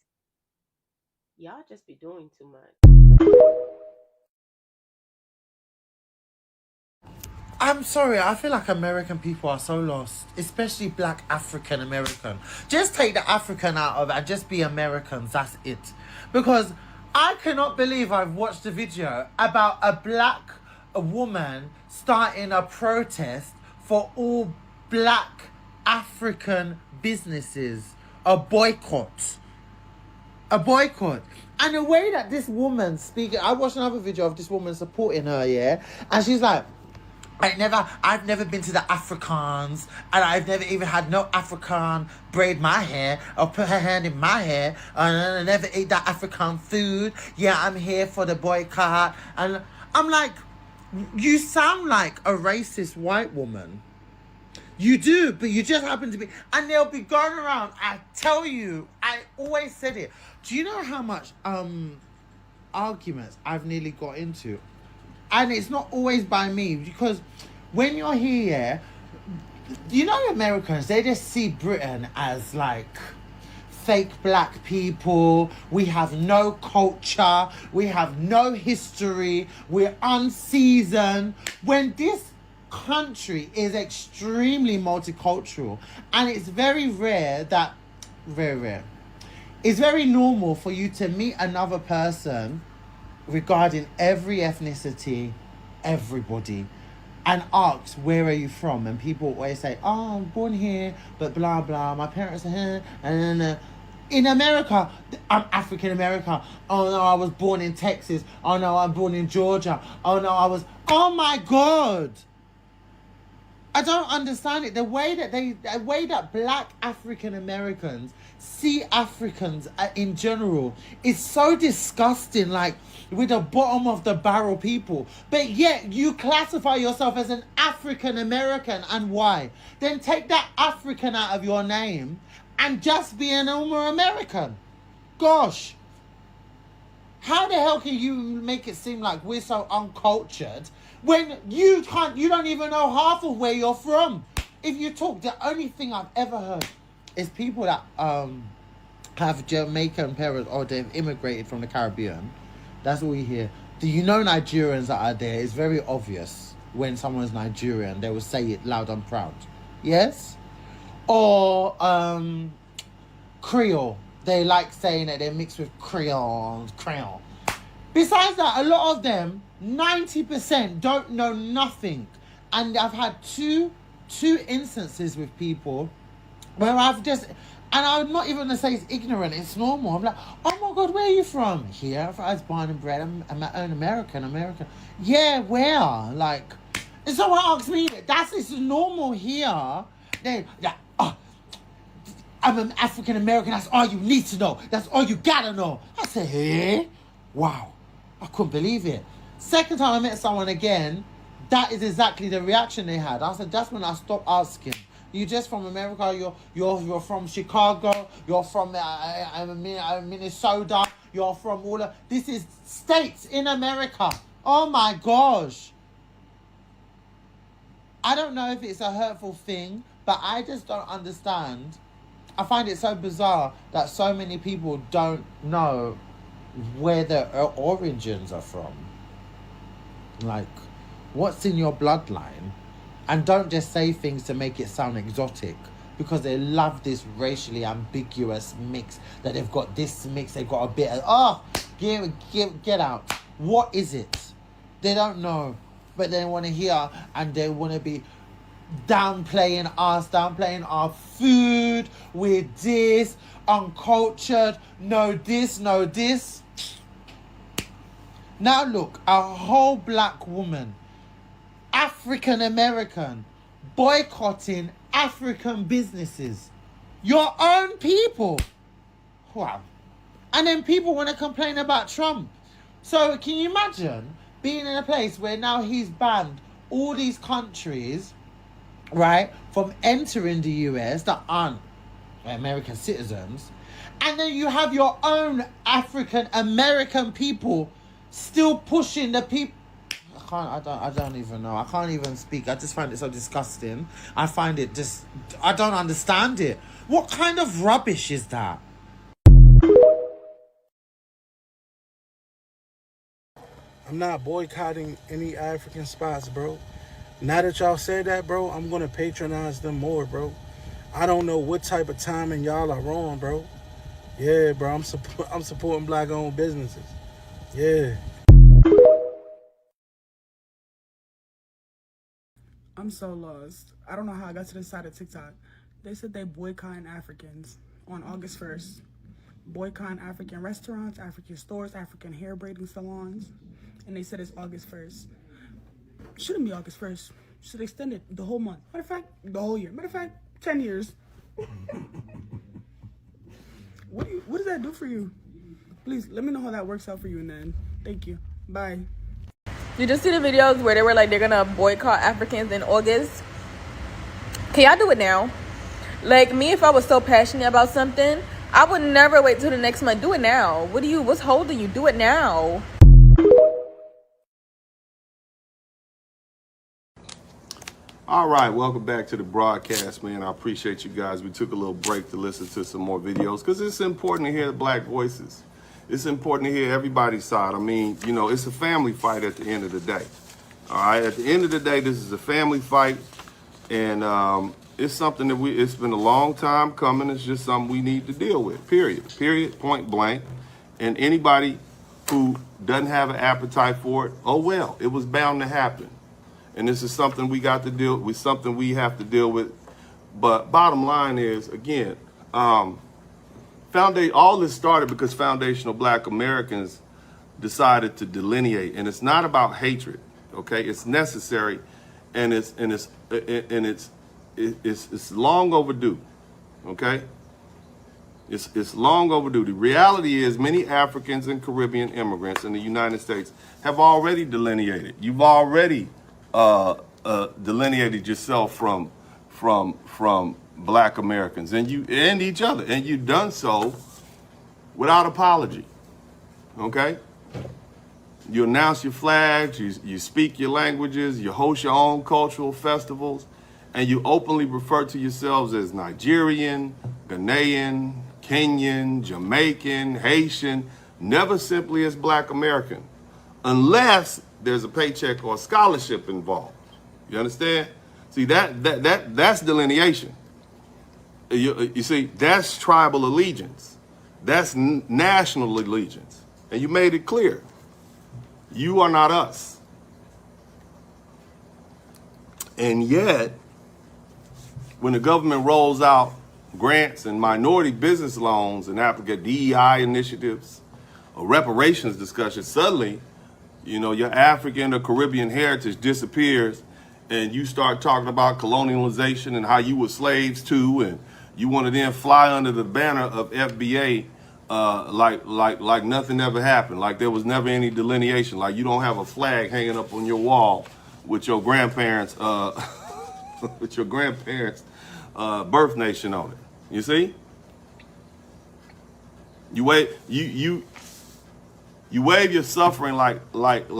Y'all just be doing too much. I'm sorry, I feel like American people are so lost, especially Black African American. Just take the African out of it and just be Americans, that's it. Because I cannot believe I've watched a video about a Black woman starting a protest for all Black African businesses. A boycott. And the way that this woman speaking, I watched another video of this woman supporting her, yeah? And she's like, I've never been to the Afrikaans, and I've never even had no African braid my hair or put her hand in my hair, and I never ate that African food. Yeah, I'm here for the boycott. And I'm like, you sound like a racist white woman. You do, but you just happen to be, and they'll be going around. I tell you, I always said it. Do you know how much arguments I've nearly got into? And it's not always by me, because when you're here, you know, Americans, they just see Britain as like fake black people. We have no culture. We have no history. We're unseasoned. When this country is extremely multicultural, and it's very rare that, very rare, it's very normal for you to meet another person regarding every ethnicity, everybody, and ask, where are you from? And people always say, oh, I'm born here, but blah, blah, my parents are here, and then, in America, I'm African American. Oh no, I was born in Texas. Oh no, I'm born in Georgia. Oh no, oh my God. I don't understand it. The way that black African Americans see Africans in general is so disgusting, like with the bottom of the barrel people. But yet you classify yourself as an African American, and why? Then take that African out of your name and just be a normal American. Gosh. How the hell can you make it seem like we're so uncultured when you don't even know half of where you're from? If you talk, the only thing I've ever heard is people that have Jamaican parents or they've immigrated from the Caribbean. That's all you hear. Do you know Nigerians that are there? It's very obvious when someone's Nigerian. They will say it loud and proud. Yes? Or Creole. They like saying that they're mixed with Creole. Besides that, a lot of them, 90% don't know nothing. And I've had two instances with people where I've just, and I'm not even going to say it's ignorant, it's normal. I'm like, oh my God, where are you from? Here, I was born and bred, I'm an American. Yeah, where? Like, and someone asks me, it's normal here. They, like, oh, I'm an African American, that's all you need to know. That's all you gotta know. I said, hey, wow. I couldn't believe it. Second time I met someone again, that is exactly the reaction they had. I said, that's when I stopped asking. You just from America, you're from Chicago, you're from Minnesota, you're from all of, this is states in America. Oh my gosh. I don't know if it's a hurtful thing, but I just don't understand. I find it so bizarre that so many people don't know where their origins are from. Like, what's in your bloodline? And don't just say things to make it sound exotic, because they love this racially ambiguous mix, that they've got this mix, they've got a bit of, get out. What is it? They don't know, but they want to hear, and they want to be downplaying our food with this, uncultured, no this. Now look, a whole black woman, African American, boycotting African businesses. Your own people. Wow. And then people want to complain about Trump. So can you imagine being in a place where now he's banned all these countries, right, from entering the US that aren't American citizens, and then you have your own African American people still pushing the people. I don't even know. I can't even speak. I just find it so disgusting. I find it just, I don't understand it. What kind of rubbish is that? I'm not boycotting any African spots, bro. Now that y'all said that, bro, I'm going to patronize them more, bro. I don't know what type of timing y'all are on, bro. Yeah, bro, I'm supporting black-owned businesses. Yeah. I'm so lost. I don't know how I got to this side of TikTok. They said they boycotting Africans on August 1st. Boycotting African restaurants, African stores, African hair braiding salons. And they said it's August 1st. Shouldn't be August 1st. Should extend it the whole month. Matter of fact, the whole year. Matter of fact, 10 years. What does that do for you? Please, let me know how that works out for you, and then thank you. Bye. You just see the videos where they were like, they're gonna boycott Africans in August. Can y'all do it now? Like me, if I was so passionate about something, I would never wait till the next month. Do it now. What's holding you? Do it now. All right, welcome back to the broadcast, man. I appreciate you guys. We took a little break to listen to some more videos because it's important to hear the black voices. It's important to hear everybody's side. I mean, you know, it's a family fight at the end of the day. All right, at the end of the day, this is a family fight, and it's something that it's been a long time coming. It's just something we need to deal with, period, point blank. And anybody who doesn't have an appetite for it, oh well, it was bound to happen. And this is something we got to deal with, something we have to deal with. But bottom line is, again, all this started because foundational black Americans decided to delineate. And it's not about hatred, okay? It's necessary, and it's long overdue, okay? It's long overdue. The reality is many Africans and Caribbean immigrants in the United States have already delineated. You've already delineated yourself from black Americans and each other, and you've done so without apology. Okay? You announce your flags, you speak your languages, you host your own cultural festivals, and you openly refer to yourselves as Nigerian, Ghanaian, Kenyan, Jamaican, Haitian, never simply as black American, unless there's a paycheck or a scholarship involved. You understand? See, that's delineation. You see, that's tribal allegiance. That's national allegiance. And you made it clear. You are not us. And yet, when the government rolls out grants and minority business loans and applicant DEI initiatives or reparations discussions, suddenly, you know, your African or Caribbean heritage disappears, and you start talking about colonialization and how you were slaves too, and you want to then fly under the banner of FBA like nothing ever happened, like there was never any delineation, like you don't have a flag hanging up on your wall with your grandparents' birth nation on it. You see? You wave your suffering like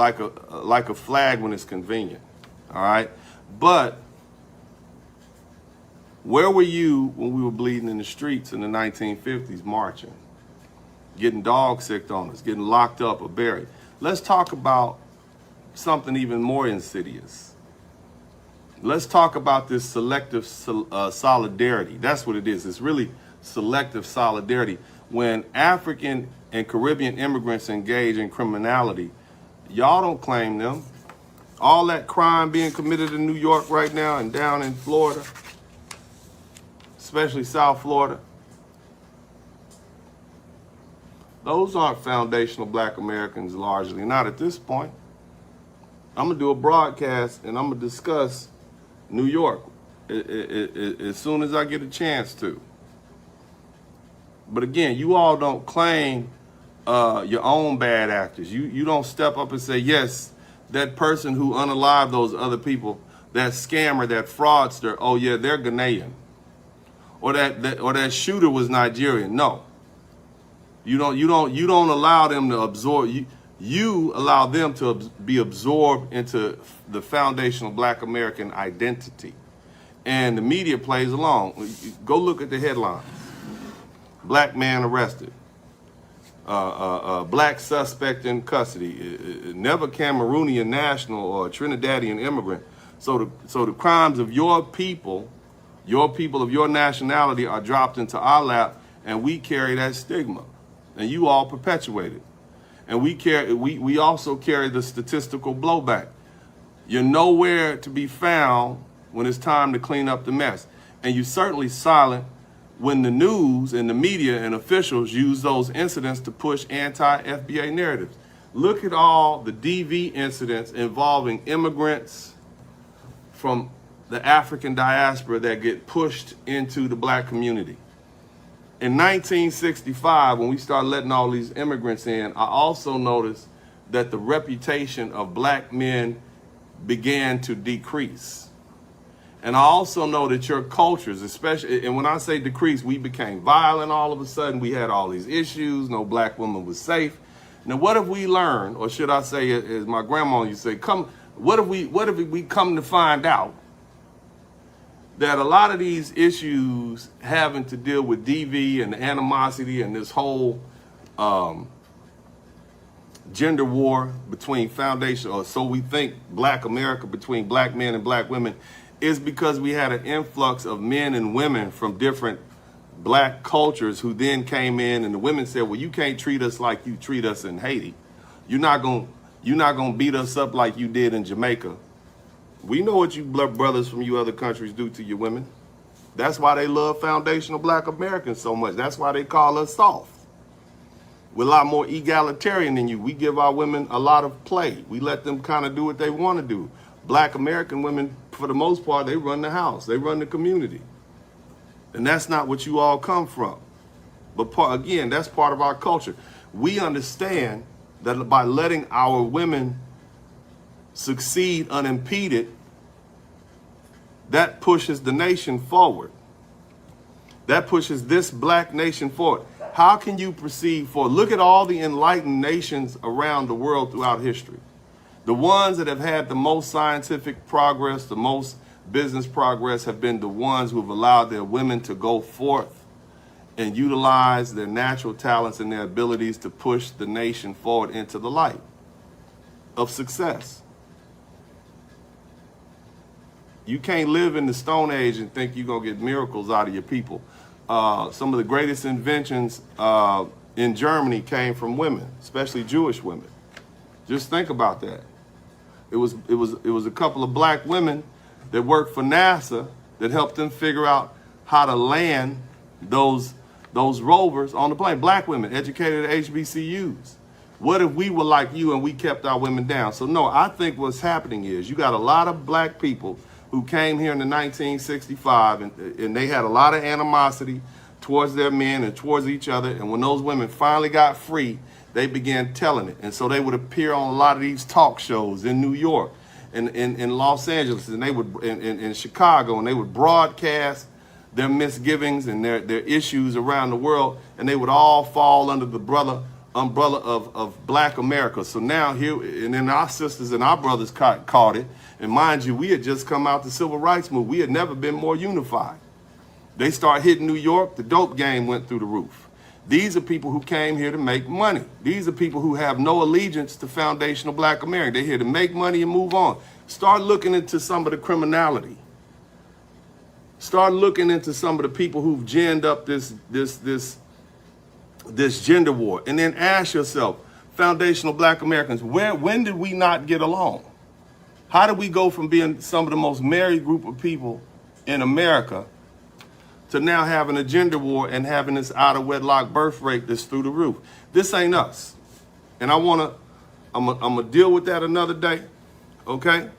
a flag when it's convenient. All right? But where were you when we were bleeding in the streets in the 1950s marching? Getting dog sick on us, getting locked up or buried. Let's talk about something even more insidious. Let's talk about this selective solidarity. That's what it is. It's really selective solidarity. When African and Caribbean immigrants engage in criminality, y'all don't claim them. All that crime being committed in New York right now and down in Florida, especially South Florida, those aren't foundational black Americans largely, not at this point. I'm gonna do a broadcast and I'm gonna discuss New York as soon as I get a chance to. But again, you all don't claim your own bad actors. You don't step up and say, yes, that person who unalived those other people, that scammer, that fraudster, oh yeah, they're Ghanaian. Or that shooter was Nigerian. No. You don't allow them to absorb. You allow them to be absorbed into the foundational black American identity. And the media plays along. Go look at the headlines. Black man arrested. Black suspect in custody. Never Cameroonian national or Trinidadian immigrant. So the crimes of your people of your nationality are dropped into our lap, and we carry that stigma. And you all perpetuate it. And we also carry the statistical blowback. You're nowhere to be found when it's time to clean up the mess. And you're certainly silent when the news and the media and officials use those incidents to push anti-FBA narratives. Look at all the DV incidents involving immigrants from the African diaspora that get pushed into the black community. In 1965, when we started letting all these immigrants in, I also noticed that the reputation of black men began to decrease. And I also know that your cultures, especially, and when I say decrease, we became violent all of a sudden. We had all these issues. No black woman was safe. Now, what have we learned, or should I say, as my grandma used to say, what have we come to find out that a lot of these issues having to deal with DV and animosity and this whole gender war between foundation, or so we think, Black America, between black men and black women, is because we had an influx of men and women from different black cultures who then came in, and the women said, well, you can't treat us like you treat us in Haiti. You're not gonna beat us up like you did in Jamaica. We know what you brothers from you other countries do to your women. That's why they love foundational black Americans so much. That's why they call us soft. We're a lot more egalitarian than you. We give our women a lot of play. We let them kind of do what they want to do. Black American women, for the most part, they run the house. They run the community. And that's not what you all come from. But again, that's part of our culture. We understand that by letting our women succeed unimpeded, that pushes the nation forward. That pushes this black nation forward. How can you proceed forward? Look at all the enlightened nations around the world throughout history. The ones that have had the most scientific progress, the most business progress, have been the ones who have allowed their women to go forth and utilize their natural talents and their abilities to push the nation forward into the light of success. You can't live in the Stone Age and think you're going to get miracles out of your people. Some of the greatest inventions in Germany came from women, especially Jewish women. Just think about that. It was a couple of black women that worked for NASA that helped them figure out how to land those rovers on the plane. Black women educated at HBCUs. What if we were like you and we kept our women down? So no, I think what's happening is you got a lot of black people who came here in the 1965 and they had a lot of animosity towards their men and towards each other. And when those women finally got free, they began telling it. And so they would appear on a lot of these talk shows in New York and in Los Angeles, and they would in Chicago, and they would broadcast their misgivings and their issues around the world, and they would all fall under the umbrella of black America. So now here, and then our sisters and our brothers caught it. And mind you, we had just come out the civil rights movement. We had never been more unified. They start hitting New York, the dope game went through the roof. These are people who came here to make money. These are people who have no allegiance to foundational black America. They're here to make money and move on. Start looking into some of the criminality. Start looking into some of the people who've ginned up this gender war. And then ask yourself, foundational black Americans, when did we not get along? How did we go from being some of the most married group of people in America to now having a gender war and having this out of wedlock birth rate that's through the roof? This ain't us. And I'm gonna deal with that another day, okay?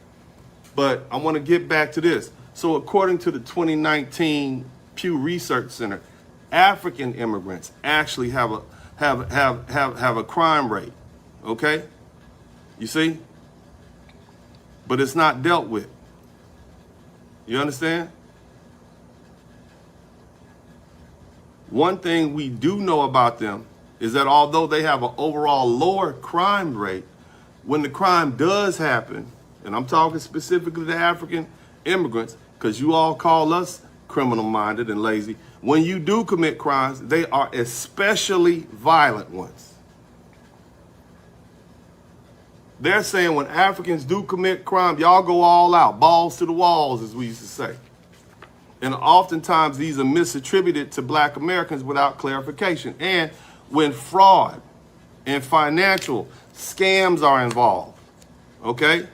But I wanna get back to this. So according to the 2019 Pew Research Center, African immigrants actually have a crime rate, okay? You see? But it's not dealt with. You understand? One thing we do know about them is that although they have an overall lower crime rate, when the crime does happen, and I'm talking specifically to African immigrants, because you all call us criminal-minded and lazy, when you do commit crimes, they are especially violent ones. They're saying when Africans do commit crime, y'all go all out, balls to the walls, as we used to say. And oftentimes these are misattributed to black Americans without clarification. And when fraud and financial scams are involved, okay,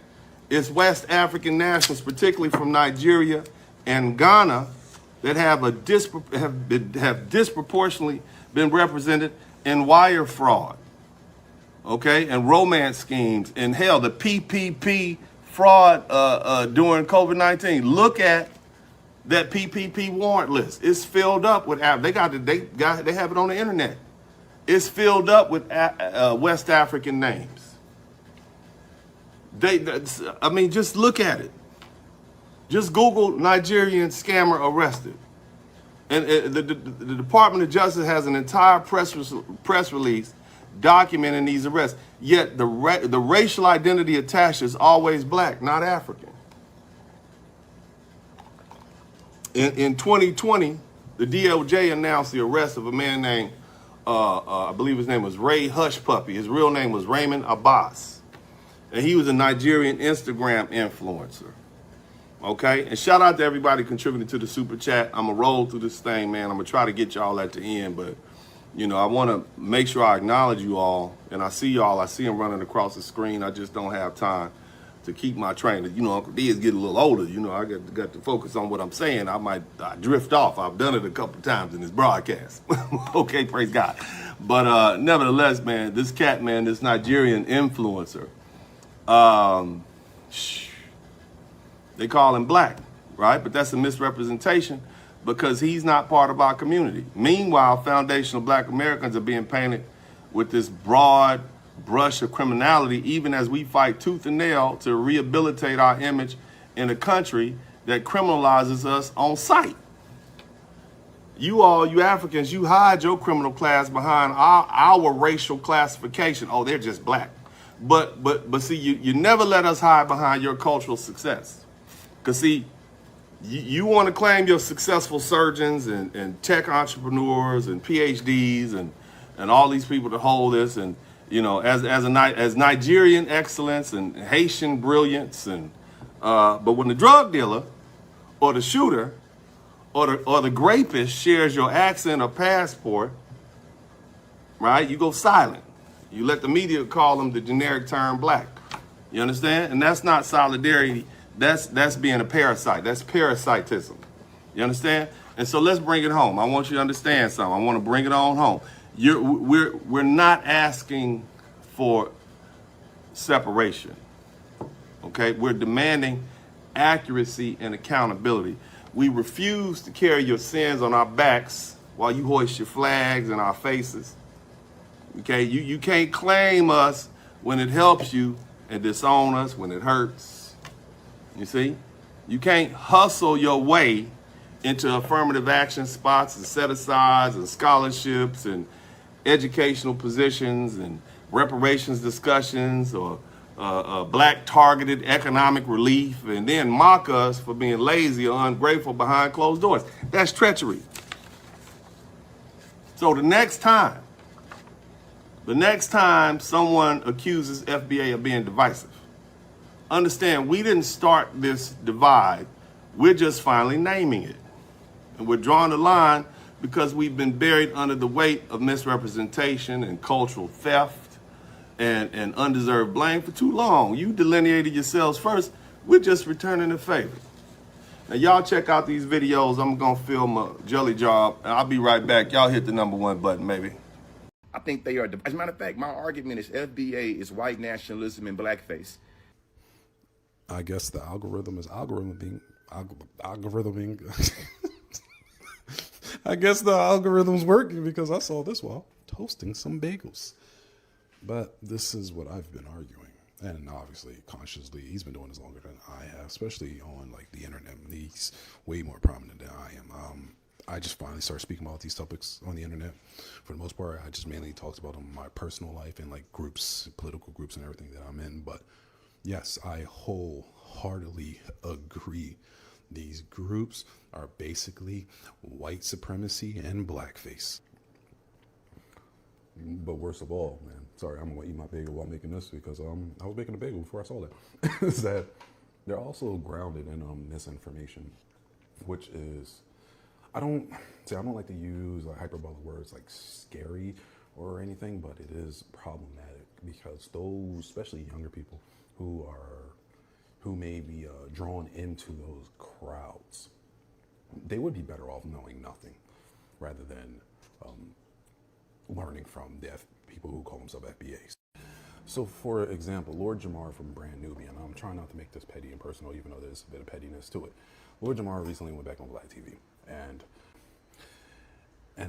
it's West African nationals, particularly from Nigeria and Ghana, that have disproportionately been represented in wire fraud, okay, and romance schemes, and hell, the PPP fraud during COVID-19. Look at that PPP warrant list. It's filled up with they have it on the internet. It's filled up with West African names. I mean, just look at it. Just Google Nigerian scammer arrested. And the Department of Justice has an entire press release documenting these arrests. Yet the racial identity attached is always black, not African. In 2020, the DOJ announced the arrest of a man named, I believe his name was Ray Hush Puppy. His real name was Raymond Abbas. And he was a Nigerian Instagram influencer. Okay? And shout out to everybody contributing to the super chat. I'm going to roll through this thing, man. I'm going to try to get y'all at the end. But, you know, I want to make sure I acknowledge you all. And I see y'all. I see them running across the screen. I just don't have time to keep my train. You know, Uncle D is getting a little older. You know, I got to focus on what I'm saying. I drift off. I've done it a couple times in this broadcast. Okay, praise God. But nevertheless, man, this cat, man, this Nigerian influencer, they call him black, right? But that's a misrepresentation because he's not part of our community. Meanwhile, foundational black Americans are being painted with this broad brush of criminality, even as we fight tooth and nail to rehabilitate our image in a country that criminalizes us on sight. You Africans, you hide your criminal class behind our racial classification. Oh, they're just black. But see, you never let us hide behind your cultural success. Because see, you want to claim your successful surgeons and tech entrepreneurs and PhDs and all these people to hold this, and you know, as Nigerian excellence and Haitian brilliance, and but when the drug dealer or the shooter or the grapist shares your accent or passport, right, you go silent. You let the media call them the generic term black. You understand? And that's not solidarity. That's being a parasite. That's parasitism. You understand? And so let's bring it home. I want you to understand something. I want to bring it on home. We're not asking for separation. Okay? We're demanding accuracy and accountability. We refuse to carry your sins on our backs while you hoist your flags in our faces. Okay? You can't claim us when it helps you and disown us when it hurts. You see? You can't hustle your way into affirmative action spots and set-asides and scholarships and educational positions and reparations discussions or black targeted economic relief and then mock us for being lazy or ungrateful behind closed doors. That's treachery. So the next time someone accuses FBA of being divisive, understand we didn't start this divide. We're just finally naming it. And we're drawing the line because we've been buried under the weight of misrepresentation and cultural theft and undeserved blame for too long. You delineated yourselves first. We're just returning the favor. Now, y'all check out these videos. I'm going to film a jelly job. I'll be right back. Y'all hit the #1 button, maybe. I think they are. As a matter of fact, my argument is FBA is white nationalism and blackface. I guess the algorithm is algorithming. I guess the algorithm's working because I saw this while toasting some bagels. But this is what I've been arguing. And obviously, consciously, he's been doing this longer than I have, especially on like the internet. He's way more prominent than I am. I just finally started speaking about these topics on the internet. For the most part, I just mainly talked about them in my personal life and like groups, political groups and everything that I'm in. But yes, I wholeheartedly agree. These groups are basically white supremacy and blackface. But worst of all, man, sorry, I'm gonna eat my bagel while making this because I was making a bagel before I saw that. Is that they're also grounded in misinformation, which is I don't like to use like hyperbolic words like scary or anything, but it is problematic because those, especially younger people who may be drawn into those crowds, they would be better off knowing nothing rather than learning from the people who call themselves FBAs. So, for example, Lord Jamar from Brand Nubian, I'm trying not to make this petty and personal, even though there's a bit of pettiness to it. Lord Jamar recently went back on Black TV, and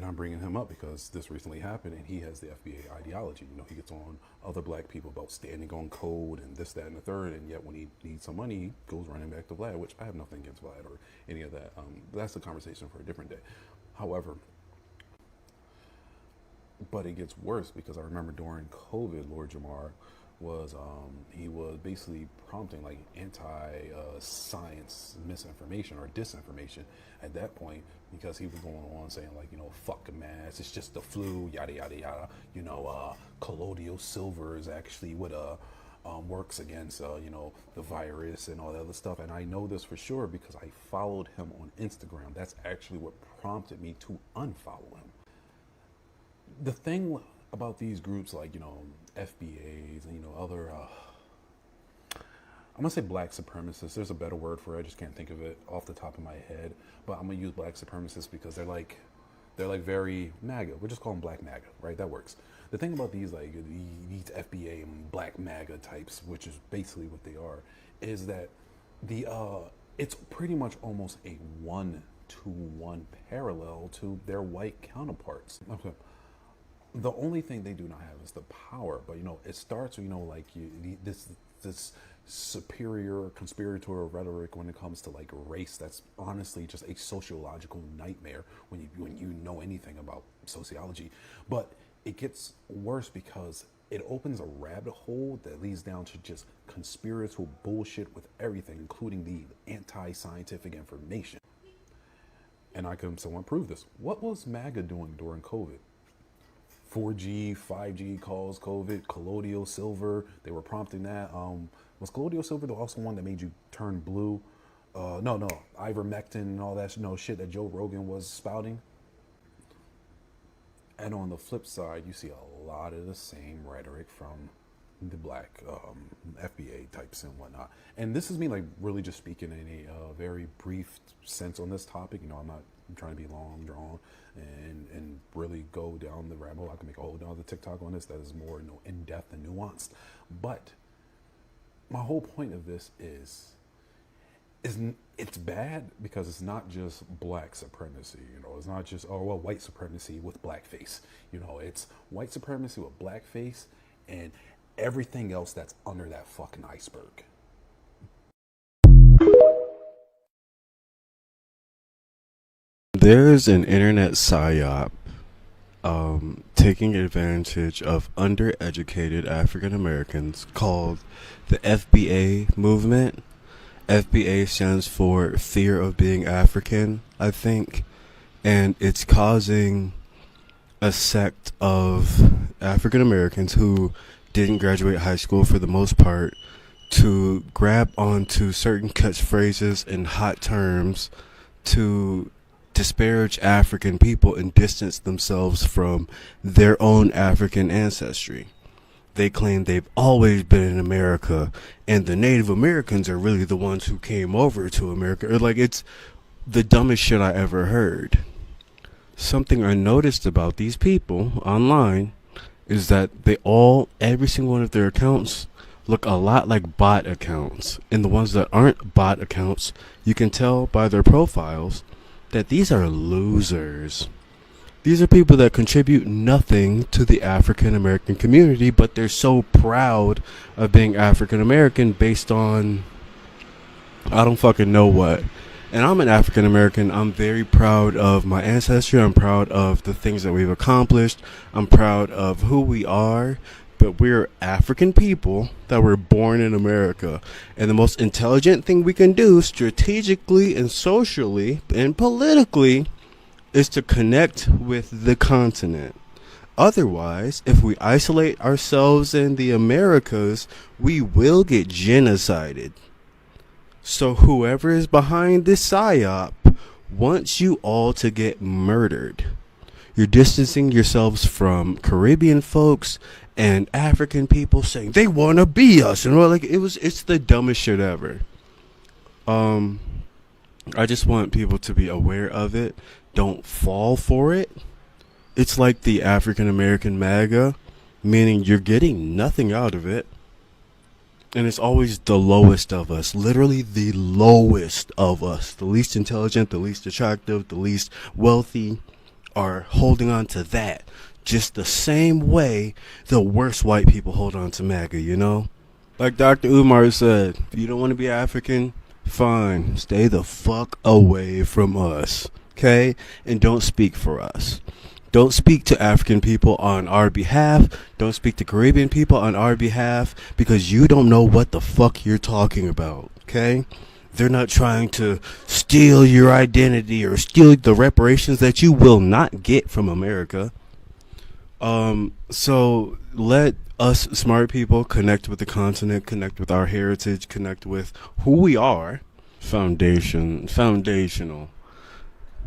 I'm bringing him up because this recently happened, and he has the FBA ideology. You know, he gets on other black people about standing on code and this, that, and the third, and yet when he needs some money, he goes running back to Vlad, which I have nothing against Vlad or any of that. That's a conversation for a different day. However, but it gets worse because I remember during COVID, Lord Jamar was he was basically prompting like anti-science misinformation or disinformation at that point, because he was going on saying like, you know, fuck a mask, it's just the flu, yada yada yada. You know, colloidal silver is actually what works against you know, the virus and all that other stuff. And I know this for sure because I followed him on Instagram. That's actually what prompted me to unfollow him. The thing about these groups like, you know, FBAs and, you know, other I'm gonna say black supremacists. There's a better word for it. I just can't think of it off the top of my head. But I'm gonna use black supremacists because they're like very MAGA. We'll just call them black MAGA, right? That works. The thing about these like these FBA and black MAGA types, which is basically what they are, is that the it's pretty much almost a 1-to-1 parallel to their white counterparts. Okay. The only thing they do not have is the power, but you know, it starts, you know, like this superior conspiratorial rhetoric when it comes to like race. That's honestly just a sociological nightmare when you know anything about sociology. But it gets worse because it opens a rabbit hole that leads down to just conspiratorial bullshit with everything, including the anti-scientific information. And I can somewhat prove this. What was MAGA doing during COVID? 4G, 5G caused COVID, colloidal silver, they were prompting that. Was colloidal silver the also one that made you turn blue? No, ivermectin and all that shit that Joe Rogan was spouting. And on the flip side, you see a lot of the same rhetoric from the black FBA types and whatnot. And this is me like really just speaking in a very brief sense on this topic. You know, I'm not trying to be long drawn and really go down the rabbit hole. I can make a whole other TikTok on this that is more, you know, in depth and nuanced. But my whole point of this is it's bad because it's not just black supremacy, you know, it's not just, oh, well, white supremacy with blackface, you know, it's white supremacy with blackface and everything else that's under that fucking iceberg. There's an internet psyop taking advantage of undereducated African Americans called the FBA movement. FBA stands for Fear of Being African, I think, and it's causing a sect of African Americans who didn't graduate high school for the most part to grab onto certain catchphrases and hot terms to disparage African people and distance themselves from their own African ancestry. They claim they've always been in America and the Native Americans are really the ones who came over to America. Or like, it's the dumbest shit I ever heard. Something I noticed about these people online is that every single one of their accounts look a lot like bot accounts. And the ones that aren't bot accounts, you can tell by their profiles that these are losers. These are people that contribute nothing to the African American community, but they're so proud of being African American based on I don't fucking know what. And I'm an African American. I'm very proud of my ancestry. I'm proud of the things that we've accomplished. I'm proud of who we are. But we're African people that were born in America. And the most intelligent thing we can do strategically and socially and politically is to connect with the continent. Otherwise, if we isolate ourselves in the Americas, we will get genocided. So whoever is behind this psyop wants you all to get murdered. You're distancing yourselves from Caribbean folks and African people saying they want to be us, and like it's the dumbest shit ever. I just want people to be aware of it. Don't fall for it. It's like the African American MAGA, meaning you're getting nothing out of it. And it's always the lowest of us, literally the lowest of us, the least intelligent, the least attractive, the least wealthy are holding on to that. Just the same way the worst white people hold on to MAGA, you know? Like Dr. Umar said, if you don't want to be African, fine, stay the fuck away from us, okay? And don't speak for us. Don't speak to African people on our behalf. Don't speak to Caribbean people on our behalf, because you don't know what the fuck you're talking about, okay? They're not trying to steal your identity or steal the reparations that you will not get from America. So let us smart people connect with the continent, connect with our heritage, connect with who we are. Foundational.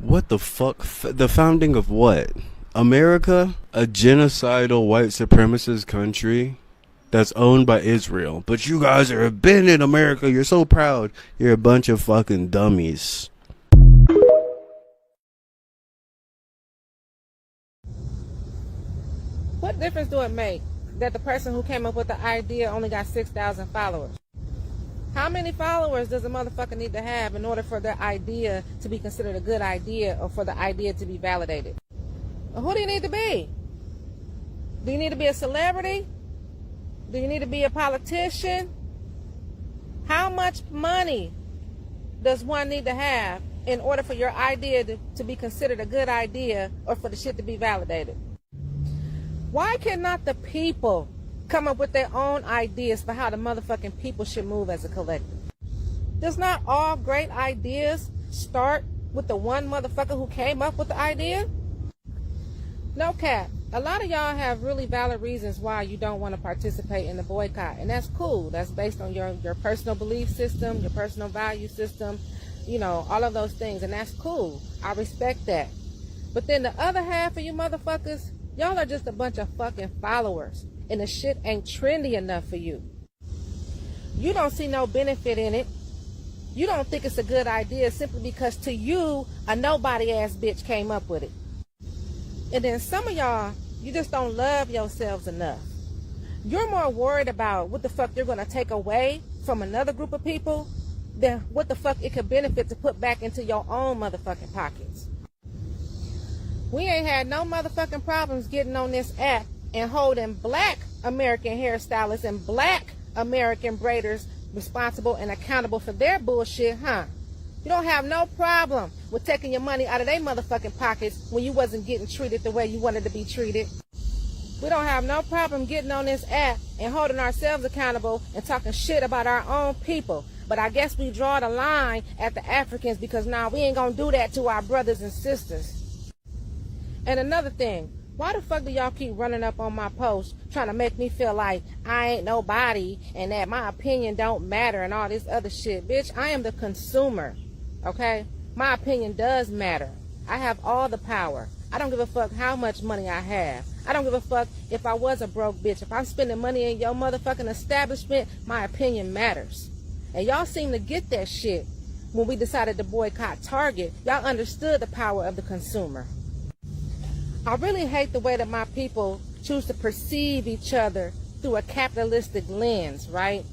What the fuck? The founding of what? America? A genocidal white supremacist country that's owned by Israel. But you guys have been in America. You're so proud. You're a bunch of fucking dummies. What difference do it make that the person who came up with the idea only got 6,000 followers? How many followers does a motherfucker need to have in order for the idea to be considered a good idea or for the idea to be validated? Who do you need to be? Do you need to be a celebrity? Do you need to be a politician? How much money does one need to have in order for your idea to be considered a good idea or for the shit to be validated? Why cannot the people come up with their own ideas for how the motherfucking people should move as a collective? Does not all great ideas start with the one motherfucker who came up with the idea? No cap. A lot of y'all have really valid reasons why you don't want to participate in the boycott, and that's cool. That's based on your personal belief system, your personal value system, you know, all of those things, and that's cool. I respect that. But then the other half of you motherfuckers, y'all are just a bunch of fucking followers, and the shit ain't trendy enough for you. You don't see no benefit in it. You don't think it's a good idea simply because to you, a nobody ass bitch came up with it. And then some of y'all, you just don't love yourselves enough. You're more worried about what the fuck you're going to take away from another group of people than what the fuck it could benefit to put back into your own motherfucking pockets. We ain't had no motherfucking problems getting on this app and holding black American hairstylists and black American braiders responsible and accountable for their bullshit, huh? You don't have no problem with taking your money out of their motherfucking pockets when you wasn't getting treated the way you wanted to be treated. We don't have no problem getting on this app and holding ourselves accountable and talking shit about our own people. But I guess we draw the line at the Africans because now we ain't gonna do that to our brothers and sisters. And another thing, why the fuck do y'all keep running up on my post trying to make me feel like I ain't nobody and that my opinion don't matter and all this other shit? Bitch, I am the consumer, okay? My opinion does matter. I have all the power. I don't give a fuck how much money I have. I don't give a fuck if I was a broke bitch. If I'm spending money in your motherfucking establishment, my opinion matters. And y'all seem to get that shit when we decided to boycott Target. Y'all understood the power of the consumer. I really hate the way that my people choose to perceive each other through a capitalistic lens, right?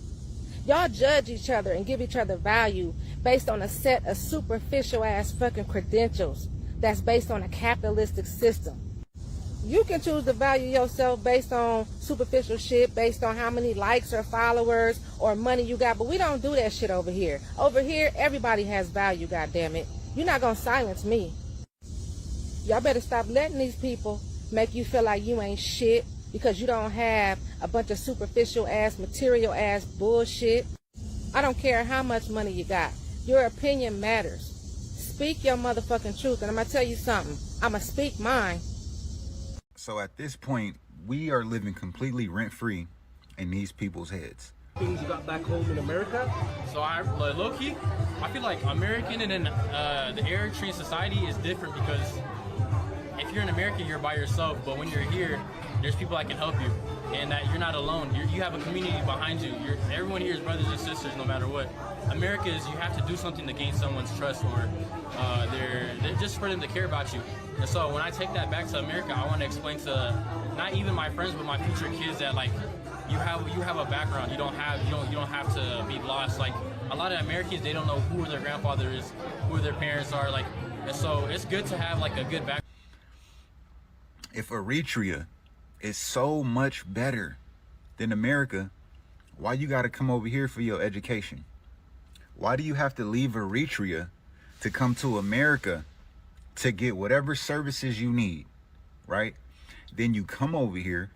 Y'all judge each other and give each other value based on a set of superficial ass fucking credentials that's based on a capitalistic system. You can choose to value yourself based on superficial shit, based on how many likes or followers or money you got, but we don't do that shit over here. Over here, everybody has value, goddammit. You're not gonna silence me. Y'all better stop letting these people make you feel like you ain't shit because you don't have a bunch of superficial ass, material ass bullshit. I don't care how much money you got. Your opinion matters. Speak your motherfucking truth, and I'm gonna tell you something. I'ma speak mine. So at this point, we are living completely rent-free in these people's heads. Things you got back home in America. So I low-key, I feel like American and then the Eritrean society is different because if you're in America, you're by yourself, but when you're here, there's people that can help you, and that you're not alone. You have a community behind you. Everyone here is brothers and sisters, no matter what. America is you have to do something to gain someone's trust, or they're just for them to care about you. And so when I take that back to America, I want to explain to not even my friends, but my future kids that like you have a background. You don't have to be lost. Like a lot of Americans, they don't know who their grandfather is, who their parents are. Like, and so it's good to have like a good background. If Eritrea is so much better than America, why you got to come over here for your education? Why do you have to leave Eritrea to come to America to get whatever services you need? right? Then you come over here,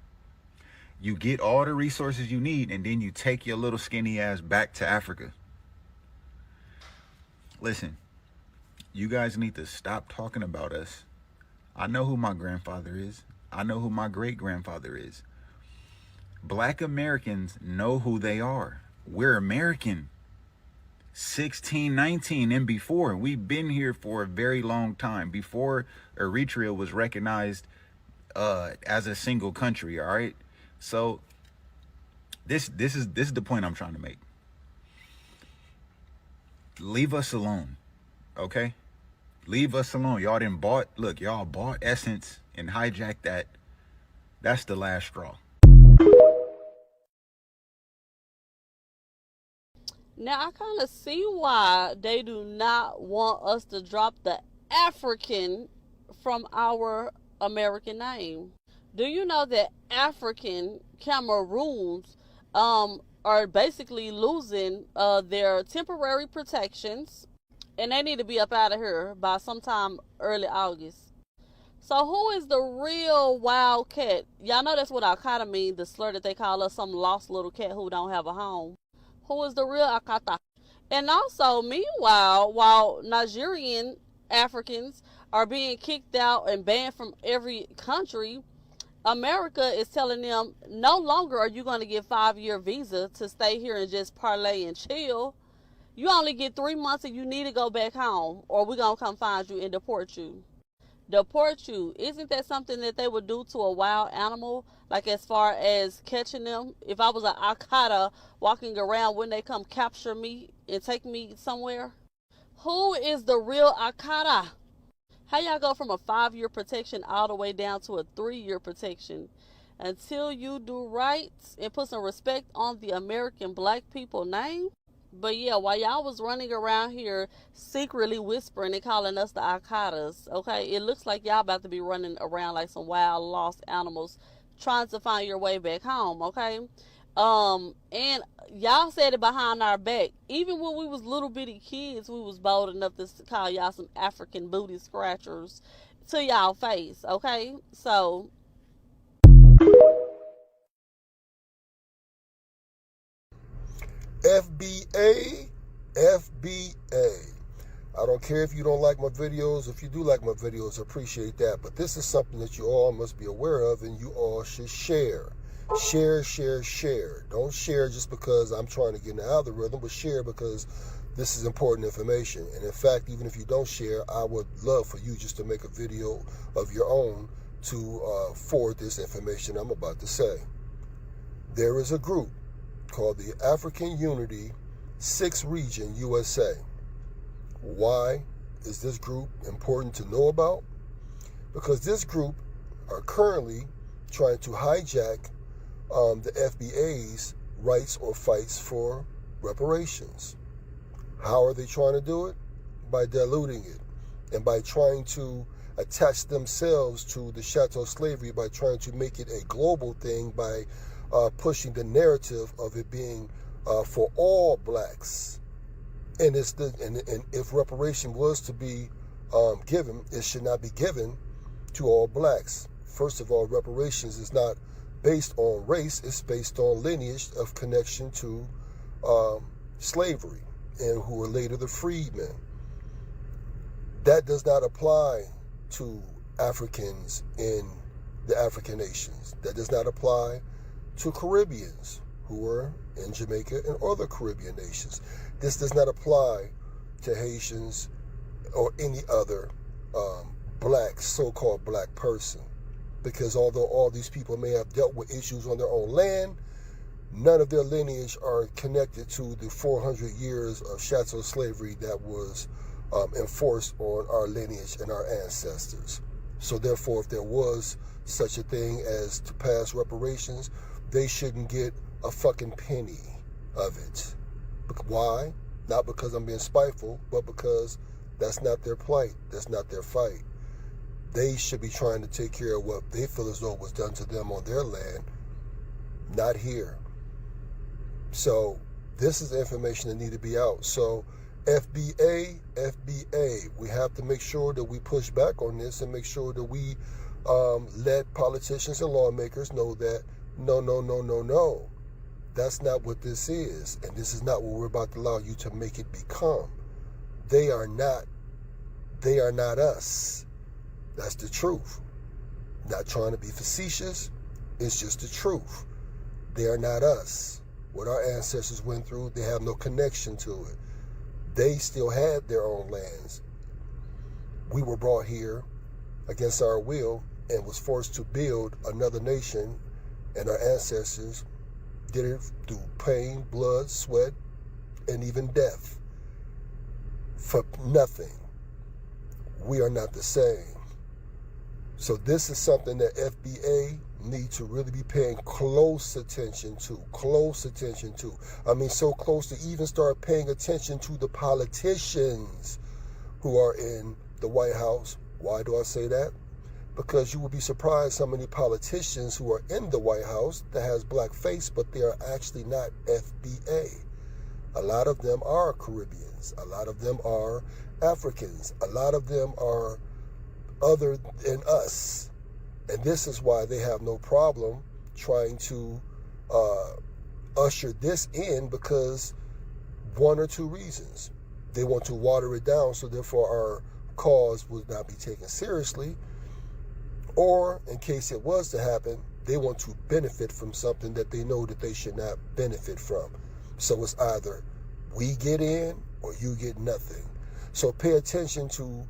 you get all the resources you need, and then you take your little skinny ass back to Africa. Listen, you guys need to stop talking about us. I know who my grandfather is. I know who my great-grandfather is. Black Americans know who they are. We're American. 1619 and before. We've been here for a very long time. Before Eritrea was recognized as a single country, all right? So this is the point I'm trying to make. Leave us alone, okay? Leave us alone. Y'all didn't bought, look, y'all bought Essence and hijacked that. That's the last straw. Now, I kind of see why they do not want us to drop the African from our American name. Do you know that African Cameroons are basically losing their temporary protections, and they need to be up out of here by sometime early August. So who is the real wildcat? Y'all know that's what Al-Qaeda mean, the slur that they call us, some lost little cat who don't have a home. Who is the real Akata? And also, meanwhile, while Nigerian Africans are being kicked out and banned from every country, America is telling them no longer are you going to get 5-year visa to stay here and just parlay and chill. You only get 3 months and you need to go back home, or we're going to come find you and deport you. Deport you. Isn't that something that they would do to a wild animal? Like as far as catching them? If I was an Al-Qaeda walking around, wouldn't they come capture me and take me somewhere? Who is the real Al-Qaeda? How y'all go from a 5-year protection all the way down to a 3-year protection? Until you do right and put some respect on the American black people name. But yeah, while y'all was running around here secretly whispering and calling us the Al-Qaedas, okay, it looks like y'all about to be running around like some wild lost animals trying to find your way back home, okay? And y'all said it behind our back. Even when we was little bitty kids, we was bold enough to call y'all some African booty scratchers to y'all face, okay? So FBA. I don't care if you don't like my videos. If you do like my videos, I appreciate that. But this is something that you all must be aware of, and you all should share. Share. Don't share just because I'm trying to get in the algorithm, but share because this is important information. And in fact, even if you don't share, I would love for you just to make a video of your own to forward this information I'm about to say. There is a group called the African Unity 6th Region USA. Why is this group important to know about? Because this group are currently trying to hijack the FBA's rights or fights for reparations. How are they trying to do it? By diluting it and by trying to attach themselves to the chattel slavery, by trying to make it a global thing, by pushing the narrative of it being for all blacks. And if reparation was to be given, it should not be given to all blacks. First of all, reparations is not based on race, it's based on lineage of connection to slavery and who were later the freedmen. That does not apply to Africans in the African nations. That does not apply to Caribbeans who were in Jamaica and other Caribbean nations. This does not apply to Haitians or any other black, so-called black person. Because although all these people may have dealt with issues on their own land, none of their lineage are connected to the 400 years of chattel slavery that was enforced on our lineage and our ancestors. So therefore, if there was such a thing as to pass reparations, they shouldn't get a fucking penny of it. Why? Not because I'm being spiteful, but because that's not their plight. That's not their fight. They should be trying to take care of what they feel as though was done to them on their land, not here. So this is information that need to be out. So FBA, we have to make sure that we push back on this and make sure that we let politicians and lawmakers know that no. That's not what this is. And this is not what we're about to allow you to make it become. They are not us. That's the truth. Not trying to be facetious. It's just the truth. They are not us. What our ancestors went through, they have no connection to it. They still had their own lands. We were brought here against our will and was forced to build another nation, and our ancestors did it through pain, blood, sweat, and even death for nothing. We are not the same. So this is something that FBA need to really be paying close attention to. I mean, so close to even start paying attention to the politicians who are in the White House. Why do I say that? Because you will be surprised how many politicians who are in the White House that has black face, but they are actually not FBA. A lot of them are Caribbeans. A lot of them are Africans. A lot of them are other than us. And this is why they have no problem trying to usher this in, because one or two reasons. They want to water it down, so therefore our cause would not be taken seriously. Or, in case it was to happen, they want to benefit from something that they know that they should not benefit from. So it's either we get in or you get nothing. So pay attention to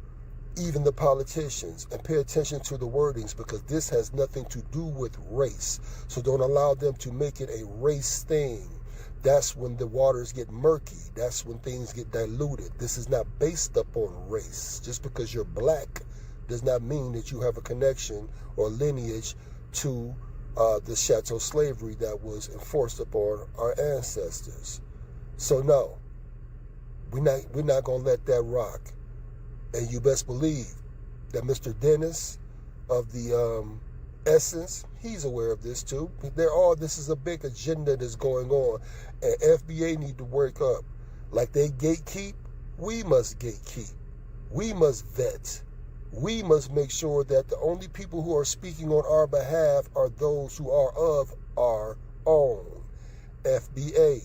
even the politicians and pay attention to the wordings, because this has nothing to do with race. So don't allow them to make it a race thing. That's when the waters get murky. That's when things get diluted. This is not based upon race. Just because you're black does not mean that you have a connection or lineage to the chattel slavery that was enforced upon our ancestors. So no, we're not gonna let that rock. And you best believe that Mr. Dennis of the Essence, he's aware of this too. This is a big agenda that's going on, and FBA need to wake up. Like they gatekeep, we must gatekeep. We must vet. We must make sure that the only people who are speaking on our behalf are those who are of our own. FBA,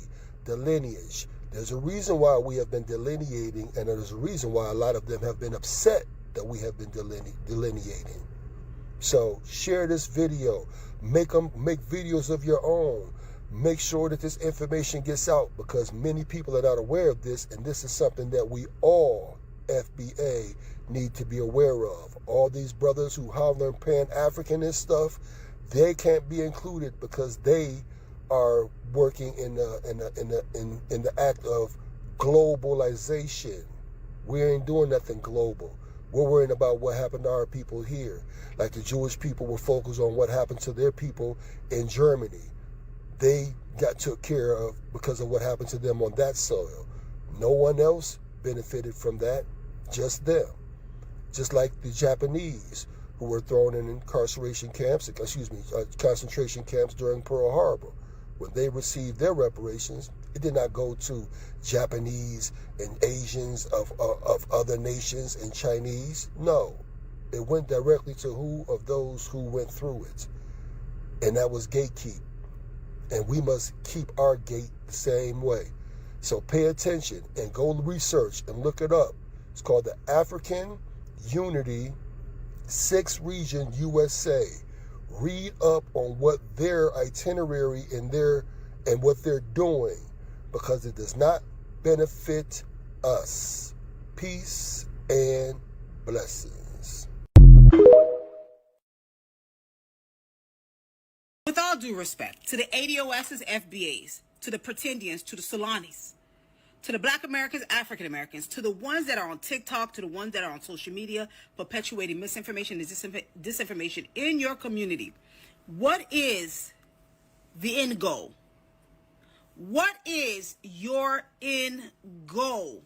the lineage. There's a reason why we have been delineating, and there's a reason why a lot of them have been upset that we have been delineating. So share this video. Make videos of your own. Make sure that this information gets out, because many people are not aware of this, and this is something that we all, FBA, need to be aware of. All these brothers who holler Pan-African and stuff, they can't be included because they are working in the act of globalization. We ain't doing nothing global. We're worrying about what happened to our people here. Like the Jewish people were focused on what happened to their people in Germany. They got took care of because of what happened to them on that soil. No one else benefited from that, just them. Just like the Japanese who were thrown in concentration camps during Pearl Harbor. When they received their reparations, it did not go to Japanese and Asians of other nations and Chinese. No, it went directly to who of those who went through it. And that was gatekeep. And we must keep our gate the same way. So pay attention and go research and look it up. It's called the African Unity 6th Region USA. Read up on what their itinerary and what they're doing, because it does not benefit us. Peace and blessings. With all due respect to the ADOS's FBAs, to the pretendians, to the Solanis, to the Black Americans, African Americans, to the ones that are on TikTok, to the ones that are on social media, perpetuating misinformation and disinformation in your community. What is the end goal? What is your end goal?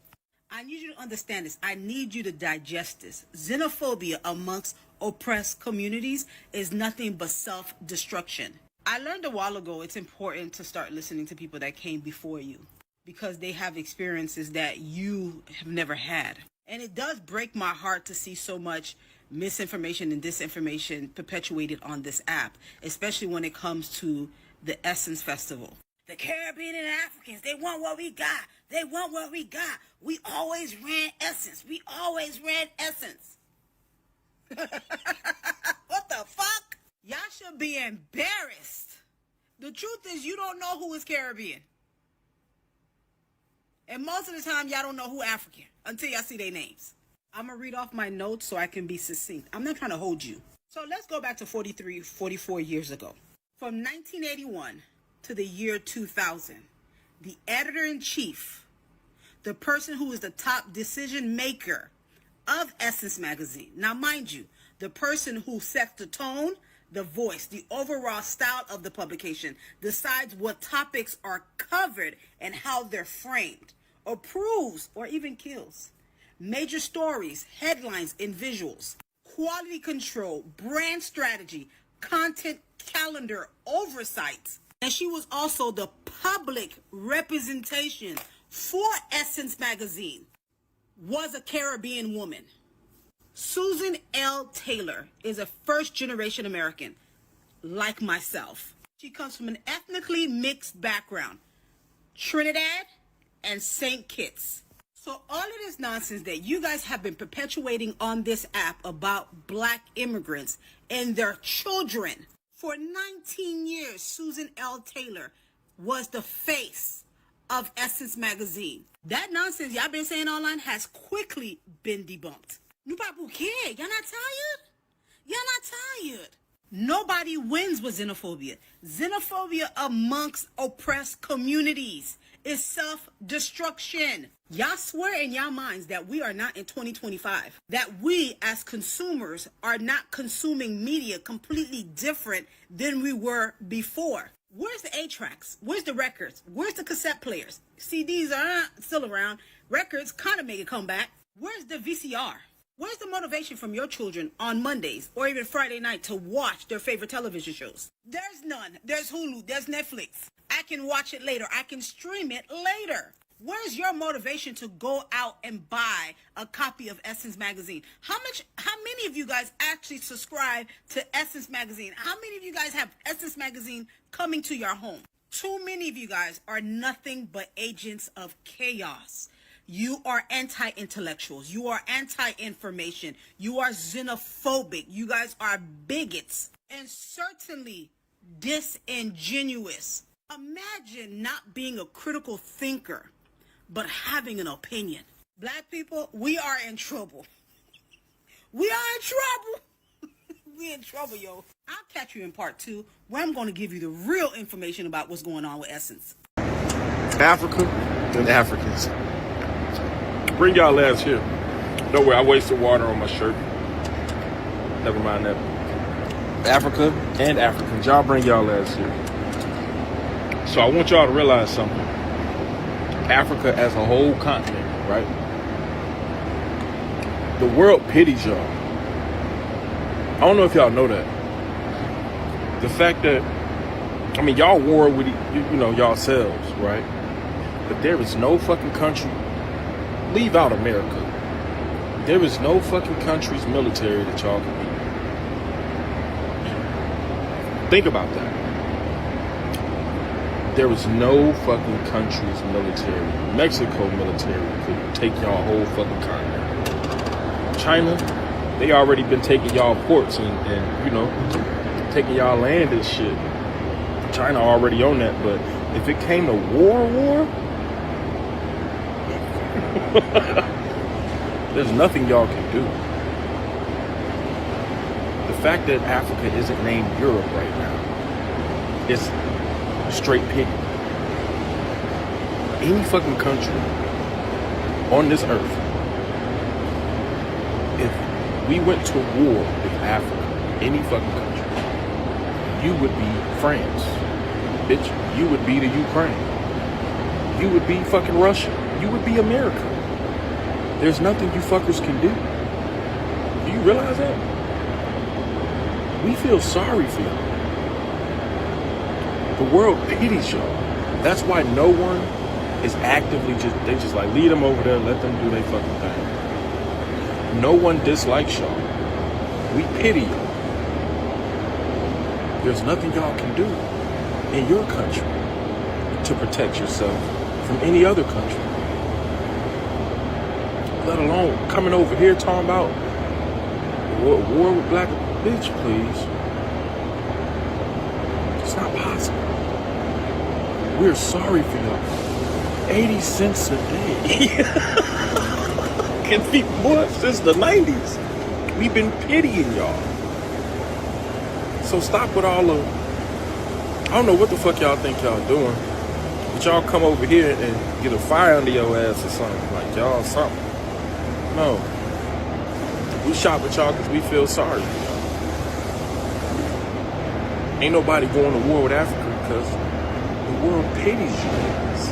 I need you to understand this. I need you to digest this. Xenophobia amongst oppressed communities is nothing but self-destruction. I learned a while ago it's important to start listening to people that came before you, because they have experiences that you have never had. And it does break my heart to see so much misinformation and disinformation perpetuated on this app, especially when it comes to the Essence Festival. The Caribbean and Africans, they want what we got. They want what we got. We always ran Essence. We always ran Essence. What the fuck? Y'all should be embarrassed. The truth is, you don't know who is Caribbean. And most of the time, y'all don't know who African until y'all see their names. I'm going to read off my notes so I can be succinct. I'm not trying to hold you. So let's go back to 44 years ago. From 1981 to the year 2000, the editor-in-chief, the person who is the top decision maker of Essence magazine. Now, mind you, the person who sets the tone, the voice, the overall style of the publication, decides what topics are covered and how they're framed, approves or even kills major stories, headlines, and visuals, quality control, brand strategy, content calendar oversight. And she was also the public representation for Essence magazine, was a Caribbean woman. Susan L. Taylor is a first-generation American, like myself. She comes from an ethnically mixed background, Trinidad and St. Kitts. So all of this nonsense that you guys have been perpetuating on this app about black immigrants and their children, for 19 years, Susan L. Taylor was the face of Essence magazine. That nonsense y'all been saying online has quickly been debunked. You people care. Y'all not tired? Y'all not tired. Nobody wins with xenophobia. Xenophobia amongst oppressed communities is self-destruction. Y'all swear in y'all minds that we are not in 2025, that we as consumers are not consuming media completely different than we were before. Where's the 8-tracks? Where's the records? Where's the cassette players? CDs are still around. Records kind of make a comeback. Where's the VCR? Where's the motivation from your children on Mondays or even Friday night to watch their favorite television shows? There's none. There's Hulu. There's Netflix. I can watch it later. I can stream it later. Where's your motivation to go out and buy a copy of Essence magazine? How many of you guys actually subscribe to Essence magazine? How many of you guys have Essence magazine coming to your home? Too many of you guys are nothing but agents of chaos. You are anti-intellectuals. You are anti-information. You are xenophobic. You guys are bigots and certainly disingenuous. Imagine not being a critical thinker, but having an opinion. Black people, we are in trouble. We are in trouble. We in trouble, yo. I'll catch you in part 2, where I'm going to give you the real information about what's going on with Essence. Africa and Africans. Bring y'all ass here. Don't worry, I wasted water on my shirt. Never mind that. Africa and Africans. Y'all bring y'all ass here. So I want y'all to realize something. Africa as a whole continent, right? The world pities y'all. I don't know if y'all know that. The fact that, I mean, y'all war with, y'all selves, right? But there is no fucking country, leave out America. There is no fucking country's military that y'all can beat. Think about that. There is no fucking country's military. Mexico military could take y'all whole fucking continent. China, they already been taking y'all ports and taking y'all land and shit. China already on that, but if it came to war, there's nothing y'all can do. The fact that Africa isn't named Europe right now is straight pity. Any fucking country on this earth, if we went to war with Africa, any fucking country, you would be France. Bitch, you would be the Ukraine. You would be fucking Russia. You would be America. There's nothing you fuckers can do. Do you realize that? We feel sorry for y'all. The world pities y'all. That's why no one is actively they just like, lead them over there, let them do their fucking thing. No one dislikes y'all. We pity you. There's nothing y'all can do in your country to protect yourself from any other country. Let alone coming over here talking about war with black. Bitch, please. It's not possible. We're sorry for y'all. 80 cents a day. Can be more since the 90s. We've been pitying y'all. So stop with all the, I don't know what the fuck y'all think y'all doing, but y'all come over here and get a fire under your ass or something, like y'all something. No. We shop with y'all because we feel sorry for y'all. Ain't nobody going to war with Africa because the world pities you guys.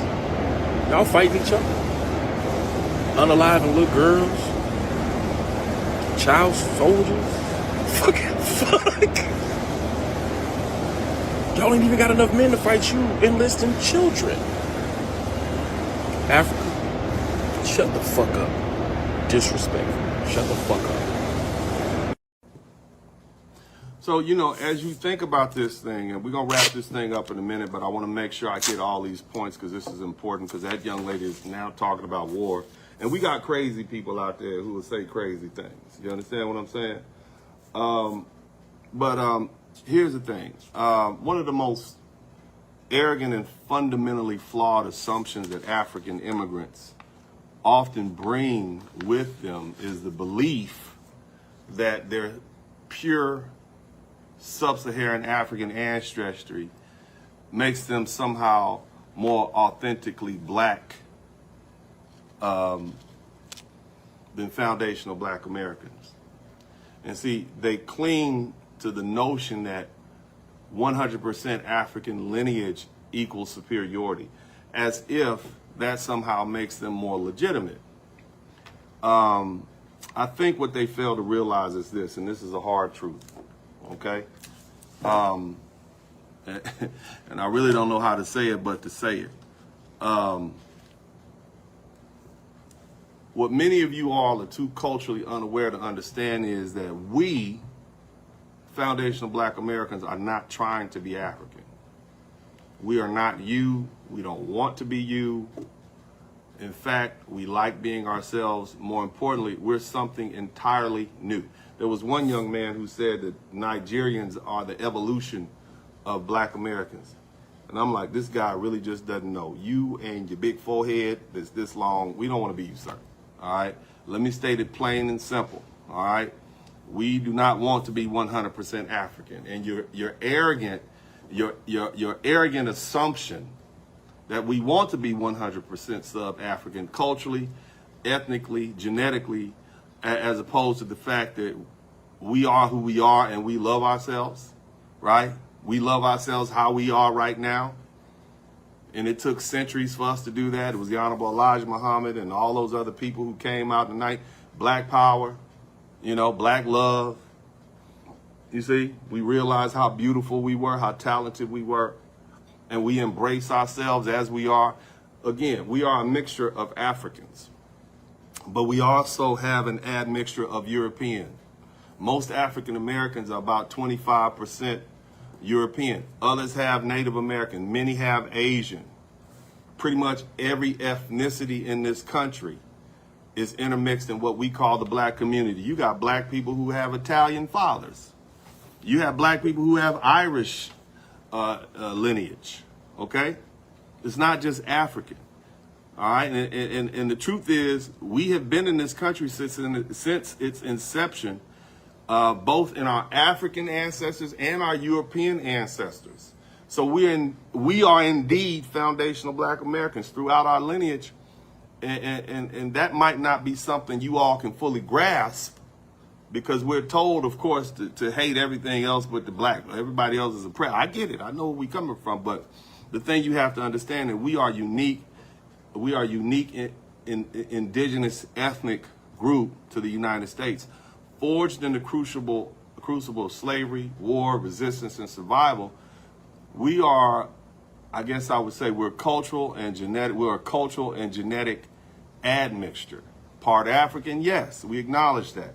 Y'all fighting each other. Unaliving little girls. Child soldiers. Fuck. Y'all ain't even got enough men to fight you enlisting children. Africa, shut the fuck up. Disrespectful. Shut the fuck up. So, you know, as you think about this thing, and we're going to wrap this thing up in a minute, but I want to make sure I hit all these points because this is important, because that young lady is now talking about war. And we got crazy people out there who will say crazy things. You understand what I'm saying? Here's the thing. One of the most arrogant and fundamentally flawed assumptions that African immigrants often bring with them is the belief that their pure sub-Saharan African ancestry makes them somehow more authentically black than foundational black Americans. And see, they cling to the notion that 100% African lineage equals superiority, as if that somehow makes them more legitimate. I think what they fail to realize is this, and this is a hard truth, okay? And I really don't know how to say it, but to say it. What many of you all are too culturally unaware to understand is that we, foundational black Americans, are not trying to be African. We are not you. We don't want to be you. In fact, we like being ourselves. More importantly, we're something entirely new. There was one young man who said that Nigerians are the evolution of black Americans. And I'm like, this guy really just doesn't know. You and your big forehead that's this long, we don't want to be you, sir. All right? Let me state it plain and simple. All right? We do not want to be 100% African. And your arrogant assumption that we want to be 100% sub-African culturally, ethnically, genetically, as opposed to the fact that we are who we are and we love ourselves, right? We love ourselves how we are right now. And it took centuries for us to do that. It was the Honorable Elijah Muhammad and all those other people who came out tonight. Black power, you know, black love. You see, we realized how beautiful we were, how talented we were, and we embrace ourselves as we are. Again, we are a mixture of Africans, but we also have an admixture of European. Most African Americans are about 25% European. Others have Native American. Many have Asian. Pretty much every ethnicity in this country is intermixed in what we call the black community. You got black people who have Italian fathers. You have black people who have Irish lineage, okay? It's not just African, all right? And the truth is, we have been in this country since its inception, both in our African ancestors and our European ancestors. So we are indeed foundational black Americans throughout our lineage, and that might not be something you all can fully grasp, because we're told, of course, to hate everything else but the black. Everybody else is oppressed. I get it. I know where we're coming from. But the thing you have to understand is we are unique. We are unique in indigenous ethnic group to the United States, forged in the crucible of slavery, war, resistance, and survival. We are, I guess I would say, we're cultural and genetic. We're a cultural and genetic admixture. Part African, yes, we acknowledge that.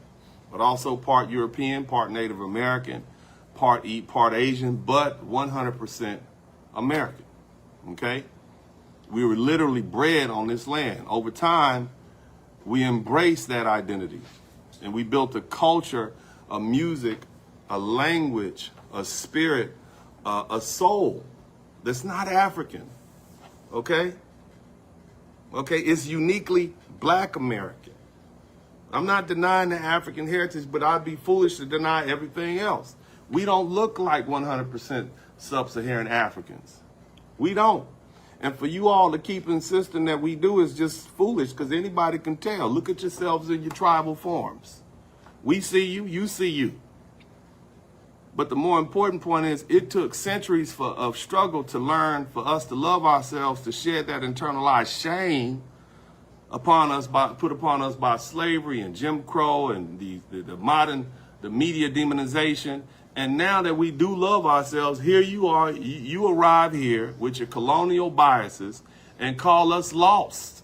but also part European, part Native American, part Asian, but 100% American, okay? We were literally bred on this land. Over time, we embraced that identity, and we built a culture, a music, a language, a spirit, a soul that's not African, okay? Okay, it's uniquely Black American. I'm not denying the African heritage, but I'd be foolish to deny everything else. We don't look like 100% sub-Saharan Africans. We don't. And for you all to keep insisting that we do is just foolish, because anybody can tell. Look at yourselves in your tribal forms. We see you, you see you. But the more important point is, it took centuries of struggle to learn, for us to love ourselves, to shed that internalized shame put upon us by slavery and Jim Crow and the media demonization. And now that we do love ourselves, here you are, you arrive here with your colonial biases and call us lost,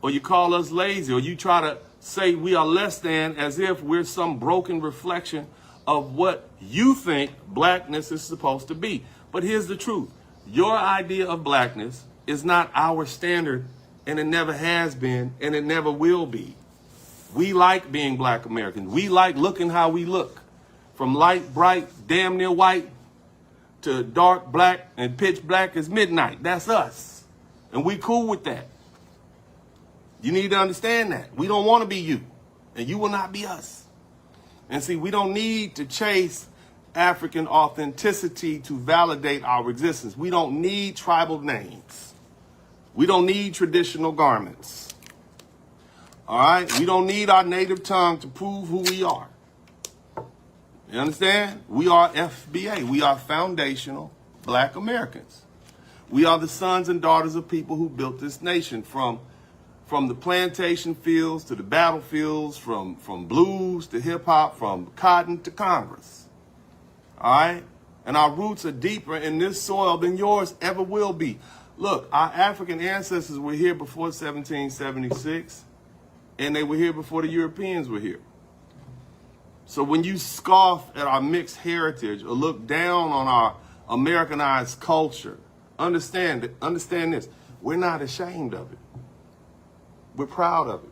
or you call us lazy, or you try to say we are less than, as if we're some broken reflection of what you think blackness is supposed to be. But here's the truth. Your idea of blackness is not our standard, and it never has been, and it never will be. We like being Black Americans. We like looking how we look. From light, bright, damn near white, to dark black and pitch black as midnight. That's us. And we cool with that. You need to understand that. We don't want to be you, and you will not be us. And see, we don't need to chase African authenticity to validate our existence. We don't need tribal names. We don't need traditional garments. All right? We don't need our native tongue to prove who we are. You understand? We are FBA. We are foundational Black Americans. We are the sons and daughters of people who built this nation, from the plantation fields to the battlefields, from blues to hip hop, from cotton to Congress. All right? And our roots are deeper in this soil than yours ever will be. Look, our African ancestors were here before 1776, and they were here before the Europeans were here. So when you scoff at our mixed heritage or look down on our Americanized culture, understand this. We're not ashamed of it. We're proud of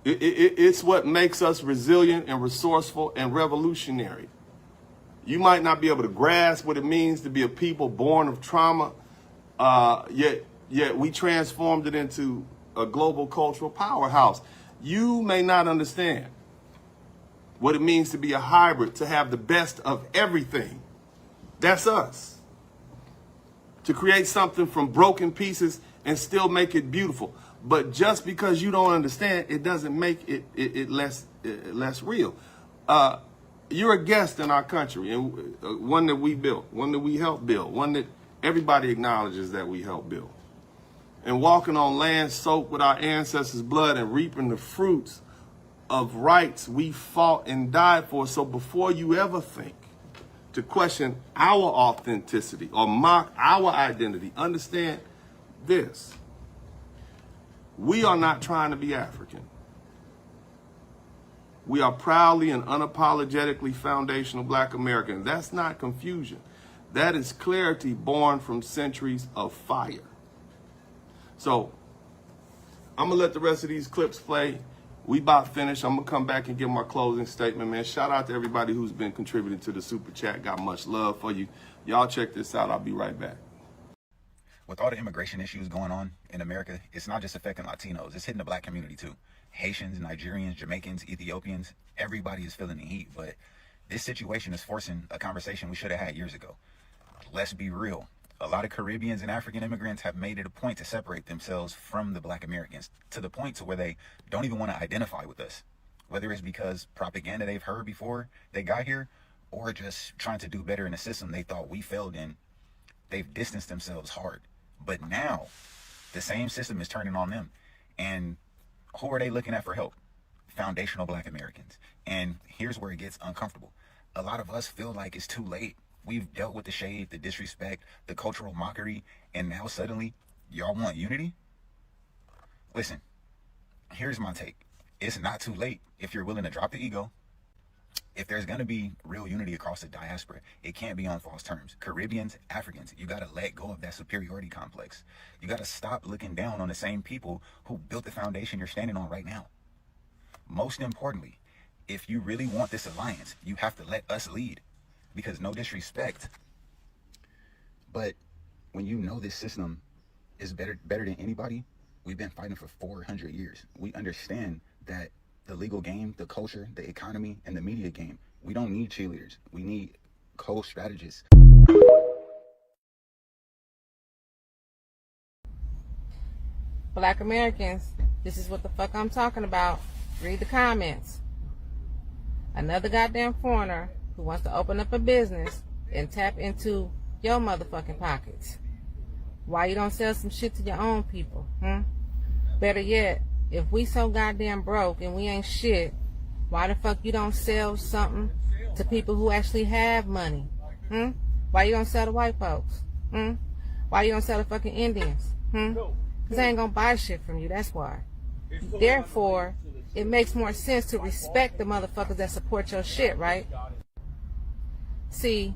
it. It's what makes us resilient and resourceful and revolutionary. You might not be able to grasp what it means to be a people born of trauma, yet we transformed it into a global cultural powerhouse. You may not understand what it means to be a hybrid, to have the best of everything. That's us. To create something from broken pieces and still make it beautiful. But just because you don't understand, it doesn't make it less real. You're a guest in our country, and one that we built, one that we helped build, one that everybody acknowledges that we helped build. And walking on land soaked with our ancestors' blood and reaping the fruits of rights we fought and died for. So before you ever think to question our authenticity or mock our identity, understand this. We are not trying to be African. We are proudly and unapologetically foundational Black Americans. That's not confusion. That is clarity born from centuries of fire. So I'm going to let the rest of these clips play. We about finished. I'm going to come back and give my closing statement, man. Shout out to everybody who's been contributing to the Super Chat. Got much love for you. Y'all check this out. I'll be right back. With all the immigration issues going on in America, it's not just affecting Latinos. It's hitting the Black community too. Haitians, Nigerians, Jamaicans, Ethiopians, everybody is feeling the heat. But this situation is forcing a conversation we should have had years ago. Let's be real. A lot of Caribbeans and African immigrants have made it a point to separate themselves from the Black Americans, to the point to where they don't even want to identify with us. Whether it's because propaganda they've heard before they got here, or just trying to do better in a system they thought we failed in, they've distanced themselves hard. But now, the same system is turning on them. And who are they looking at for help? Foundational Black Americans. And here's where it gets uncomfortable. A lot of us feel like it's too late. We've dealt with the shade, the disrespect, the cultural mockery, and now suddenly, y'all want unity? Listen, here's my take. it's not too late if you're willing to drop the ego. If there's going to be real unity across the diaspora, it can't be on false terms. Caribbeans, Africans, you got to let go of that superiority complex. You got to stop looking down on the same people who built the foundation you're standing on right now. Most importantly, if you really want this alliance, you have to let us lead. Because no disrespect, but when you know this system is better than anybody, we've been fighting for 400 years. We understand that the legal game, the culture, the economy, and the media game, we don't need cheerleaders. We need co-strategists. Black Americans, this is what the fuck I'm talking about. Read the comments. Another goddamn foreigner who wants to open up a business and tap into your motherfucking pockets. Why you don't sell some shit to your own people? Better yet, if we so goddamn broke and we ain't shit, why the fuck you don't sell something to people who actually have money? Why you don't sell to white folks? Why you don't sell to fucking Indians? Because they ain't gonna buy shit from you, that's why. Therefore, it makes more sense to respect the motherfuckers that support your shit, right? See,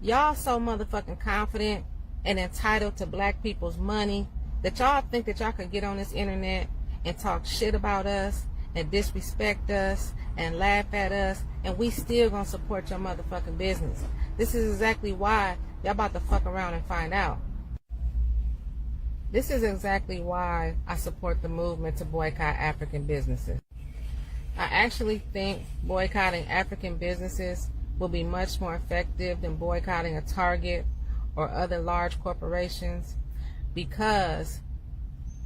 y'all so motherfucking confident and entitled to black people's money that y'all think that y'all can get on this internet and talk shit about us and disrespect us and laugh at us, and we still gonna support your motherfucking business. This is exactly why y'all about to fuck around and find out. This is exactly why I support the movement to boycott African businesses. I actually think boycotting African businesses will be much more effective than boycotting a Target or other large corporations, because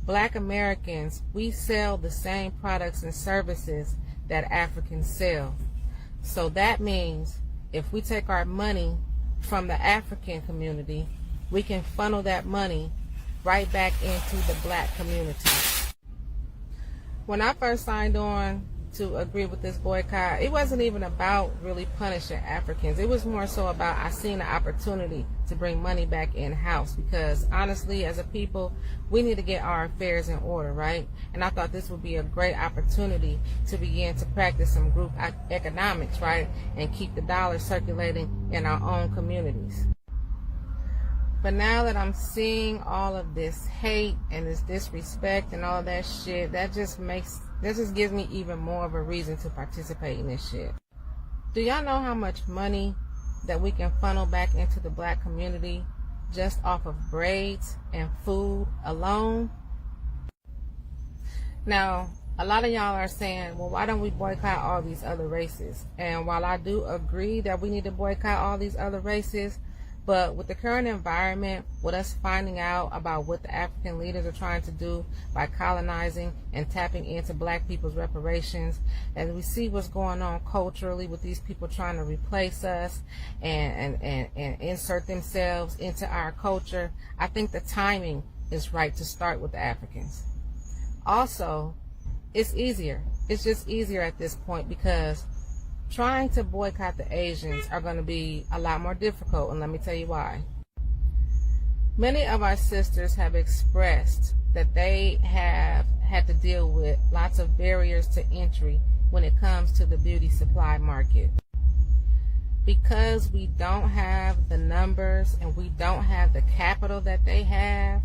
Black Americans, we sell the same products and services that Africans sell. So that means if we take our money from the African community, we can funnel that money right back into the black community. When I first signed on to agree with this boycott, it wasn't even about really punishing Africans. It was more so about I seen an opportunity to bring money back in-house, because honestly, as a people, we need to get our affairs in order, right? And I thought this would be a great opportunity to begin to practice some group economics, right? And keep the dollar circulating in our own communities. But now that I'm seeing all of this hate and this disrespect and all that shit, that just gives me even more of a reason to participate in this shit. Do y'all know how much money that we can funnel back into the black community just off of braids and food alone? Now, a lot of y'all are saying, well, why don't we boycott all these other races? And while I do agree that we need to boycott all these other races, but with the current environment, with us finding out about what the African leaders are trying to do by colonizing and tapping into black people's reparations, and we see what's going on culturally with these people trying to replace us and insert themselves into our culture, I think the timing is right to start with the Africans. Also, it's easier. It's just easier at this point, because trying to boycott the Asians are going to be a lot more difficult, and let me tell you why. Many of our sisters have expressed that they have had to deal with lots of barriers to entry when it comes to the beauty supply market. Because we don't have the numbers and we don't have the capital that they have,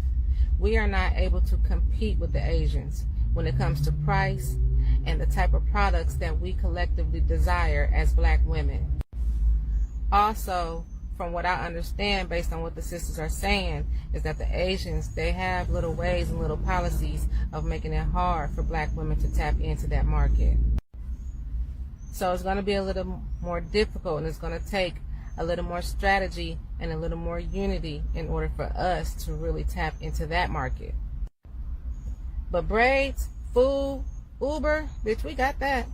we are not able to compete with the Asians when it comes to price and the type of products that we collectively desire as black women. Also, from what I understand, based on what the sisters are saying, is that the Asians, they have little ways and little policies of making it hard for black women to tap into that market. So it's going to be a little more difficult, and it's going to take a little more strategy and a little more unity in order for us to really tap into that market. But braids, food, Uber, bitch, we got that.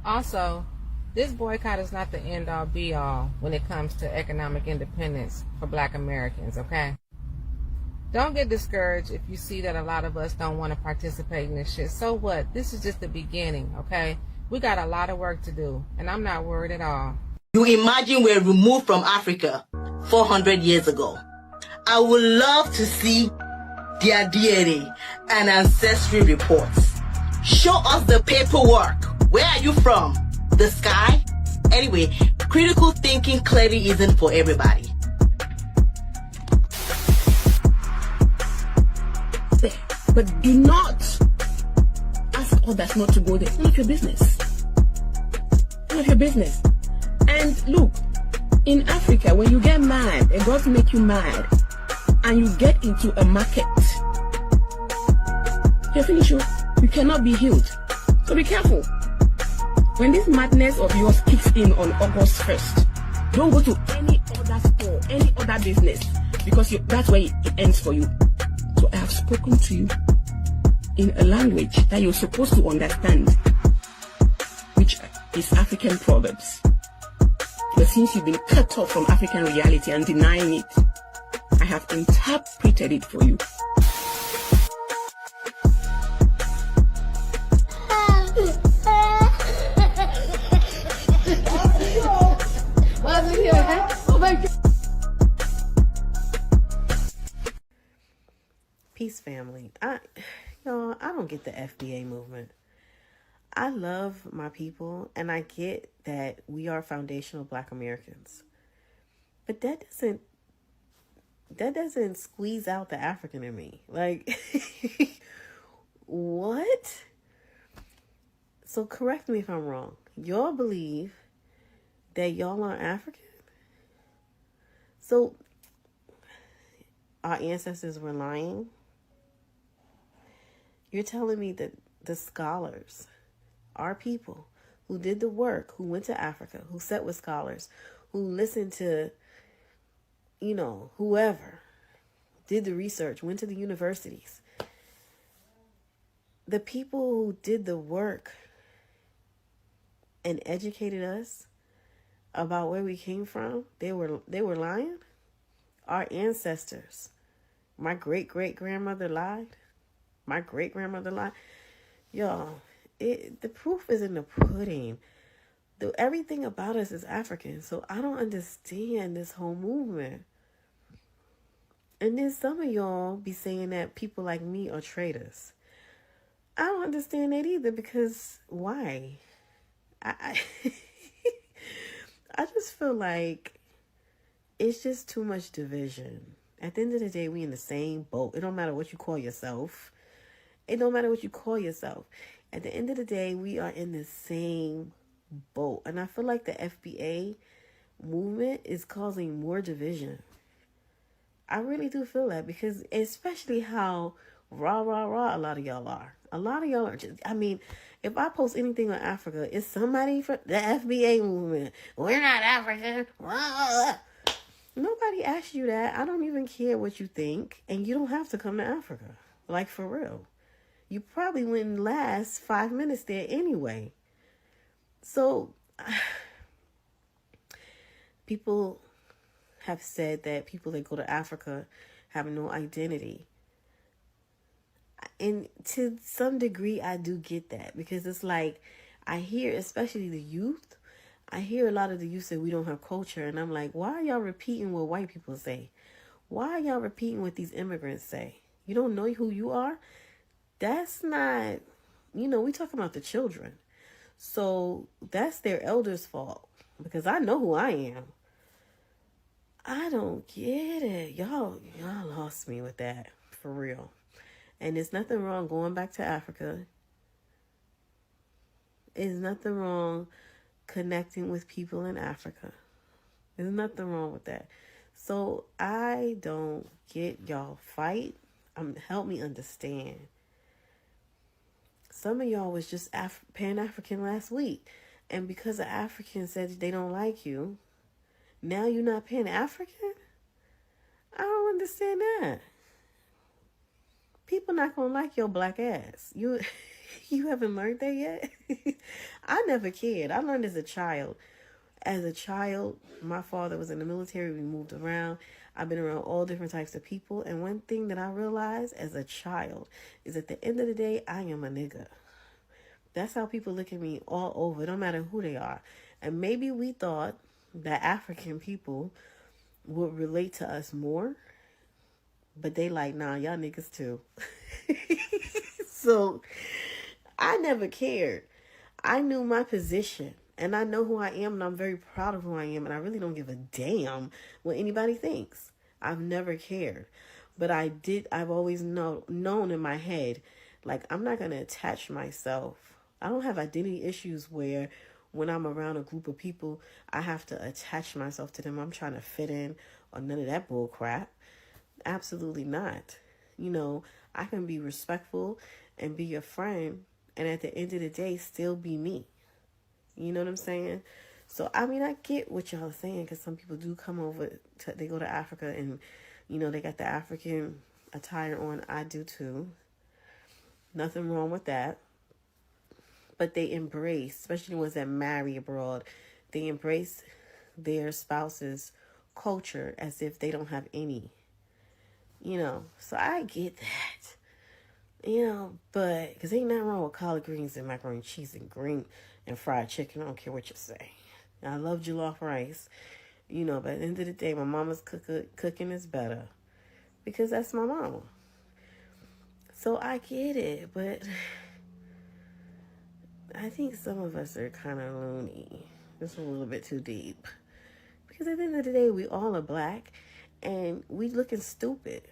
Also, this boycott is not the end-all be-all when it comes to economic independence for black Americans, okay? Don't get discouraged if you see that a lot of us don't want to participate in this shit. So what? This is just the beginning, okay? We got a lot of work to do, and I'm not worried at all. You imagine we're removed from Africa 400 years ago. I would love to see their DNA and ancestry reports. Show us the paperwork. Where are you from? The sky? Anyway, critical thinking clearly isn't for everybody. But do not ask others not to go there. It's not your business. It's not your business. And look, in Africa, when you get mad, and God make you mad, and you get into a market, you're finished. You cannot be healed. So be careful. When this madness of yours kicks in on August 1st, don't go to any other store, any other business, because that's where it ends for you. So I have spoken to you in a language that you're supposed to understand, which is African proverbs. But since you've been cut off from African reality and denying it, I have interpreted it for you. Peace, family. Y'all, I don't get the FBA movement. I love my people, and I get that we are foundational Black Americans, but that doesn't squeeze out the African in me. Like, what? So correct me if I'm wrong. Y'all believe that y'all are African? So our ancestors were lying? You're telling me that the scholars, our people who did the work, who went to Africa, who sat with scholars, who listened to, whoever did the research, went to the universities, the people who did the work and educated us about where we came from, they were lying? Our ancestors. My great-great-grandmother lied. My great-grandmother lied. Y'all, the proof is in the pudding. Everything about us is African, so I don't understand this whole movement. And then some of y'all be saying that people like me are traitors. I don't understand that either, because why? I just feel like it's just too much division. At the end of the day, we in the same boat. It don't matter what you call yourself. It don't matter what you call yourself. At the end of the day, we are in the same boat. And I feel like the FBA movement is causing more division. I really do feel that, because especially how rah, a lot of y'all are. A lot of y'all are just, if I post anything on Africa, it's somebody from the FBA movement. We're not African. Nobody asked you that. I don't even care what you think. And you don't have to come to Africa. Like, for real. You probably wouldn't last 5 minutes there anyway. So, people have said that people that go to Africa have no identity. And to some degree, I do get that, because it's like, I hear, especially the youth, I hear a lot of the youth say we don't have culture. And I'm like, why are y'all repeating what white people say? Why are y'all repeating what these immigrants say? You don't know who you are? That's not, we talking about the children. So that's their elders' fault, because I know who I am. I don't get it. Y'all lost me with that, for real. And there's nothing wrong going back to Africa. There's nothing wrong connecting with people in Africa. There's nothing wrong with that. So I don't get y'all fight. Help me understand. Some of y'all was just Pan-African last week. And because the Africans said they don't like you, now you're not Pan-African? I don't understand that. People not gonna like your black ass. You haven't learned that yet? I never cared. I learned as a child. As a child, my father was in the military. We moved around. I've been around all different types of people. And one thing that I realized as a child is at the end of the day, I am a nigga. That's how people look at me all over. It don't matter who they are. And maybe we thought that African people would relate to us more. But they like, nah, y'all niggas too. So I never cared. I knew my position and I know who I am and I'm very proud of who I am and I really don't give a damn what anybody thinks. I've never cared. But I've always known in my head, like, I'm not going to attach myself. I don't have identity issues where when I'm around a group of people, I have to attach myself to them. I'm trying to fit in or none of that bull crap. Absolutely not. You know, I can be respectful and be your friend and at the end of the day still be me. You know what I'm saying? So, I mean, I get what y'all are saying because some people do come over, they go to Africa and, you know, they got the African attire on. I do too. Nothing wrong with that. But they embrace, especially the ones that marry abroad, they embrace their spouse's culture as if they don't have any. You know, so I get that. You know, but, because ain't nothing wrong with collard greens and macaroni and cheese and green and fried chicken. I don't care what you say. I love jollof rice. You know, but at the end of the day, my mama's cooking is better. Because that's my mama. So I get it, but I think some of us are kind of loony. Just a little bit too deep. Because at the end of the day, we all are black and we looking stupid.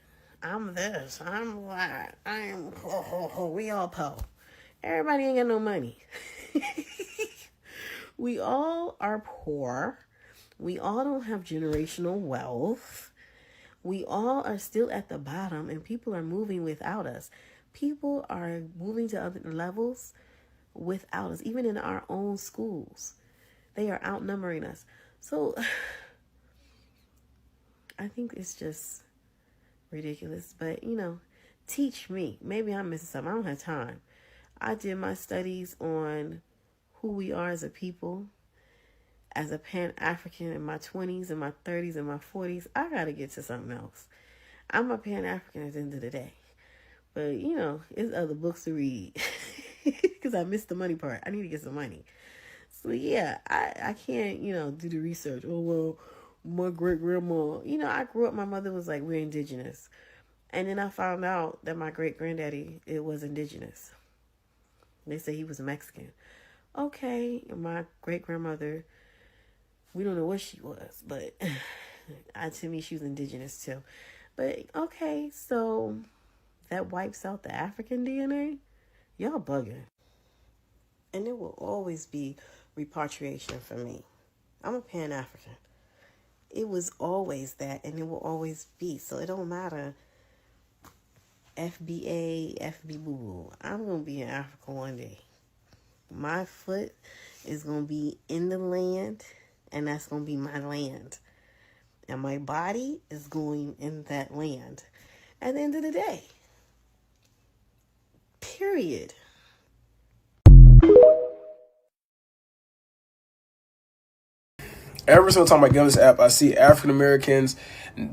I'm this, I'm black, I'm we all po. Everybody ain't got no money. We all are poor. We all don't have generational wealth. We all are still at the bottom and people are moving without us. People are moving to other levels without us, even in our own schools. They are outnumbering us. So I think it's just ridiculous. But, you know, teach me. Maybe I'm missing something. I don't have time. I did my studies on who we are as a people, as a Pan-African in my 20s and my 30s and my 40s. I got to get to something else. I'm a Pan-African at the end of the day. But, you know, there's other books to read. Because I missed the money part. I need to get some money. So, yeah, I can't, you know, do the research. Oh, well, my great-grandma. You know, I grew up, my mother was like, we're indigenous. And then I found out that my great-granddaddy, it was indigenous. They say he was Mexican. Okay, my great-grandmother, we don't know what she was, but to me, she was indigenous too. But, okay, so that wipes out the African DNA? Y'all bugging. And there will always be repatriation for me. I'm a Pan-African. It was always that, and it will always be. So it don't matter. FBA, FB boo. I'm going to be in Africa one day. My foot is going to be in the land, and that's going to be my land. And my body is going in that land at the end of the day. Period. Every single time I get on this app, I see African Americans,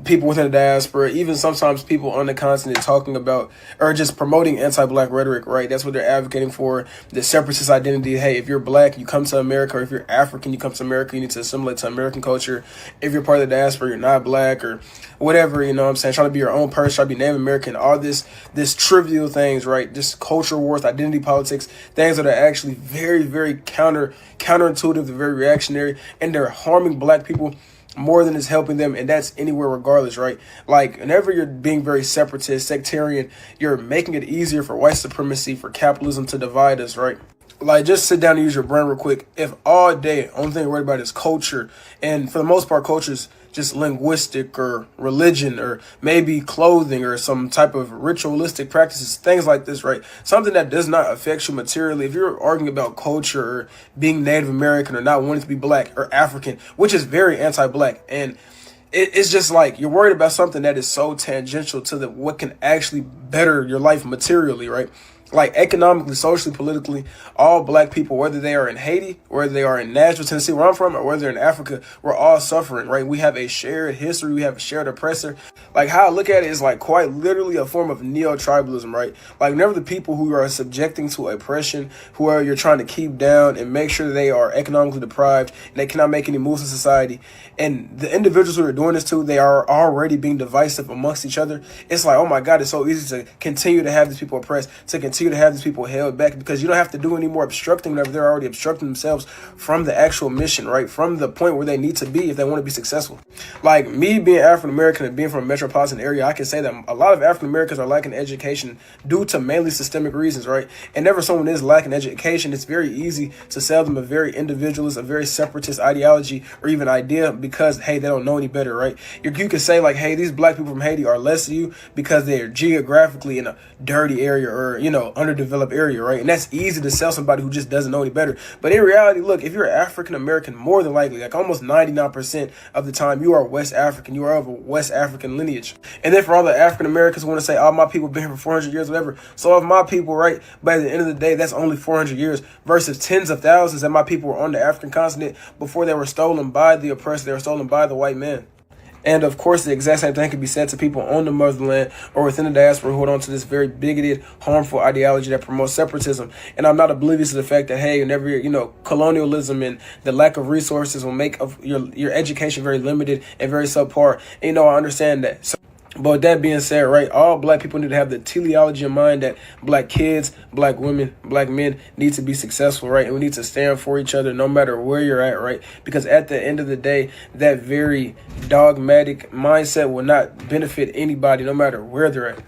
people within the diaspora, even sometimes people on the continent talking about or just promoting anti-black rhetoric, right? That's what they're advocating for, the separatist identity. Hey, if you're black, you come to America, or if you're African, you come to America, you need to assimilate to American culture. If you're part of the diaspora, you're not black or whatever, you know what I'm saying? Trying to be your own person, trying to be Native American, all this trivial things, right? Just culture wars, identity politics, things that are actually very, very counterintuitive, very reactionary, and they're harming black people more than it's helping them, and that's anywhere regardless, right? Like, whenever you're being very separatist, sectarian, you're making it easier for white supremacy, for capitalism to divide us, right? Like, just sit down and use your brain real quick. If all day, only thing you're worried about is culture, and for the most part, culture's just linguistic or religion or maybe clothing or some type of ritualistic practices, things like this, right? Something that does not affect you materially. If you're arguing about culture or being Native American or not wanting to be black or African, which is very anti-black, and it's just like you're worried about something that is so tangential to what can actually better your life materially, right? Like economically, socially, politically, all black people, whether they are in Haiti, whether they are in Nashville, Tennessee, where I'm from, or whether they're in Africa, we're all suffering, right? We have a shared history. We have a shared oppressor. Like, how I look at it is like quite literally a form of neo-tribalism, right? Like, whenever the people who are subjecting to oppression, who are you're trying to keep down and make sure they are economically deprived and they cannot make any moves in society, and the individuals who are doing this to, they are already being divisive amongst each other. It's like, oh my God, it's so easy to continue to have these people oppressed, to continue continue to have these people held back, because you don't have to do any more obstructing whenever they're already obstructing themselves from the actual mission, right? From the point where they need to be if they want to be successful. Like me being African American and being from a metropolitan area, I can say that a lot of African Americans are lacking education due to mainly systemic reasons, right? And whenever someone is lacking education, it's very easy to sell them a very individualist, a very separatist ideology or even idea, because, hey, they don't know any better, right? You can say like, hey, these black people from Haiti are less than you because they're geographically in a dirty area or, you know, underdeveloped area, right? And that's easy to sell somebody who just doesn't know any better. But in reality, look, if you're African American, more than likely, like almost 99% of the time, you are West African. You are of a West African lineage. And then for all the African Americans who want to say, oh, my people been here for 400 years, whatever. So of my people, right? But at the end of the day, that's only 400 years versus tens of thousands that my people were on the African continent before they were stolen by the oppressor. They were stolen by the white man. And of course, the exact same thing can be said to people on the motherland or within the diaspora who hold on to this very bigoted, harmful ideology that promotes separatism. And I'm not oblivious to the fact that, hey, whenever, you know, colonialism and the lack of resources will make your education very limited and very subpar. And, you know, I understand that. So, but with that being said, right, all black people need to have the teleology in mind that black kids, black women, black men need to be successful, right? And we need to stand for each other no matter where you're at, right? Because at the end of the day, that very dogmatic mindset will not benefit anybody no matter where they're at.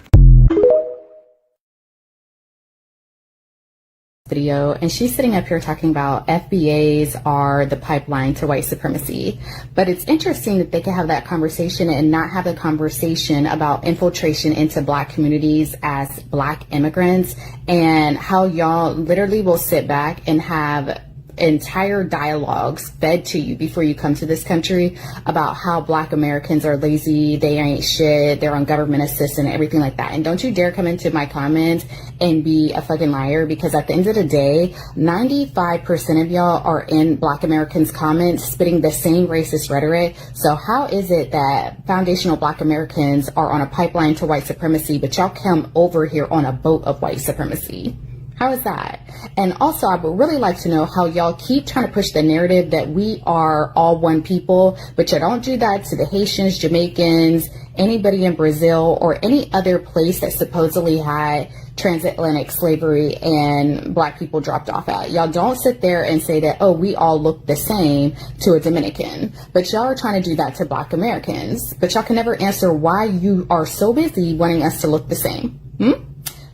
Video, and she's sitting up here talking about FBAs are the pipeline to white supremacy. But it's interesting that they can have that conversation and not have a conversation about infiltration into black communities as black immigrants, and how y'all literally will sit back and have entire dialogues fed to you before you come to this country about how black Americans are lazy, they ain't shit, they're on government assistance and everything like that. And don't you dare come into my comments and be a fucking liar, because at the end of the day, 95% of y'all are in black Americans' comments spitting the same racist rhetoric. So how is it that foundational black Americans are on a pipeline to white supremacy, but y'all come over here on a boat of white supremacy? How is that? And also, I would really like to know how y'all keep trying to push the narrative that we are all one people, but you don't do that to the Haitians, Jamaicans, anybody in Brazil, or any other place that supposedly had transatlantic slavery and black people dropped off at. Y'all don't sit there and say that, oh, we all look the same to a Dominican, but y'all are trying to do that to black Americans. But y'all can never answer why you are so busy wanting us to look the same.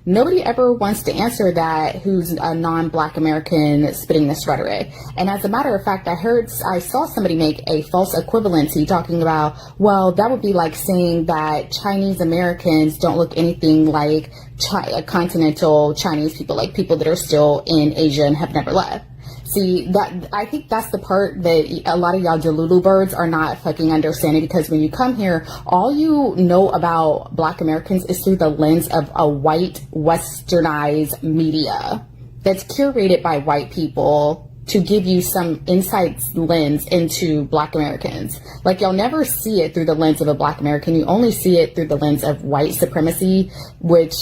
Nobody ever wants to answer that who's a non-black American spitting this rhetoric. And as a matter of fact, I saw somebody make a false equivalency talking about, well, that would be like saying that Chinese Americans don't look anything like continental Chinese people, like people that are still in Asia and have never left. See, that I think that's the part that a lot of y'all Delulu birds are not fucking understanding, because when you come here, all you know about black Americans is through the lens of a white, westernized media that's curated by white people to give you some insight lens into black Americans. Like, y'all never see it through the lens of a black American. You only see it through the lens of white supremacy, which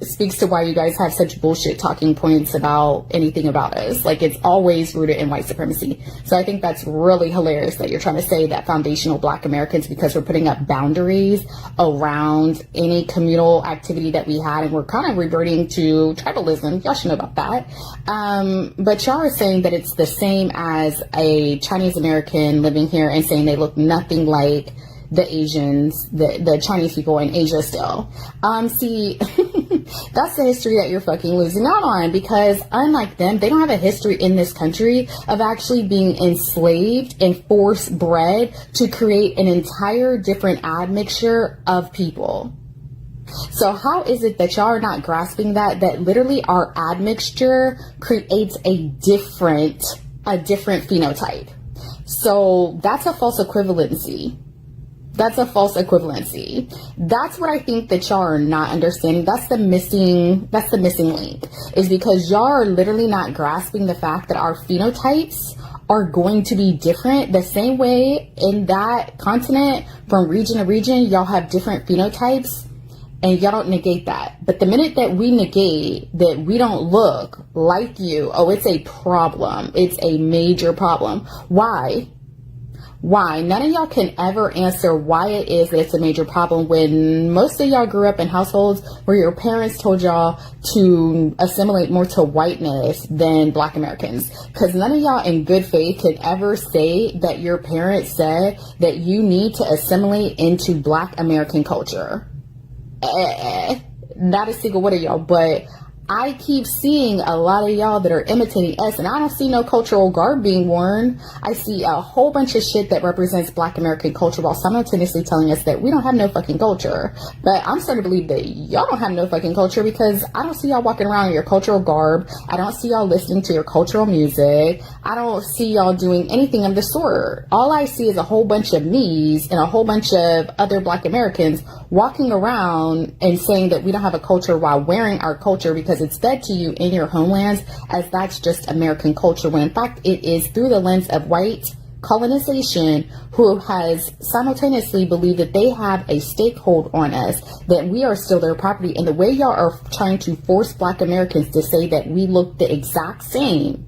speaks to why you guys have such bullshit talking points about anything about us. Like, it's always rooted in white supremacy. So I think that's really hilarious that you're trying to say that foundational black Americans, because we're putting up boundaries around any communal activity that we had, and we're kind of reverting to tribalism. Y'all should know about that. But y'all are saying that it's the same as a Chinese American living here and saying they look nothing like the Asians, the Chinese people in Asia still. See, that's the history that you're fucking losing out on, because unlike them, they don't have a history in this country of actually being enslaved and force bred to create an entire different admixture of people. So how is it that y'all are not grasping that literally our admixture creates a different phenotype? So that's a false equivalency. That's what I think that y'all are not understanding. That's the missing link, is because y'all are literally not grasping the fact that our phenotypes are going to be different the same way in that continent from region to region. Y'all have different phenotypes. And y'all don't negate that. But the minute that we negate that we don't look like you, oh, it's a problem. It's a major problem. Why? Why? None of y'all can ever answer why it is that it's a major problem when most of y'all grew up in households where your parents told y'all to assimilate more to whiteness than Black Americans. Because none of y'all in good faith can ever say that your parents said that you need to assimilate into Black American culture. Not a single one of y'all, but I keep seeing a lot of y'all that are imitating us, and I don't see no cultural garb being worn. I see a whole bunch of shit that represents Black American culture while simultaneously telling us that we don't have no fucking culture. But I'm starting to believe that y'all don't have no fucking culture because I don't see y'all walking around in your cultural garb. I don't see y'all listening to your cultural music. I don't see y'all doing anything of the sort. All I see is a whole bunch of me's and a whole bunch of other Black Americans walking around and saying that we don't have a culture while wearing our culture because it's fed to you in your homelands as that's just American culture, when in fact it is through the lens of white colonization who has simultaneously believed that they have a stakehold on us, that we are still their property. And the way y'all are trying to force Black Americans to say that we look the exact same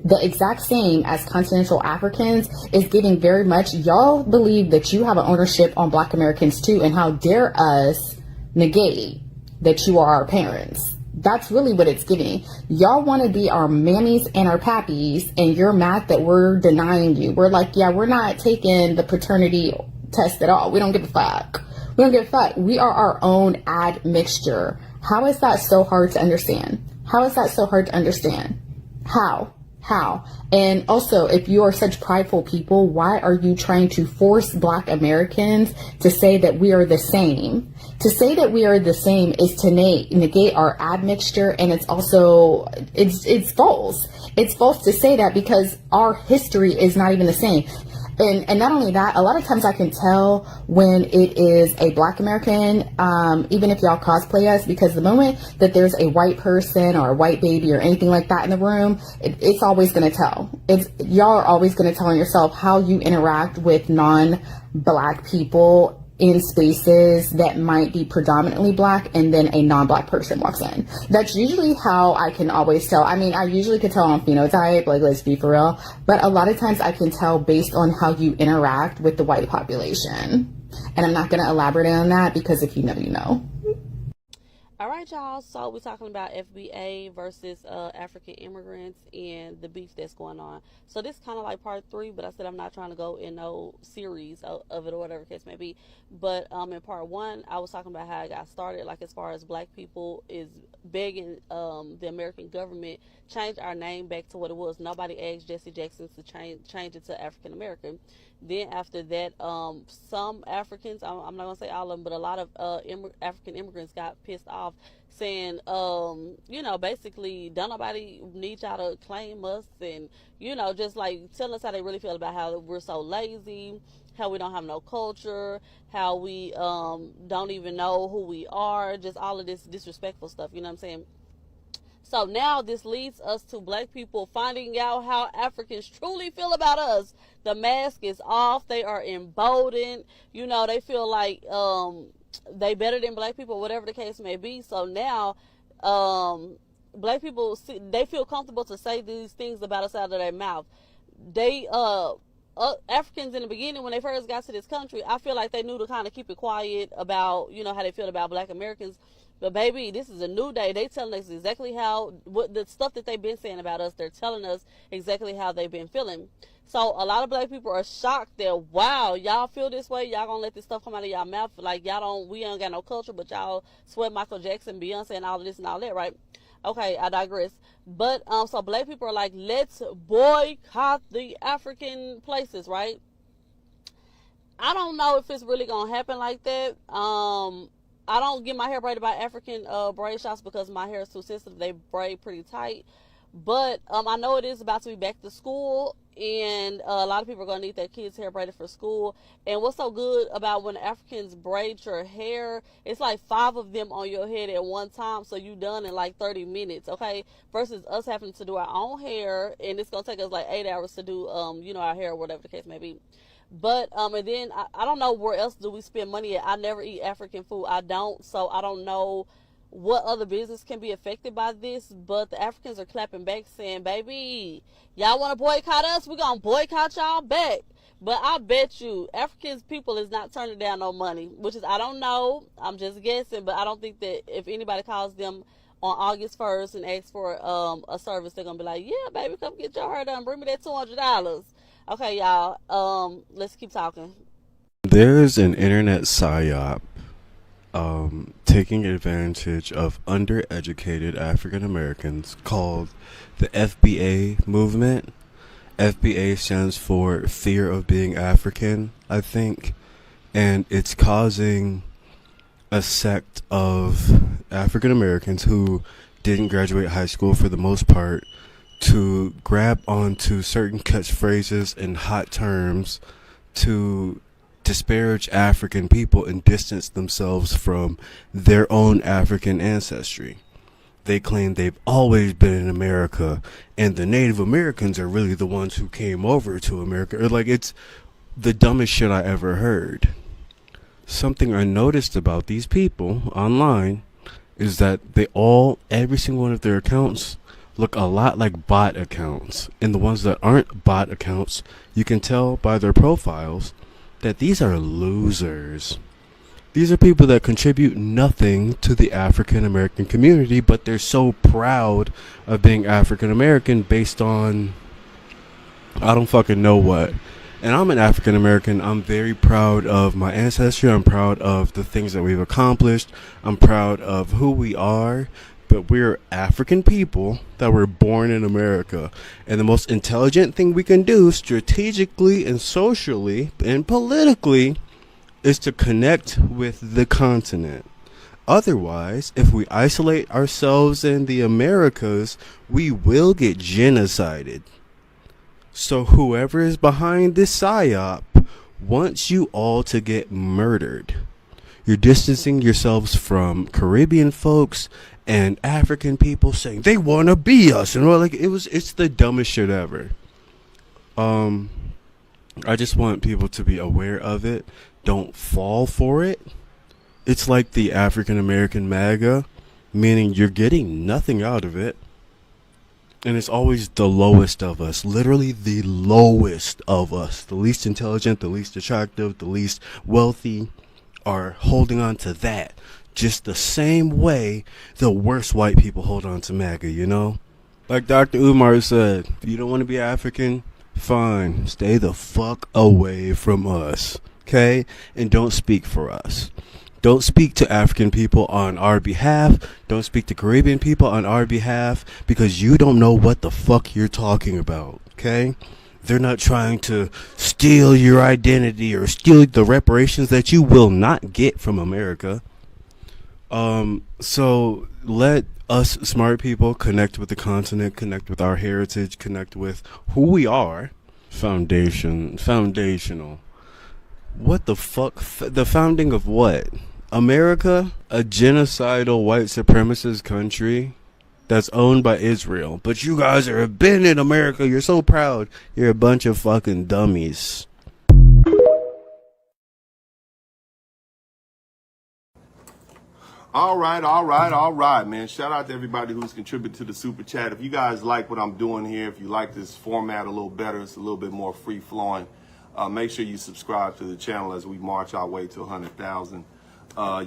as continental Africans is giving very much y'all believe that you have an ownership on Black Americans too, and how dare us negate that you are our parents. That's really what it's giving. Y'all want to be our mammies and our pappies, and you're mad that we're denying you. We're like, yeah, we're not taking the paternity test at all. We don't give a fuck. We don't give a fuck. We are our own admixture. How is that so hard to understand? How is that so hard to understand? How? And also, if you are such prideful people, why are you trying to force Black Americans to say that we are the same? To say that we are the same is to negate our admixture, and it's also, it's false. It's false to say that because our history is not even the same. And not only that, a lot of times I can tell when it is a Black American, even if y'all cosplay us, because the moment that there's a white person or a white baby or anything like that in the room, it's always going to tell. Y'all are always going to tell on yourself how you interact with non-Black people in spaces that might be predominantly Black, and then a non-Black person walks in. That's usually how I can always tell. I mean, I usually can tell on phenotype, like, let's be for real, but a lot of times I can tell based on how you interact with the white population. And I'm not going to elaborate on that because if you know, you know. All right, y'all. So we're talking about FBA versus African immigrants and the beef that's going on. So this is kind of like part 3, but I said I'm not trying to go in no series of it or whatever case may be. But in part 1, I was talking about how I got started, like as far as Black people is begging the American government change our name back to what it was. Nobody asked Jesse Jackson to change it to African American. Then after that, some Africans, I'm not going to say all of them, but a lot of African immigrants got pissed off saying, basically, don't nobody need y'all to claim us, and, just like telling us how they really feel about how we're so lazy, how we don't have no culture, how we don't even know who we are, just all of this disrespectful stuff, you know what I'm saying? So now this leads us to Black people finding out how Africans truly feel about us. The mask is off. They are emboldened. They feel like they better than Black people, whatever the case may be. So now Black people, they feel comfortable to say these things about us out of their mouth. They Africans in the beginning, when they first got to this country, I feel like they knew to kind of keep it quiet about, how they feel about Black Americans. But baby, this is a new day. They telling us exactly what the stuff that they've been saying about us, they're telling us exactly how they've been feeling. So a lot of Black people are shocked that, wow, y'all feel this way? Y'all gonna let this stuff come out of y'all mouth? Like we ain't got no culture, but y'all sweat Michael Jackson, Beyonce, and all of this and all that, right? Okay, I digress. But so Black people are like, let's boycott the African places, right? I don't know if it's really gonna happen like that. I don't get my hair braided by African braid shops because my hair is too sensitive. They braid pretty tight. But I know it is about to be back to school, and a lot of people are going to need their kids' hair braided for school. And what's so good about when Africans braid your hair, it's like 5 of them on your head at one time, so you done in like 30 minutes, okay? Versus us having to do our own hair, and it's going to take us like 8 hours to do, our hair or whatever the case may be. But and then I don't know where else do we spend money at. I never eat African food. I don't, so I don't know what other business can be affected by this, but the Africans are clapping back saying, baby, y'all want to boycott us? We're going to boycott y'all back. But I bet you Africans people is not turning down no money, which is, I don't know, I'm just guessing, but I don't think that if anybody calls them on August 1st and asks for a service, they're going to be like, yeah, baby, come get your hair done. Bring me that $200. Okay, y'all, let's keep talking. There's an internet psyop taking advantage of undereducated African Americans called the FBA movement. FBA stands for Fear of Being African, I think, and it's causing a sect of African Americans who didn't graduate high school for the most part to grab onto certain catchphrases and hot terms to disparage African people and distance themselves from their own African ancestry. They claim they've always been in America, and the Native Americans are really the ones who came over to America. Or like, it's the dumbest shit I ever heard. Something I noticed about these people online is that every single one of their accounts look a lot like bot accounts. And the ones that aren't bot accounts, you can tell by their profiles that these are losers. These are people that contribute nothing to the African American community, but they're so proud of being African American based on I don't fucking know what. And I'm an African American. I'm very proud of my ancestry. I'm proud of the things that we've accomplished. I'm proud of who we are. But we're African people that were born in America. And the most intelligent thing we can do strategically and socially and politically is to connect with the continent. Otherwise, if we isolate ourselves in the Americas, we will get genocided. So whoever is behind this psyop wants you all to get murdered. You're distancing yourselves from Caribbean folks and African people saying they want to be us, and it's the dumbest shit ever. I just want people to be aware of it. Don't fall for it. It's like the African American MAGA, meaning you're getting nothing out of it. And it's always the lowest of us, literally the lowest of us, the least intelligent, the least attractive, the least wealthy are holding on to that. Just the same way the worst white people hold on to MAGA, you know? Like Dr. Umar said, if you don't want to be African, fine, stay the fuck away from us, okay? And don't speak for us. Don't speak to African people on our behalf. Don't speak to Caribbean people on our behalf, because you don't know what the fuck you're talking about, okay? They're not trying to steal your identity or steal the reparations that you will not get from America. So let us smart people connect with the continent, connect with our heritage, connect with who we are. Foundational. What the fuck? The founding of what? America? A genocidal white supremacist country that's owned by Israel. But you guys have been in America. You're so proud. You're a bunch of fucking dummies. All right, man. Shout out to everybody who's contributed to the super chat. If you guys like what I'm doing here, if you like this format a little better, it's a little bit more free flowing, make sure you subscribe to the channel as we march our way to 100,000.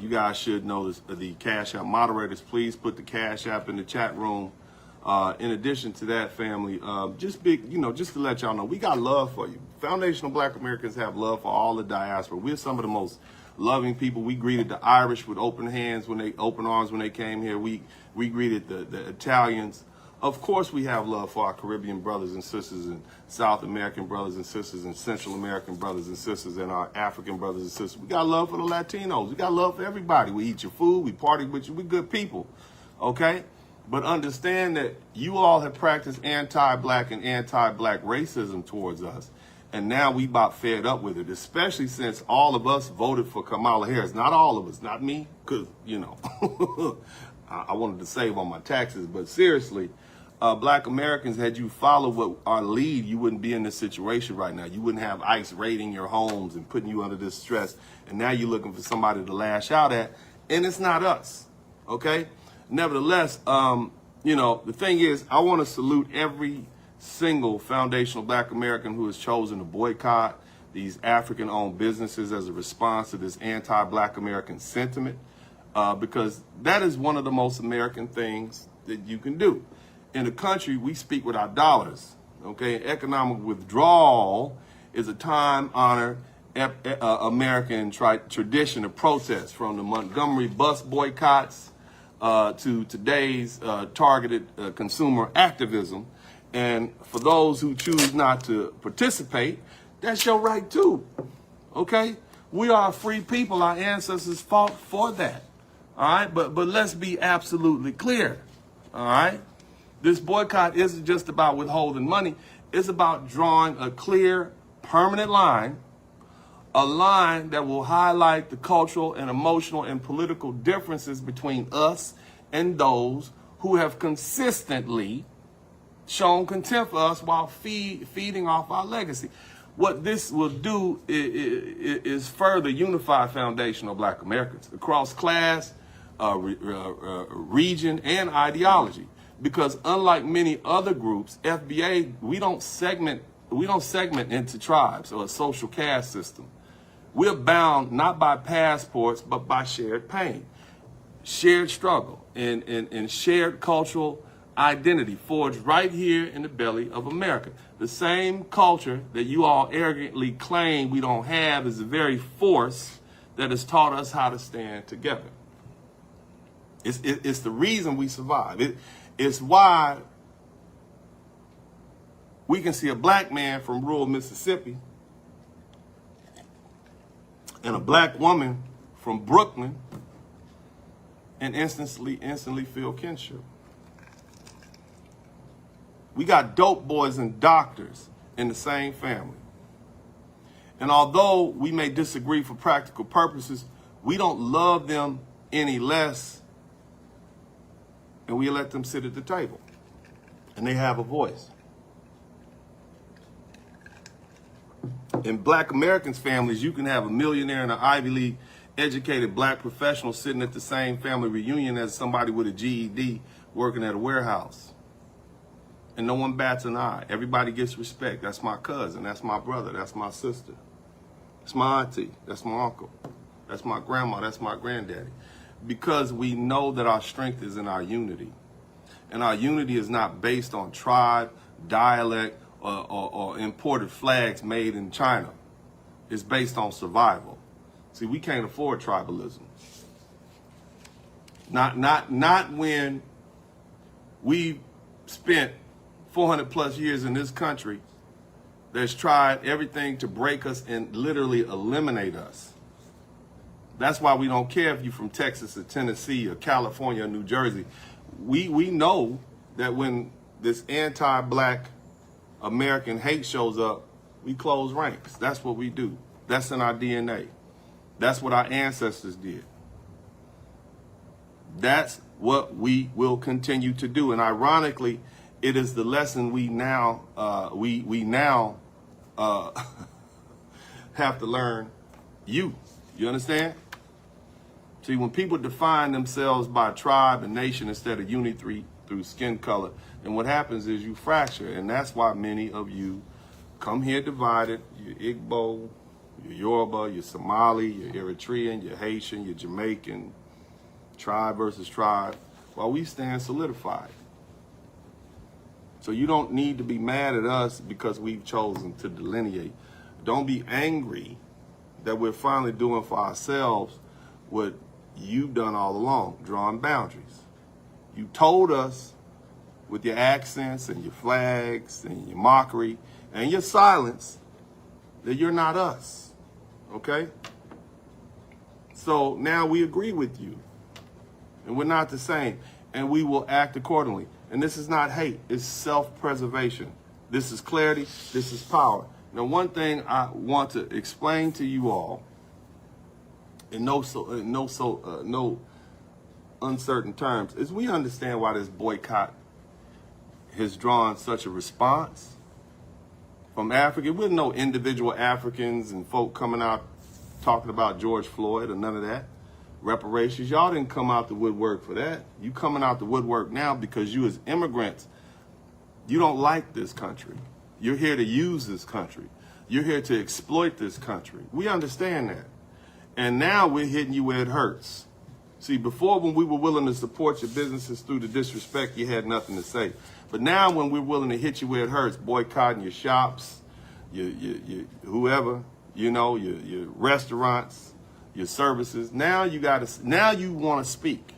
You guys should notice the Cash App moderators. Please put the Cash App in the chat room. In addition to that, family, just to let y'all know, we got love for you. Foundational Black Americans have love for all the diaspora. We're some of the most loving people. We greeted the Irish with open arms when they came here. We greeted the Italians. Of course, we have love for our Caribbean brothers and sisters, and South American brothers and sisters, and Central American brothers and sisters, and our African brothers and sisters. We got love for the Latinos. We got love for everybody. We eat your food. We party with you. We good people, okay? But understand that you all have practiced anti-black and anti-black racism towards us. And now we about fed up with it, especially since all of us voted for Kamala Harris. Not all of us, not me, because, I wanted to save on my taxes. But seriously, Black Americans, had you followed what our lead, you wouldn't be in this situation right now. You wouldn't have ICE raiding your homes and putting you under this stress. And now you're looking for somebody to lash out at. And it's not us, okay? Nevertheless, you know, the thing is, I want to salute every single foundational Black American who has chosen to boycott these African-owned businesses as a response to this anti-Black American sentiment, because that is one of the most American things that you can do. In the country, we speak with our dollars, okay? Economic withdrawal is a time-honored American tradition of protest, from the Montgomery bus boycotts to today's targeted consumer activism. And for those who choose not to participate, that's your right too, okay? We are a free people. Our ancestors fought for that, all right? But let's be absolutely clear, all right? This boycott isn't just about withholding money. It's about drawing a clear, permanent line, a line that will highlight the cultural and emotional and political differences between us and those who have consistently shown contempt for us while feeding off our legacy. What this will do is further unify foundational Black Americans across class, region, and ideology. Because unlike many other groups, FBA, we don't segment into tribes or a social caste system. We're bound not by passports, but by shared pain, shared struggle, and shared cultural identity forged right here in the belly of America. The same culture that you all arrogantly claim we don't have is the very force that has taught us how to stand together. It's the reason we survive. It's why we can see a Black man from rural Mississippi and a Black woman from Brooklyn and instantly feel kinship. We got dope boys and doctors in the same family. And although we may disagree for practical purposes, we don't love them any less, and we let them sit at the table. And they have a voice. In Black Americans' families, you can have a millionaire and an Ivy League educated Black professional sitting at the same family reunion as somebody with a GED working at a warehouse. And no one bats an eye. Everybody gets respect. That's my cousin. That's my brother. That's my sister. That's my auntie. That's my uncle. That's my grandma. That's my granddaddy. Because we know that our strength is in our unity. And our unity is not based on tribe, dialect, or imported flags made in China. It's based on survival. See, we can't afford tribalism. Not when we spent 400 plus years in this country that's tried everything to break us and literally eliminate us. That's why we don't care if you're from Texas or Tennessee or California or New Jersey. We know that when this anti-Black American hate shows up, we close ranks. That's what we do. That's in our DNA. That's what our ancestors did. That's what we will continue to do. And ironically, it is the lesson we now have to learn. You understand? See, when people define themselves by tribe and nation instead of unity through skin color, then what happens is you fracture. And that's why many of you come here divided. You're Igbo, you're Yoruba, you're Somali, you're Eritrean, you're Haitian, you're Jamaican, tribe versus tribe, while we stand solidified. So you don't need to be mad at us because we've chosen to delineate. Don't be angry that we're finally doing for ourselves what you've done all along, drawing boundaries. You told us with your accents and your flags and your mockery and your silence that you're not us, okay? So now we agree with you, and we're not the same, and we will act accordingly. And this is not hate, it's self-preservation. This is clarity, this is power. Now, one thing I want to explain to you all in no uncertain terms is we understand why this boycott has drawn such a response from Africa. We're no individual Africans and folk coming out talking about George Floyd or none of that. reparations. Y'all didn't come out the woodwork for that. You coming out the woodwork now because you as immigrants, you don't like this country. You're here to use this country. You're here to exploit this country. We understand that. And now we're hitting you where it hurts. See, before when we were willing to support your businesses through the disrespect, you had nothing to say. But now when we're willing to hit you where it hurts, boycotting your shops, your whoever, you know, your restaurants, your services, now you want to speak.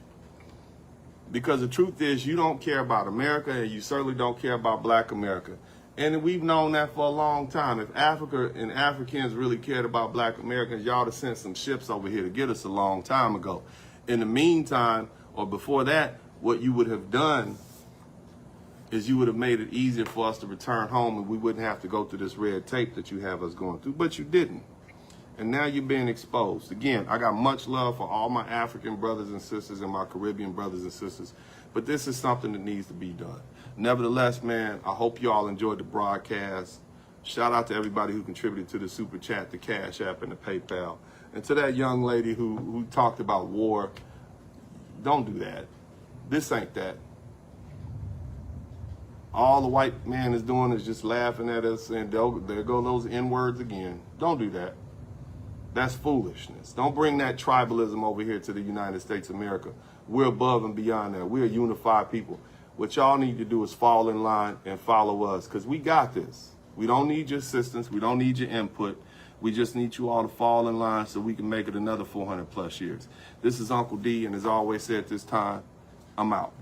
Because the truth is you don't care about America, and you certainly don't care about Black America. And we've known that for a long time. If Africa and Africans really cared about Black Americans, y'all have sent some ships over here to get us a long time ago. In the meantime, or before that, what you would have done is you would have made it easier for us to return home, and we wouldn't have to go through this red tape that you have us going through, but you didn't. And now you're being exposed. Again, I got much love for all my African brothers and sisters and my Caribbean brothers and sisters, but this is something that needs to be done. Nevertheless, man, I hope you all enjoyed the broadcast. Shout out to everybody who contributed to the Super Chat, the Cash App, and the PayPal. And to that young lady who talked about war, don't do that. This ain't that. All the white man is doing is just laughing at us, and there go those N-words again. Don't do that. That's foolishness. Don't bring that tribalism over here to the United States of America. We're above and beyond that. We're a unified people. What y'all need to do is fall in line and follow us, because we got this. We don't need your assistance. We don't need your input. We just need you all to fall in line so we can make it another 400 plus years. This is Uncle D, and as I always say at this time, I'm out.